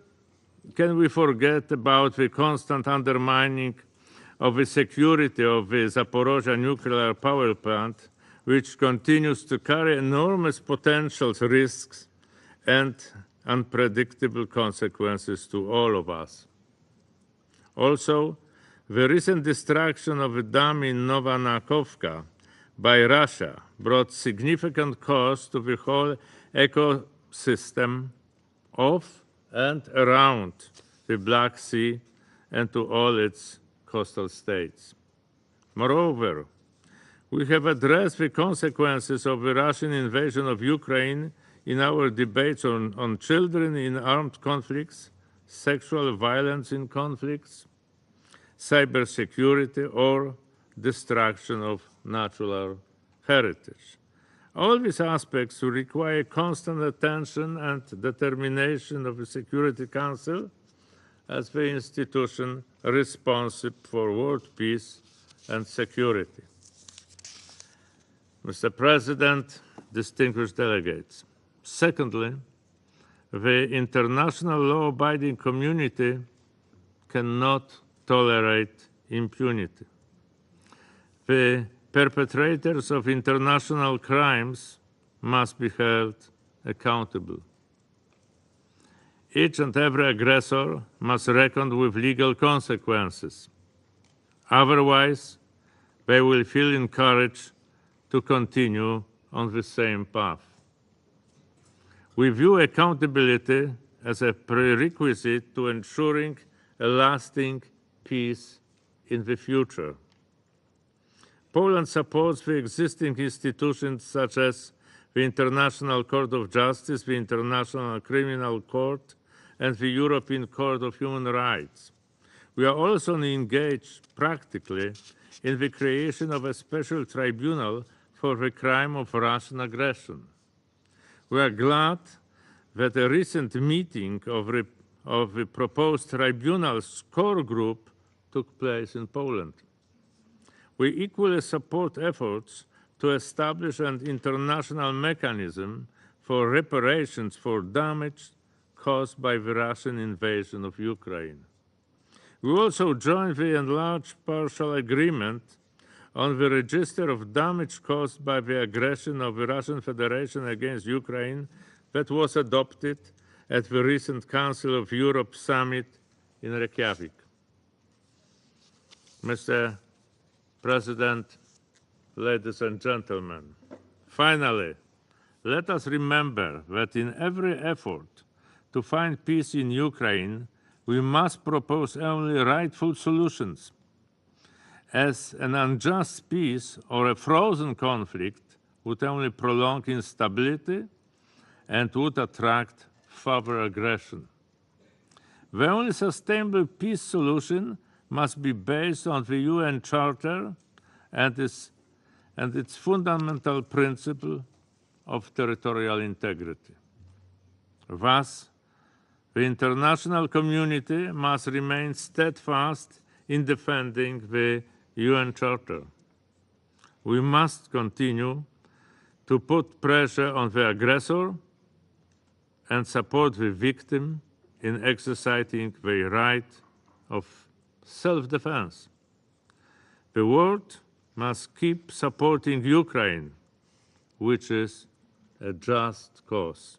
can we forget about the constant undermining of the security of the Zaporozhye nuclear power plant, which continues to carry enormous potential risks and unpredictable consequences to all of us. Also, the recent destruction of a dam in Novanakovka by Russia brought significant cost to the whole ecosystem of and around the Black Sea and to all its coastal states. Moreover, we have addressed the consequences of the Russian invasion of Ukraine in our debates on children in armed conflicts, sexual violence in conflicts, cybersecurity, or destruction of natural heritage. All these aspects require constant attention and determination of the Security Council as the institution responsible for world peace and security. Mr. President, distinguished delegates, secondly, the international law-abiding community cannot tolerate impunity. The perpetrators of international crimes must be held accountable. Each and every aggressor must reckon with legal consequences. Otherwise, they will feel encouraged to continue on the same path. We view accountability as a prerequisite to ensuring a lasting peace in the future. Poland supports the existing institutions such as the International Court of Justice, the International Criminal Court, and the European Court of Human Rights. We are also engaged practically in the creation of a special tribunal for the crime of Russian aggression. We are glad that a recent meeting of the proposed tribunal's core group took place in Poland. We equally support efforts to establish an international mechanism for reparations for damage caused by the Russian invasion of Ukraine. We also join the enlarged partial agreement on the register of damage caused by the aggression of the Russian Federation against Ukraine that was adopted at the recent Council of Europe summit in Reykjavik. Mr. President, ladies and gentlemen, finally, let us remember that in every effort to find peace in Ukraine, we must propose only rightful solutions, as an unjust peace or a frozen conflict would only prolong instability and would attract further aggression. The only sustainable peace solution must be based on the UN Charter and its fundamental principle of territorial integrity. Thus, the international community must remain steadfast in defending the UN Charter. We must continue to put pressure on the aggressor and support the victim in exercising their right of self-defense. The world must keep supporting Ukraine, which is a just cause.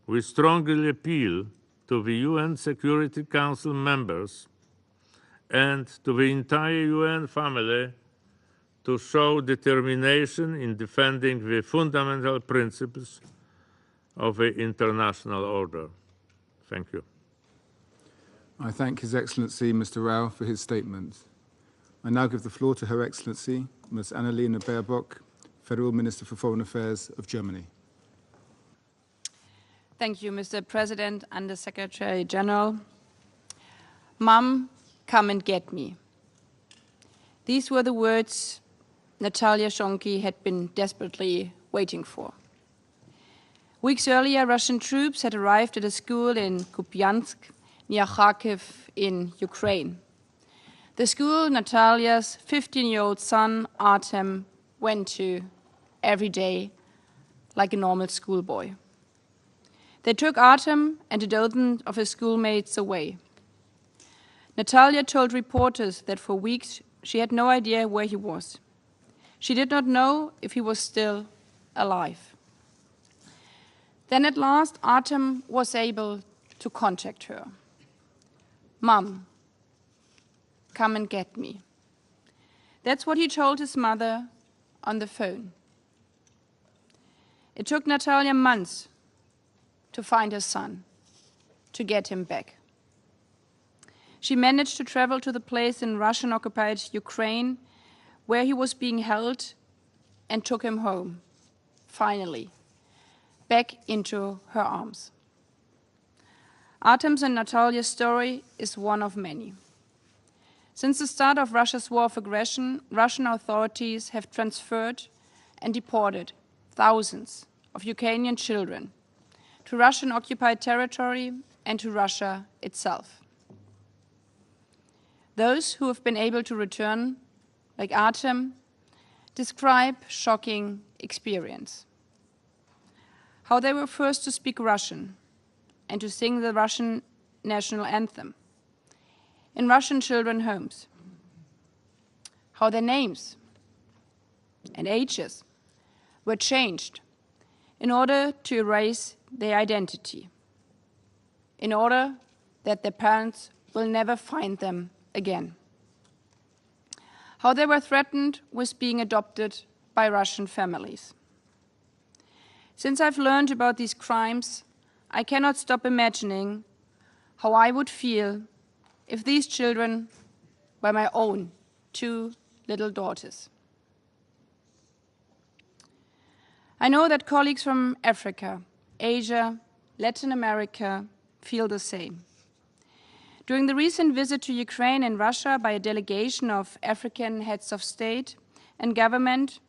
We strongly appeal to the UN Security Council members and to the entire UN family to show determination in defending the fundamental principles of the international order. Thank you. I thank His Excellency Mr. Rao for his statement. I now give the floor to Her Excellency Ms. Annalena Baerbock, Federal Minister for Foreign Affairs of Germany. Thank you, Mr. President, Under Secretary General. Mom, come and get me. These were the words Natalia Shonki had been desperately waiting for. Weeks earlier, Russian troops had arrived at a school in Kupiansk, near Kharkiv in Ukraine. The school Natalia's 15-year-old son, Artem, went to every day like a normal schoolboy. They took Artem and a dozen of his schoolmates away. Natalia told reporters that for weeks she had no idea where he was. She did not know if he was still alive. Then at last, Artem was able to contact her. Mom, come and get me. That's what he told his mother on the phone. It took Natalia months to find her son, to get him back. She managed to travel to the place in Russian-occupied Ukraine where he was being held and took him home, finally, back into her arms. Artem's and Natalia's story is one of many. Since the start of Russia's war of aggression, Russian authorities have transferred and deported thousands of Ukrainian children to Russian-occupied territory and to Russia itself. Those who have been able to return, like Artem, describe shocking experience. How they were forced to speak Russian and to sing the Russian national anthem in Russian children's homes. How their names and ages were changed in order to erase their identity, in order that their parents will never find them again. How they were threatened with being adopted by Russian families. Since I've learned about these crimes, I cannot stop imagining how I would feel if these children were my own two little daughters. I know that colleagues from Africa, Asia, Latin America feel the same. During the recent visit to Ukraine and Russia by a delegation of African heads of state and government,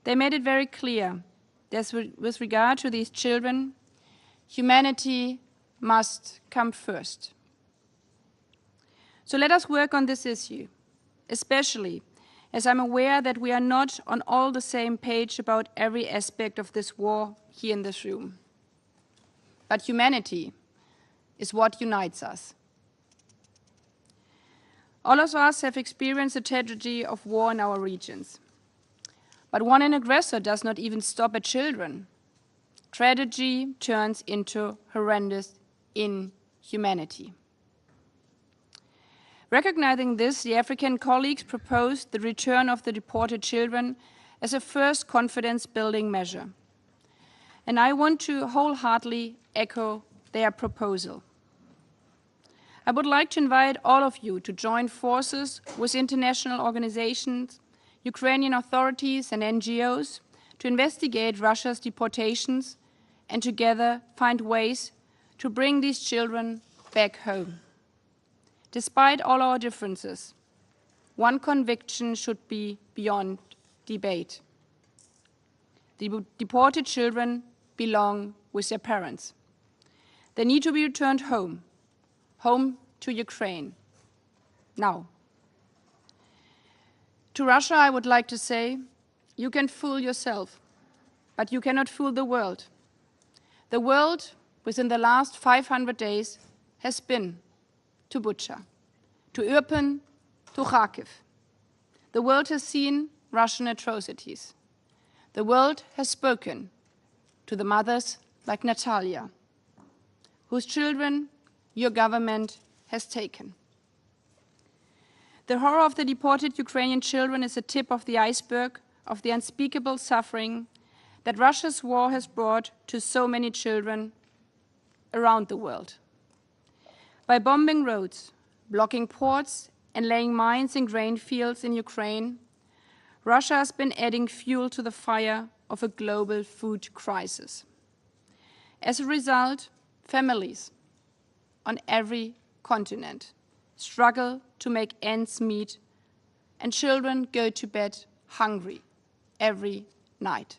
they made it very clear that with regard to these children, humanity must come first. So let us work on this issue, especially as I'm aware that we are not on all the same page about every aspect of this war here in this room. But humanity is what unites us. All of us have experienced the tragedy of war in our regions. But when an aggressor does not even stop at children, tragedy turns into horrendous inhumanity. Recognizing this, the African colleagues proposed the return of the deported children as a first confidence-building measure. And I want to wholeheartedly echo their proposal. I would like to invite all of you to join forces with international organizations, Ukrainian authorities and NGOs to investigate Russia's deportations and together find ways to bring these children back home. Despite all our differences, one conviction should be beyond debate. The deported children belong with their parents. They need to be returned home, home to Ukraine, now. To Russia, I would like to say, you can fool yourself, but you cannot fool the world. The world, within the last 500 days, has been to Bucha, to Irpin, to Kharkiv. The world has seen Russian atrocities. The world has spoken to the mothers like Natalia, whose children your government has taken. The horror of the deported Ukrainian children is the tip of the iceberg of the unspeakable suffering that Russia's war has brought to so many children around the world. By bombing roads, blocking ports, and laying mines in grain fields in Ukraine, Russia has been adding fuel to the fire of a global food crisis. As a result, families on every continent struggle to make ends meet, and children go to bed hungry every night.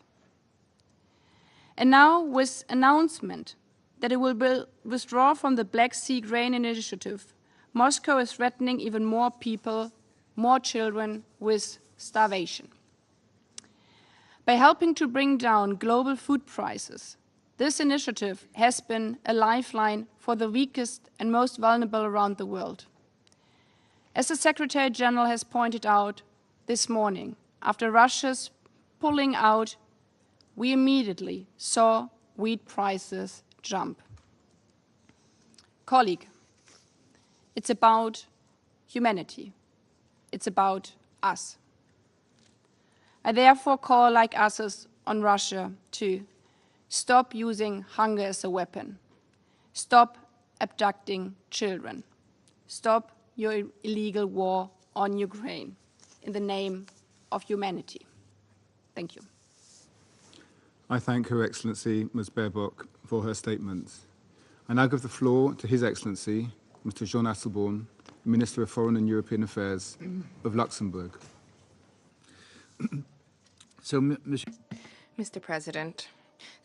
And now, with announcement that it will withdraw from the Black Sea Grain Initiative, Moscow is threatening even more people, more children, with starvation. By helping to bring down global food prices, this initiative has been a lifeline for the weakest and most vulnerable around the world. As the Secretary General has pointed out this morning, after Russia's pulling out, we immediately saw wheat prices jump. Colleague, it's about humanity. It's about us. I therefore call, like us, on Russia to stop using hunger as a weapon. Stop abducting children. Stop your illegal war on Ukraine in the name of humanity. Thank you. I thank Her Excellency Ms. Baerbock for her statements. I now give the floor to His Excellency Mr. Jean Asselborn, Minister of Foreign and European Affairs of Luxembourg. Mr. President,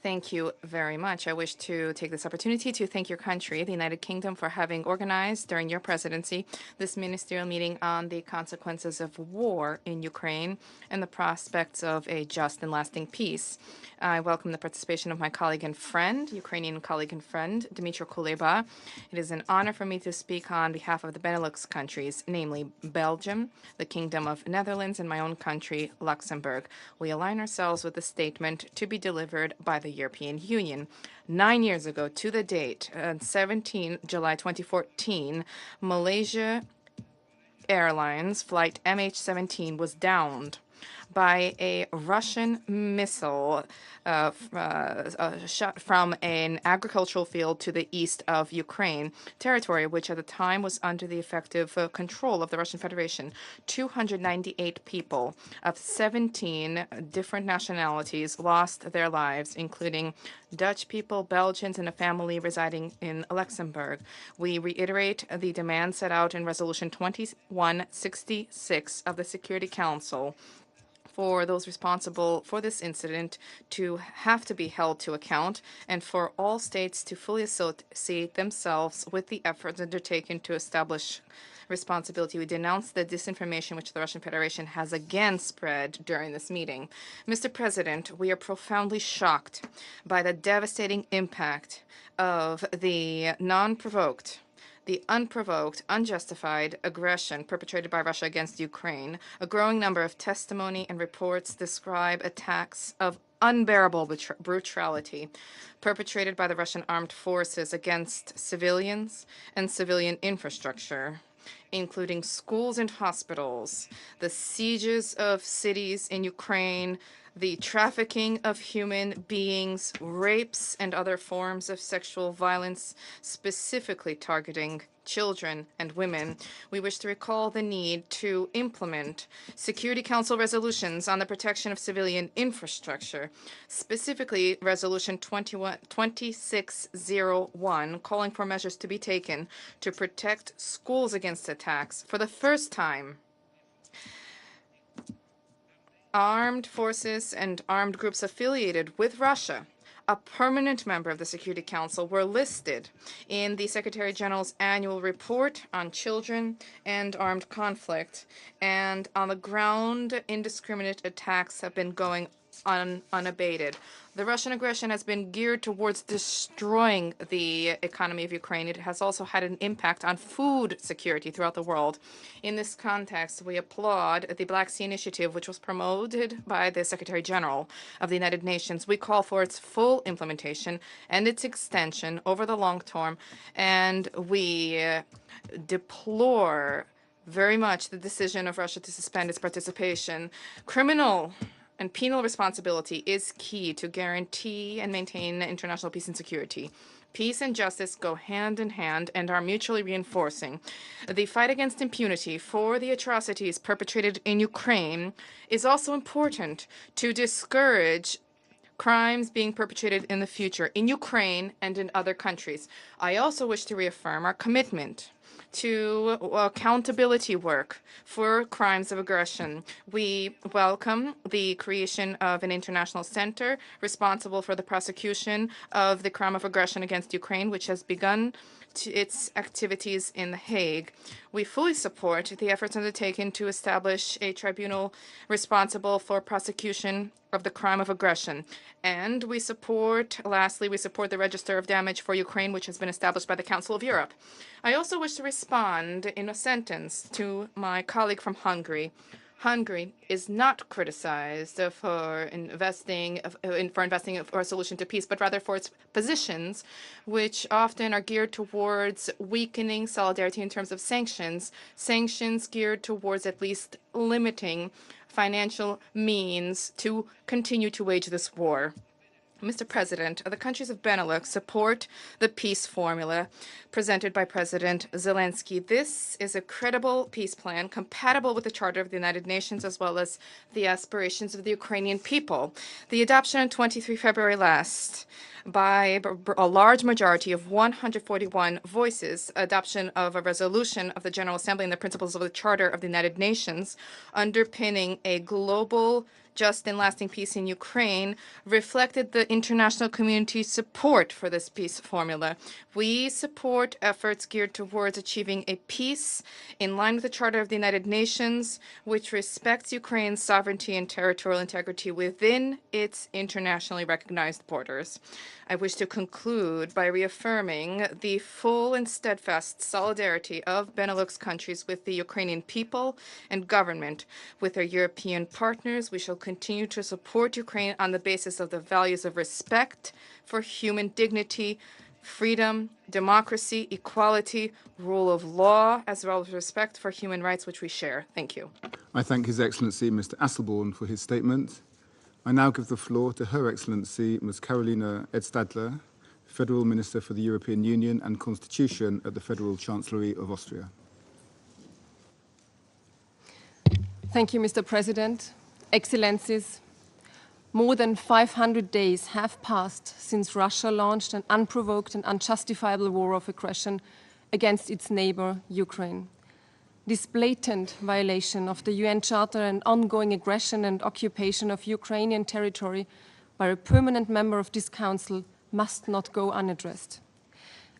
thank you very much. I wish to take this opportunity to thank your country, the United Kingdom, for having organized during your presidency this ministerial meeting on the consequences of war in Ukraine and the prospects of a just and lasting peace. I welcome the participation of my colleague and friend, Ukrainian colleague and friend, Dmitry Peskov. It is an honor for me to speak on behalf of the Benelux countries, namely Belgium, the Kingdom of Netherlands, and my own country, Luxembourg. We align ourselves with the statement to be delivered by the European Union. 9 years ago to the date, on 17 July 2014, Malaysia Airlines flight MH17 was downed by a Russian missile shot from an agricultural field to the east of Ukraine, territory which at the time was under the effective control of the Russian Federation. 298 people of 17 different nationalities lost their lives, including Dutch people, Belgians, and a family residing in Luxembourg. We reiterate the demand set out in Resolution 2166 of the Security Council for those responsible for this incident to have to be held to account, and for all states to fully associate themselves with the efforts undertaken to establish responsibility. We denounce the disinformation which the Russian Federation has again spread during this meeting. Mr. President, we are profoundly shocked by the devastating impact of the unprovoked, unjustified aggression perpetrated by Russia against Ukraine. A growing number of testimony and reports describe attacks of unbearable brutality perpetrated by the Russian armed forces against civilians and civilian infrastructure, including schools and hospitals, the sieges of cities in Ukraine, the trafficking of human beings, rapes, and other forms of sexual violence, specifically targeting children and women. We wish to recall the need to implement Security Council resolutions on the protection of civilian infrastructure, specifically Resolution 2601, calling for measures to be taken to protect schools against attacks. For the first time, armed forces and armed groups affiliated with Russia, a permanent member of the Security Council, were listed in the Secretary General's annual report on children and armed conflict. And on the ground, indiscriminate attacks have been going on unabated. The Russian aggression has been geared towards destroying the economy of Ukraine. It has also had an impact on food security throughout the world. In this context, we applaud the Black Sea Initiative, which was promoted by the Secretary General of the United Nations. We call for its full implementation and its extension over the long term, and we deplore very much the decision of Russia to suspend its participation. Criminal and penal responsibility is key to guarantee and maintain international peace and security. Peace and justice go hand in hand and are mutually reinforcing. The fight against impunity for the atrocities perpetrated in Ukraine is also important to discourage crimes being perpetrated in the future in Ukraine and in other countries. I also wish to reaffirm our commitment to accountability work for crimes of aggression. We welcome the creation of an international center responsible for the prosecution of the crime of aggression against Ukraine, which has begun its activities in The Hague. We fully support the efforts undertaken to establish a tribunal responsible for prosecution of the crime of aggression. And lastly, we support the Register of Damage for Ukraine, which has been established by the Council of Europe. I also wish to respond in a sentence to my colleague from Hungary. Hungary is not criticized for investing for a solution to peace, but rather for its positions, which often are geared towards weakening solidarity in terms of sanctions geared towards at least limiting financial means to continue to wage this war. Mr. President, the countries of Benelux support the peace formula presented by President Zelensky. This is a credible peace plan compatible with the Charter of the United Nations as well as the aspirations of the Ukrainian people. The adoption on 23 February last by a large majority of 141 voices, adoption of a resolution of the General Assembly and the principles of the Charter of the United Nations underpinning a global just and lasting peace in Ukraine reflected the international community's support for this peace formula. We support efforts geared towards achieving a peace in line with the Charter of the United Nations, which respects Ukraine's sovereignty and territorial integrity within its internationally recognized borders. I wish to conclude by reaffirming the full and steadfast solidarity of Benelux countries with the Ukrainian people and government. With our European partners, we shall continue to support Ukraine on the basis of the values of respect for human dignity, freedom, democracy, equality, rule of law, as well as respect for human rights, which we share. Thank you. I thank His Excellency Mr. Asselborn for his statement. I now give the floor to Her Excellency Ms. Karolina Edstadler, Federal Minister for the European Union and Constitution at the Federal Chancellery of Austria. Thank you, Mr. President. Excellencies, more than 500 days have passed since Russia launched an unprovoked and unjustifiable war of aggression against its neighbor, Ukraine. This blatant violation of the UN Charter and ongoing aggression and occupation of Ukrainian territory by a permanent member of this Council must not go unaddressed.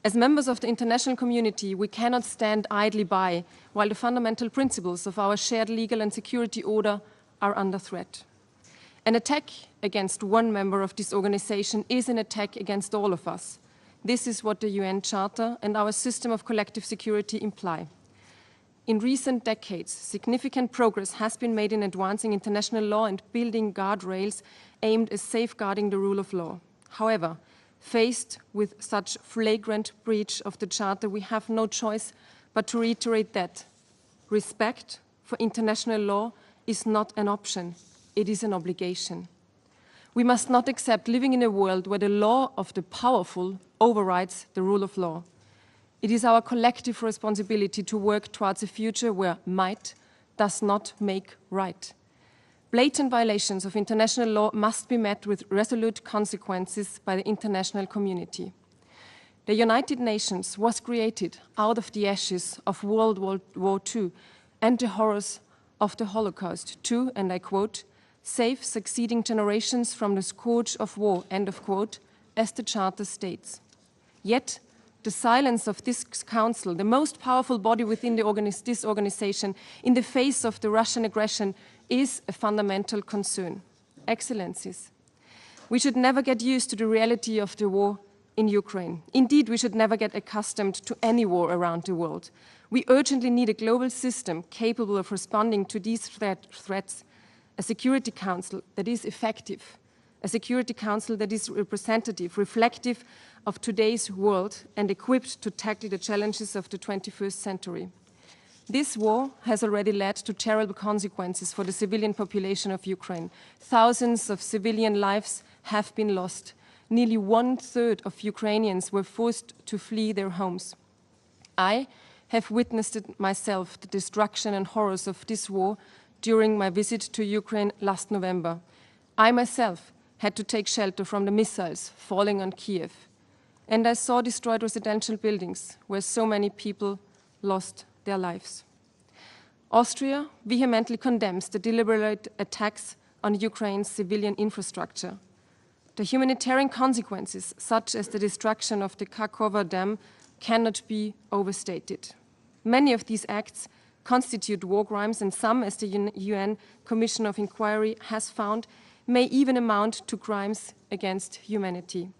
As members of the international community, we cannot stand idly by while the fundamental principles of our shared legal and security order are under threat. An attack against one member of this organization is an attack against all of us. This is what the UN Charter and our system of collective security imply. In recent decades, significant progress has been made in advancing international law and building guardrails aimed at safeguarding the rule of law. However, faced with such flagrant breach of the Charter, we have no choice but to reiterate that respect for international law is not an option, it is an obligation. We must not accept living in a world where the law of the powerful overrides the rule of law. It is our collective responsibility to work towards a future where might does not make right. Blatant violations of international law must be met with resolute consequences by the international community. The United Nations was created out of the ashes of World War II and the horrors of the Holocaust to, and I quote, save succeeding generations from the scourge of war, end of quote, as the Charter states. Yet, the silence of this Council, the most powerful body within this organization, in the face of the Russian aggression, is a fundamental concern. Excellencies, we should never get used to the reality of the war in Ukraine. Indeed, we should never get accustomed to any war around the world. We urgently need a global system capable of responding to these threats, a Security Council that is effective, a Security Council that is representative, reflective of today's world and equipped to tackle the challenges of the 21st century. This war has already led to terrible consequences for the civilian population of Ukraine. Thousands of civilian lives have been lost. Nearly 1/3 of Ukrainians were forced to flee their homes. I have witnessed it myself, the destruction and horrors of this war during my visit to Ukraine last November. I myself had to take shelter from the missiles falling on Kiev. And I saw destroyed residential buildings where so many people lost their lives. Austria vehemently condemns the deliberate attacks on Ukraine's civilian infrastructure. The humanitarian consequences, such as the destruction of the Kakhovka Dam, cannot be overstated. Many of these acts constitute war crimes, and some, as the UN Commission of Inquiry has found, may even amount to crimes against humanity.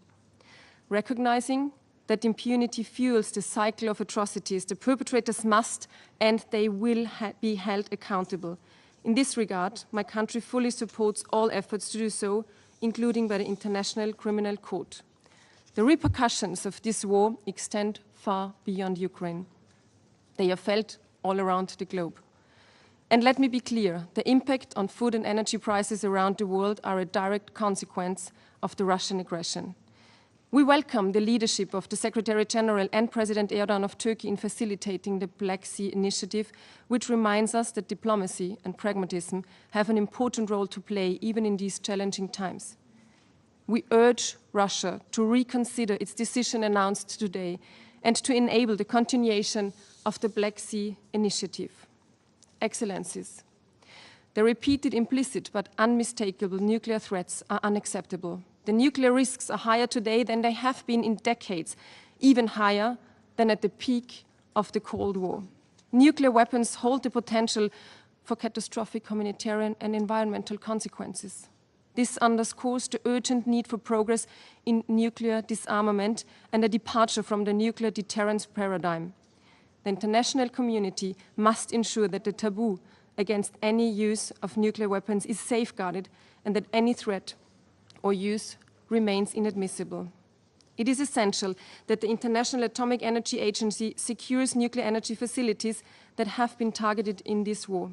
Recognizing that impunity fuels the cycle of atrocities, the perpetrators must and they will be held accountable. In this regard, my country fully supports all efforts to do so, including by the International Criminal Court. The repercussions of this war extend far beyond Ukraine. They are felt all around the globe. And let me be clear, the impact on food and energy prices around the world are a direct consequence of the Russian aggression. We welcome the leadership of the Secretary-General and President Erdogan of Turkey in facilitating the Black Sea Initiative, which reminds us that diplomacy and pragmatism have an important role to play even in these challenging times. We urge Russia to reconsider its decision announced today and to enable the continuation of the Black Sea Initiative. Excellencies, the repeated implicit but unmistakable nuclear threats are unacceptable. The nuclear risks are higher today than they have been in decades, even higher than at the peak of the Cold War. Nuclear weapons hold the potential for catastrophic humanitarian and environmental consequences. This underscores the urgent need for progress in nuclear disarmament and a departure from the nuclear deterrence paradigm. The international community must ensure that the taboo against any use of nuclear weapons is safeguarded and that any threat or use remains inadmissible. It is essential that the International Atomic Energy Agency secures nuclear energy facilities that have been targeted in this war.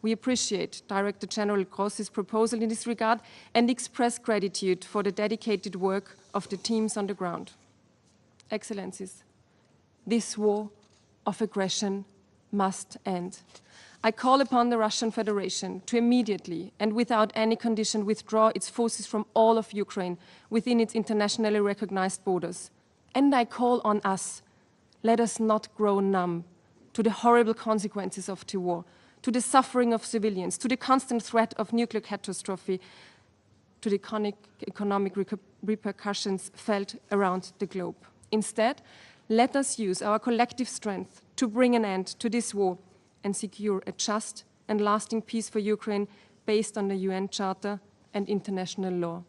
We appreciate Director General Grossi's proposal in this regard and express gratitude for the dedicated work of the teams on the ground. Excellencies, this war of aggression must end. I call upon the Russian Federation to immediately and without any condition withdraw its forces from all of Ukraine within its internationally recognized borders. And I call on us, let us not grow numb to the horrible consequences of the war, to the suffering of civilians, to the constant threat of nuclear catastrophe, to the economic repercussions felt around the globe. Instead, let us use our collective strength to bring an end to this war and secure a just and lasting peace for Ukraine based on the UN Charter and international law.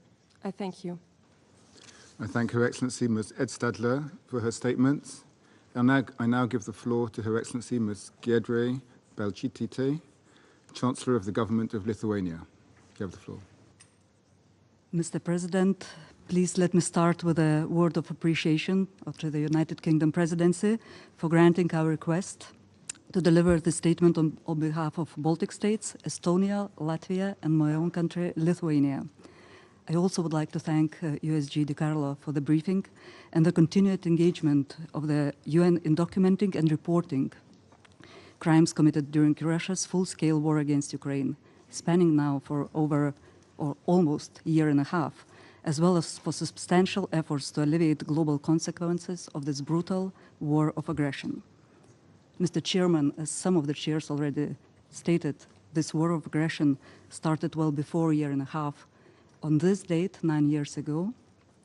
I thank you. I thank Her Excellency Ms. Edstadler for her statements. I now give the floor to Her Excellency Ms. Giedrė Balčytytė, Chancellor of the Government of Lithuania. You have the floor. Mr. President, please let me start with a word of appreciation to the United Kingdom Presidency for granting our request to deliver the statement on behalf of Baltic states, Estonia, Latvia, and my own country, Lithuania. I also would like to thank USG DiCarlo for the briefing and the continued engagement of the UN in documenting and reporting crimes committed during Russia's full-scale war against Ukraine, spanning now for over or almost a year and a half, as well as for substantial efforts to alleviate global consequences of this brutal war of aggression. Mr. Chairman, as some of the chairs already stated, this war of aggression started well before a year and a half. On this date, 9 years ago,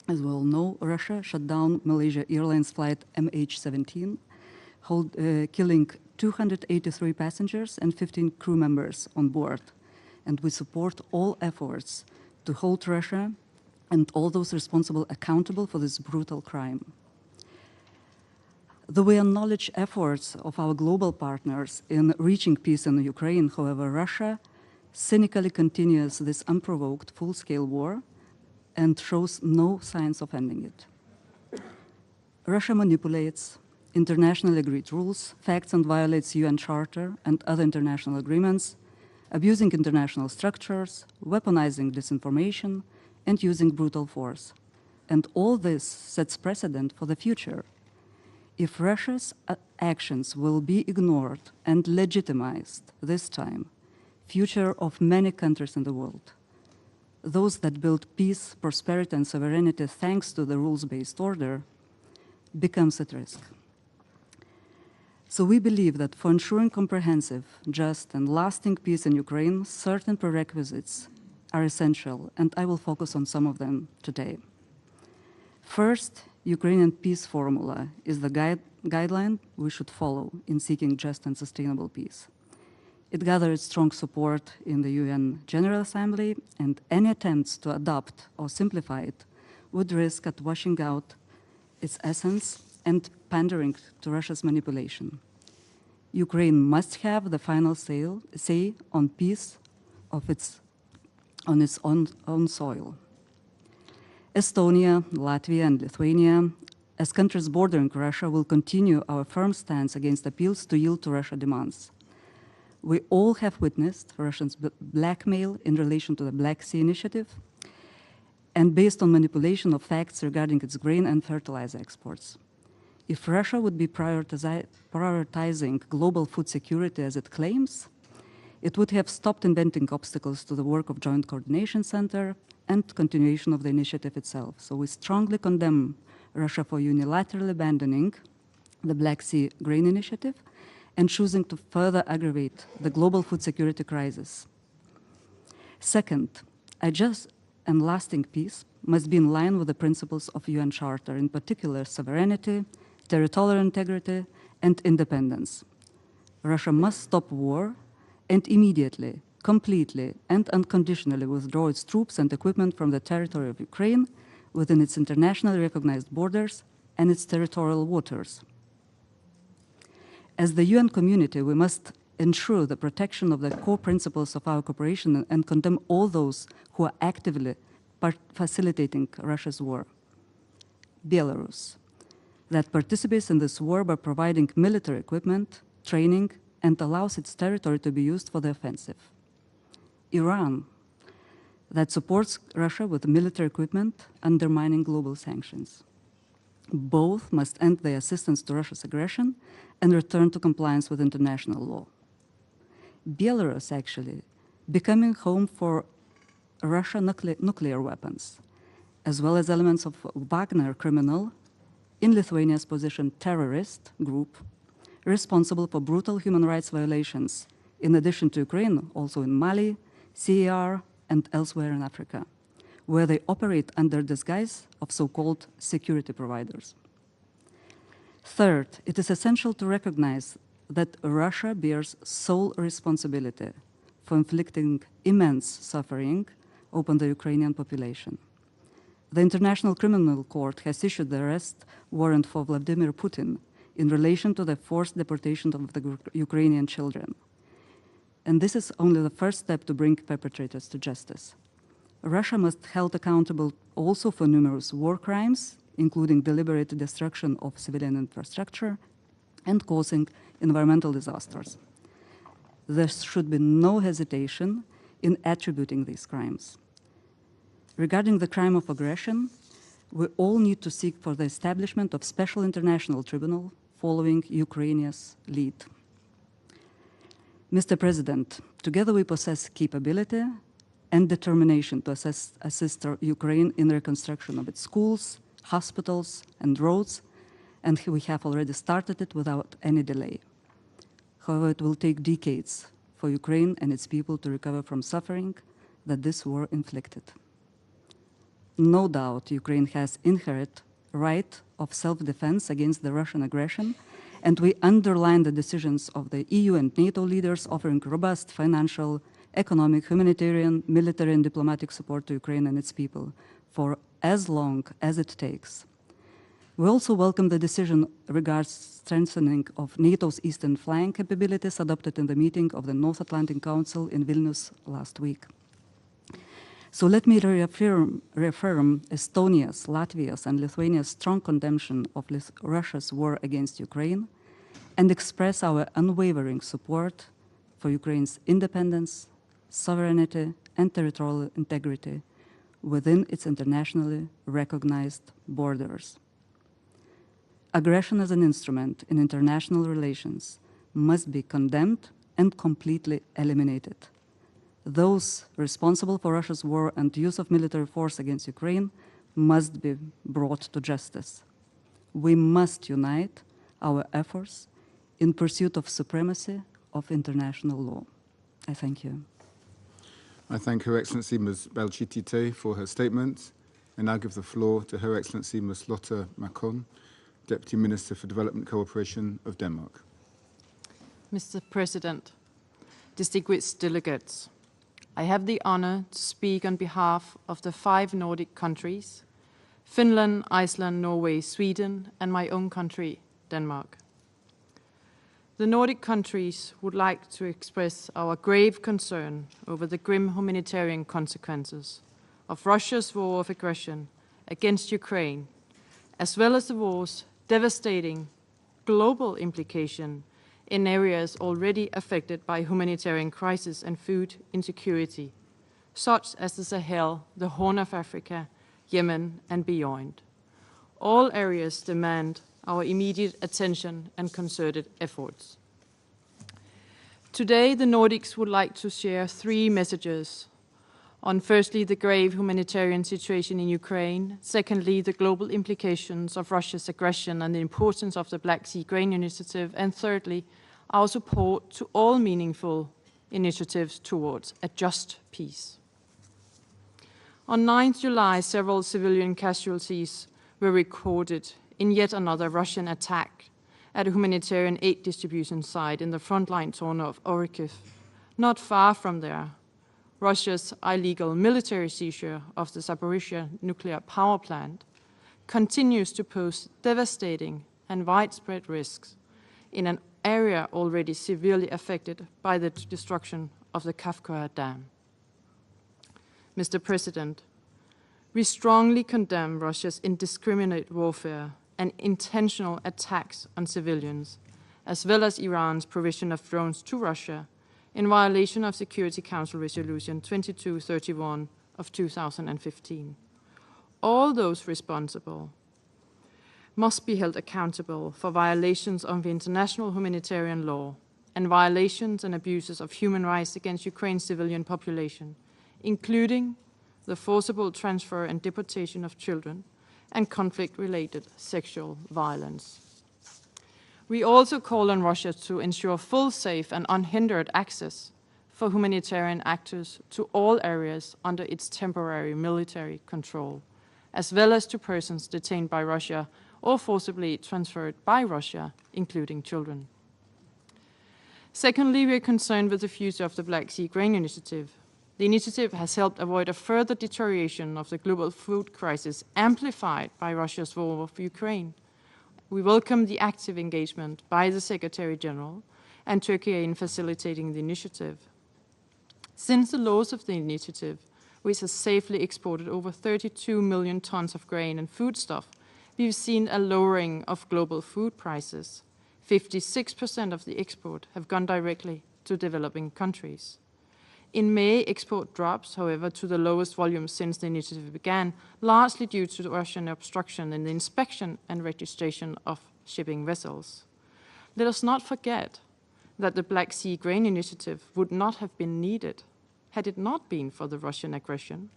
as we all know, Russia shut down Malaysia Airlines flight MH17, killing 283 passengers and 15 crew members on board. And we support all efforts to hold Russia and all those responsible accountable for this brutal crime. Though we acknowledge efforts of our global partners in reaching peace in Ukraine, however, Russia cynically continues this unprovoked full-scale war and shows no signs of ending it. Russia manipulates internationally agreed rules, facts, and violates UN Charter and other international agreements, abusing international structures, weaponizing disinformation, and using brutal force. And all this sets precedent for the future. If Russia's actions will be ignored and legitimized this time, future of many countries in the world, those that build peace, prosperity, and sovereignty thanks to the rules-based order, becomes at risk. So we believe that for ensuring comprehensive, just, and lasting peace in Ukraine, certain prerequisites are essential, and I will focus on some of them today. First, Ukrainian peace formula is the guideline we should follow in seeking just and sustainable peace. It gathered strong support in the UN General Assembly, and any attempts to adopt or simplify it would risk at washing out its essence and pandering to Russia's manipulation. Ukraine must have the final say on peace on its own soil. Estonia, Latvia, and Lithuania, as countries bordering Russia, will continue our firm stance against appeals to yield to Russia's demands. We all have witnessed Russia's blackmail in relation to the Black Sea Initiative and based on manipulation of facts regarding its grain and fertilizer exports. If Russia would be prioritizing global food security as it claims, it would have stopped inventing obstacles to the work of Joint Coordination Center and continuation of the initiative itself. So we strongly condemn Russia for unilaterally abandoning the Black Sea Grain Initiative and choosing to further aggravate the global food security crisis. Second, a just and lasting peace must be in line with the principles of UN Charter, in particular sovereignty, territorial integrity, and independence. Russia must stop war and immediately, completely, and unconditionally withdraw its troops and equipment from the territory of Ukraine within its internationally recognized borders and its territorial waters. As the UN community, we must ensure the protection of the core principles of our cooperation and condemn all those who are actively facilitating Russia's war. Belarus, that participates in this war by providing military equipment, training, and allows its territory to be used for the offensive. Iran, that supports Russia with military equipment, undermining global sanctions. Both must end their assistance to Russia's aggression and return to compliance with international law. Belarus, actually, becoming home for Russian nuclear weapons, as well as elements of Wagner criminal, in Lithuania's position terrorist group, responsible for brutal human rights violations, in addition to Ukraine, also in Mali, CAR, and elsewhere in Africa, where they operate under disguise of so-called security providers. Third, it is essential to recognize that Russia bears sole responsibility for inflicting immense suffering upon the Ukrainian population. The International Criminal Court has issued the arrest warrant for Vladimir Putin in relation to the forced deportation of the Ukrainian children. And this is only the first step to bring perpetrators to justice. Russia must be held accountable also for numerous war crimes, including deliberate destruction of civilian infrastructure and causing environmental disasters. There should be no hesitation in attributing these crimes. Regarding the crime of aggression, we all need to seek for the establishment of special international tribunal following Ukraine's lead. Mr. President, together we possess capability and determination to assist Ukraine in reconstruction of its schools, hospitals, and roads, and we have already started it without any delay. However, it will take decades for Ukraine and its people to recover from suffering that this war inflicted. No doubt Ukraine has inherent right of self-defense against the Russian aggression, and we underline the decisions of the EU and NATO leaders offering robust financial, economic, humanitarian, military, and diplomatic support to Ukraine and its people for as long as it takes. We also welcome the decision regarding strengthening of NATO's eastern flank capabilities adopted in the meeting of the North Atlantic Council in Vilnius last week. So let me reaffirm Estonia's, Latvia's, and Lithuania's strong condemnation of Russia's war against Ukraine and express our unwavering support for Ukraine's independence, sovereignty, and territorial integrity within its internationally recognized borders. Aggression as an instrument in international relations must be condemned and completely eliminated. Those responsible for Russia's war and use of military force against Ukraine must be brought to justice. We must unite our efforts in pursuit of supremacy of international law. I thank you. I thank Her Excellency Ms. Balchitite for her statement, and now give the floor to Her Excellency Ms. Lotte Macon, Deputy Minister for Development Cooperation of Denmark. Mr. President, distinguished delegates, I have the honor to speak on behalf of the 5 Nordic countries, Finland, Iceland, Norway, Sweden, and my own country, Denmark. The Nordic countries would like to express our grave concern over the grim humanitarian consequences of Russia's war of aggression against Ukraine, as well as the war's devastating global implication in areas already affected by humanitarian crisis and food insecurity, such as the Sahel, the Horn of Africa, Yemen, and beyond. All areas demand our immediate attention and concerted efforts. Today, the Nordics would like to share 3 messages on, firstly, the grave humanitarian situation in Ukraine, secondly, the global implications of Russia's aggression and the importance of the Black Sea Grain Initiative, and thirdly, our support to all meaningful initiatives towards a just peace. On 9th July, several civilian casualties were recorded in yet another Russian attack at a humanitarian aid distribution site in the frontline zone of Orikhiv. Not far from there, Russia's illegal military seizure of the Zaporizhzhia nuclear power plant continues to pose devastating and widespread risks in an area already severely affected by the destruction of the Kafkara Dam. Mr. President, We strongly condemn Russia's indiscriminate warfare and intentional attacks on civilians, as well as Iran's provision of drones to Russia in violation of Security Council Resolution 2231 of 2015. All those responsible must be held accountable for violations of international humanitarian law and violations and abuses of human rights against Ukraine's civilian population, including the forcible transfer and deportation of children and conflict-related sexual violence. We also call on Russia to ensure full, safe, and unhindered access for humanitarian actors to all areas under its temporary military control, as well as to persons detained by Russia or forcibly transferred by Russia, including children. Secondly, we are concerned with the future of the Black Sea Grain Initiative. The initiative has helped avoid a further deterioration of the global food crisis amplified by Russia's war of Ukraine. We welcome the active engagement by the Secretary General and Turkey in facilitating the initiative. Since the launch of the initiative, which has safely exported over 32 million tons of grain and foodstuff, we've seen a lowering of global food prices. 56% of the export have gone directly to developing countries. In May, export drops, however, to the lowest volume since the initiative began, largely due to the Russian obstruction in the inspection and registration of shipping vessels. Let us not forget that the Black Sea Grain Initiative would not have been needed had it not been for the Russian aggression,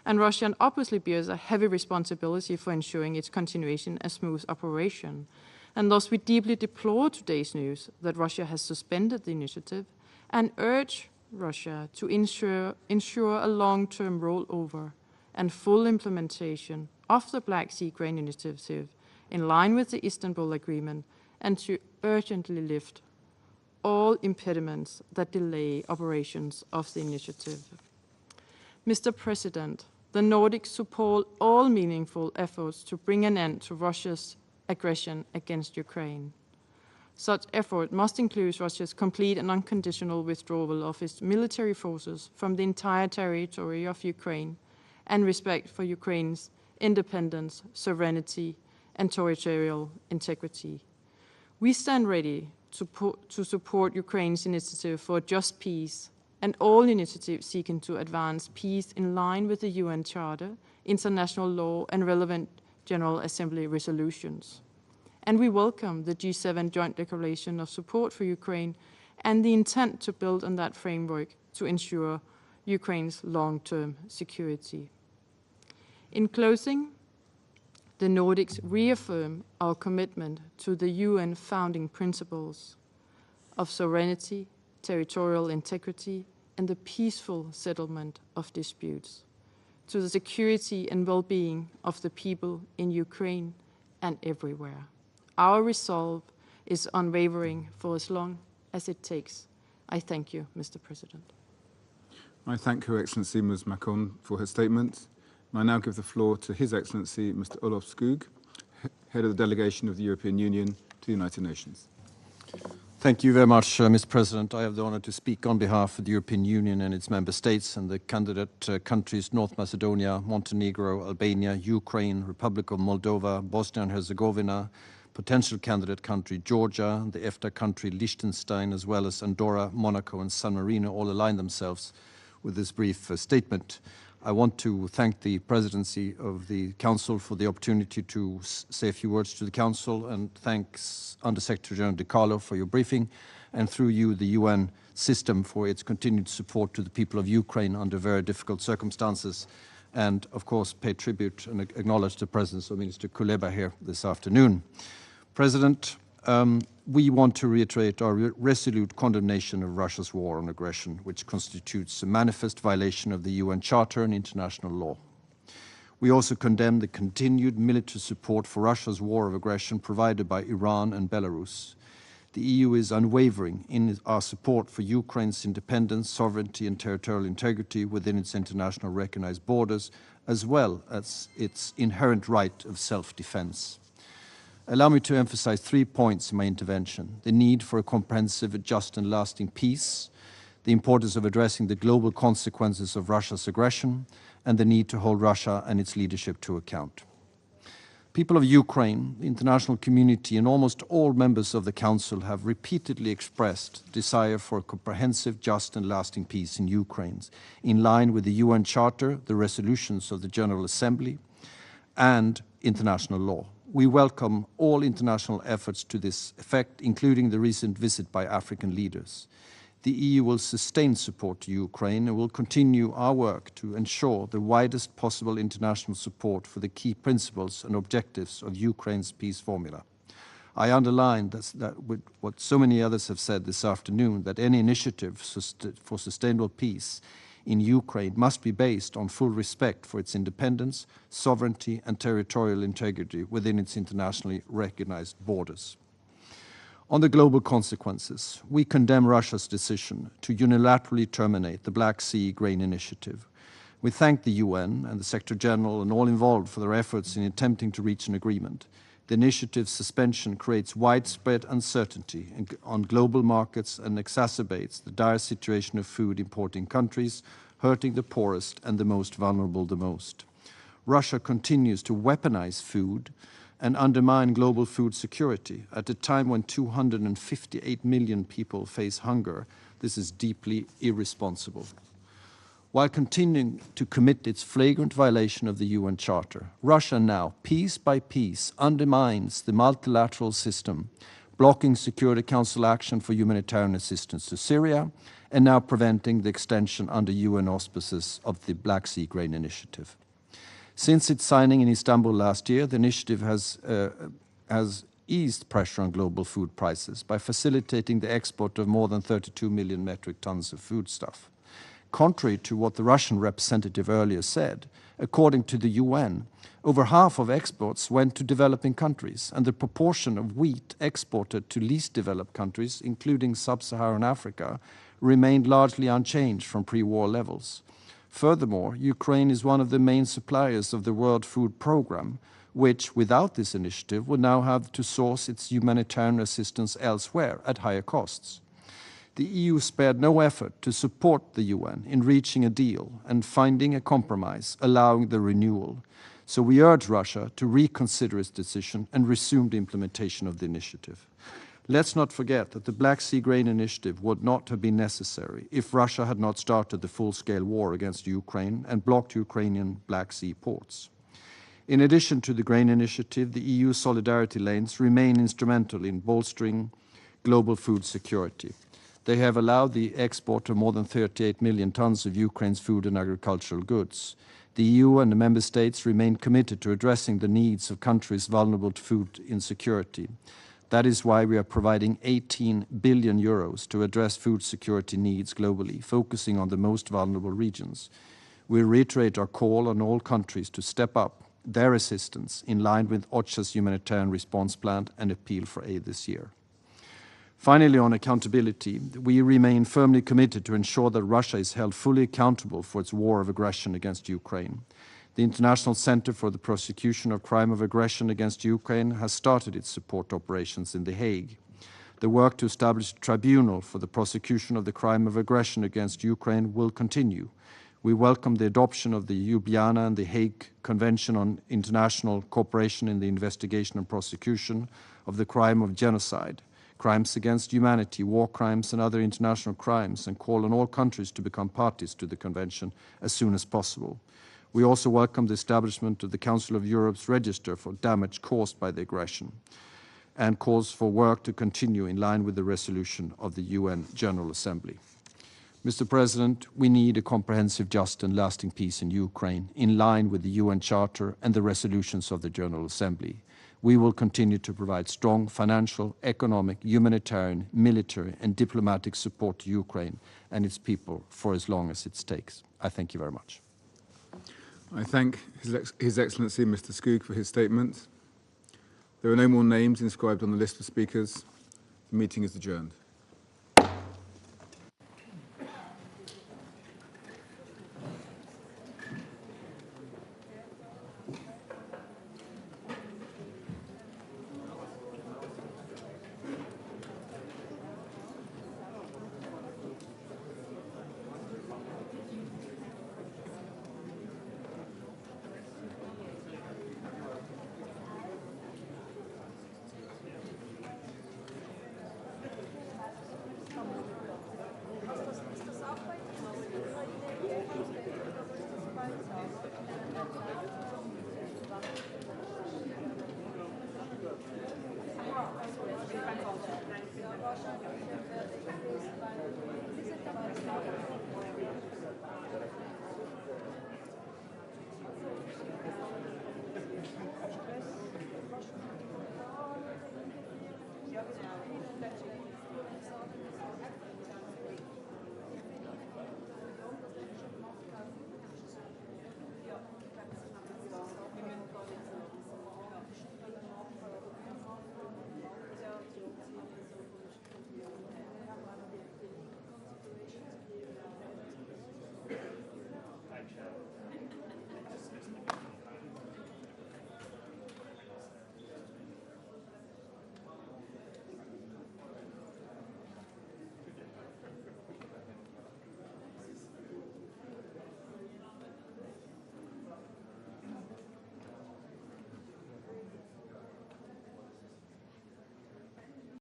and Russia obviously bears a heavy responsibility for ensuring its continuation and smooth operation. And thus we deeply deplore today's news that Russia has suspended the initiative and urge Russia to ensure a long-term rollover and full implementation of the Black Sea Grain Initiative in line with the Istanbul Agreement, and to urgently lift all impediments that delay operations of the initiative. Mr. President, the Nordics support all meaningful efforts to bring an end to Russia's aggression against Ukraine. Such effort must include Russia's complete and unconditional withdrawal of its military forces from the entire territory of Ukraine and respect for Ukraine's independence, sovereignty, and territorial integrity. We stand ready to support Ukraine's initiative for a just peace and all initiatives seeking to advance peace in line with the UN Charter, international law, and relevant General Assembly resolutions. And we welcome the G7 Joint Declaration of Support for Ukraine and the intent to build on that framework to ensure Ukraine's long-term security. In closing, the Nordics reaffirm our commitment to the UN founding principles of sovereignty, territorial integrity, and the peaceful settlement of disputes, to the security and well-being of the people in Ukraine and everywhere. Our resolve is unwavering for as long as it takes. I thank you, Mr. President. I thank Her Excellency Ms. Macron for her statement. I now give the floor to His Excellency Mr. Olof Skog, Head of the Delegation of the European Union to the United Nations. Thank you very much, Mr. President. I have the honor to speak on behalf of the European Union and its member states and the candidate countries North Macedonia, Montenegro, Albania, Ukraine, Republic of Moldova, Bosnia and Herzegovina, potential candidate country Georgia, the EFTA country Liechtenstein, as well as Andorra, Monaco and San Marino all align themselves with this brief statement. I want to thank the Presidency of the Council for the opportunity to say a few words to the Council, and thanks Under-Secretary General De Carlo for your briefing, and through you the UN system for its continued support to the people of Ukraine under very difficult circumstances, and of course pay tribute and acknowledge the presence of Minister Kuleba here this afternoon. President, we want to reiterate our resolute condemnation of Russia's war on aggression, which constitutes a manifest violation of the UN Charter and international law. We also condemn the continued military support for Russia's war of aggression provided by Iran and Belarus. The EU is unwavering in our support for Ukraine's independence, sovereignty and territorial integrity within its international recognized borders, as well as its inherent right of self-defense. Allow me to emphasize 3 points in my intervention: the need for a comprehensive, just and lasting peace, the importance of addressing the global consequences of Russia's aggression, and the need to hold Russia and its leadership to account. People of Ukraine, the international community, and almost all members of the Council have repeatedly expressed desire for a comprehensive, just and lasting peace in Ukraine, in line with the UN Charter, the resolutions of the General Assembly, and international law. We welcome all international efforts to this effect, including the recent visit by African leaders. The EU will sustain support to Ukraine and will continue our work to ensure the widest possible international support for the key principles and objectives of Ukraine's peace formula. I underline that with what so many others have said this afternoon, that any initiative for sustainable peace in Ukraine must be based on full respect for its independence, sovereignty, and territorial integrity within its internationally recognized borders. On the global consequences, we condemn Russia's decision to unilaterally terminate the Black Sea Grain Initiative. We thank the UN and the Secretary General and all involved for their efforts in attempting to reach an agreement. The initiative's suspension creates widespread uncertainty on global markets and exacerbates the dire situation of food importing countries, hurting the poorest and the most vulnerable the most. Russia continues to weaponize food and undermine global food security. At a time when 258 million people face hunger, this is deeply irresponsible. While continuing to commit its flagrant violation of the UN Charter, Russia now, piece by piece, undermines the multilateral system, blocking Security Council action for humanitarian assistance to Syria, and now preventing the extension under UN auspices of the Black Sea Grain Initiative. Since its signing in Istanbul last year, the initiative has eased pressure on global food prices by facilitating the export of more than 32 million metric tons of foodstuff. Contrary to what the Russian representative earlier said, according to the UN, over half of exports went to developing countries, and the proportion of wheat exported to least developed countries, including sub-Saharan Africa, remained largely unchanged from pre-war levels. Furthermore, Ukraine is one of the main suppliers of the World Food Programme, which, without this initiative, would now have to source its humanitarian assistance elsewhere at higher costs. The EU spared no effort to support the UN in reaching a deal and finding a compromise allowing the renewal. So we urge Russia to reconsider its decision and resume the implementation of the initiative. Let's not forget that the Black Sea Grain Initiative would not have been necessary if Russia had not started the full-scale war against Ukraine and blocked Ukrainian Black Sea ports. In addition to the grain initiative, the EU solidarity lanes remain instrumental in bolstering global food security. They have allowed the export of more than 38 million tons of Ukraine's food and agricultural goods. The EU and the member states remain committed to addressing the needs of countries vulnerable to food insecurity. That is why we are providing 18 billion euros to address food security needs globally, focusing on the most vulnerable regions. We reiterate our call on all countries to step up their assistance in line with OCHA's humanitarian response plan and appeal for aid this year. Finally, on accountability, we remain firmly committed to ensure that Russia is held fully accountable for its war of aggression against Ukraine. The International Center for the Prosecution of Crime of Aggression against Ukraine has started its support operations in The Hague. The work to establish a tribunal for the prosecution of the crime of aggression against Ukraine will continue. We welcome the adoption of the Ljubljana and The Hague Convention on International Cooperation in the Investigation and Prosecution of the Crime of Genocide, crimes against humanity, war crimes, and other international crimes, and call on all countries to become parties to the Convention as soon as possible. We also welcome the establishment of the Council of Europe's Register for damage caused by the aggression, and calls for work to continue in line with the resolution of the UN General Assembly. Mr. President, we need a comprehensive, just and lasting peace in Ukraine, in line with the UN Charter and the resolutions of the General Assembly. We will continue to provide strong financial, economic, humanitarian, military, and diplomatic support to Ukraine and its people for as long as it takes. I thank you very much. I thank His Excellency Mr. Skoog for his statement. There are no more names inscribed on the list of speakers. The meeting is adjourned.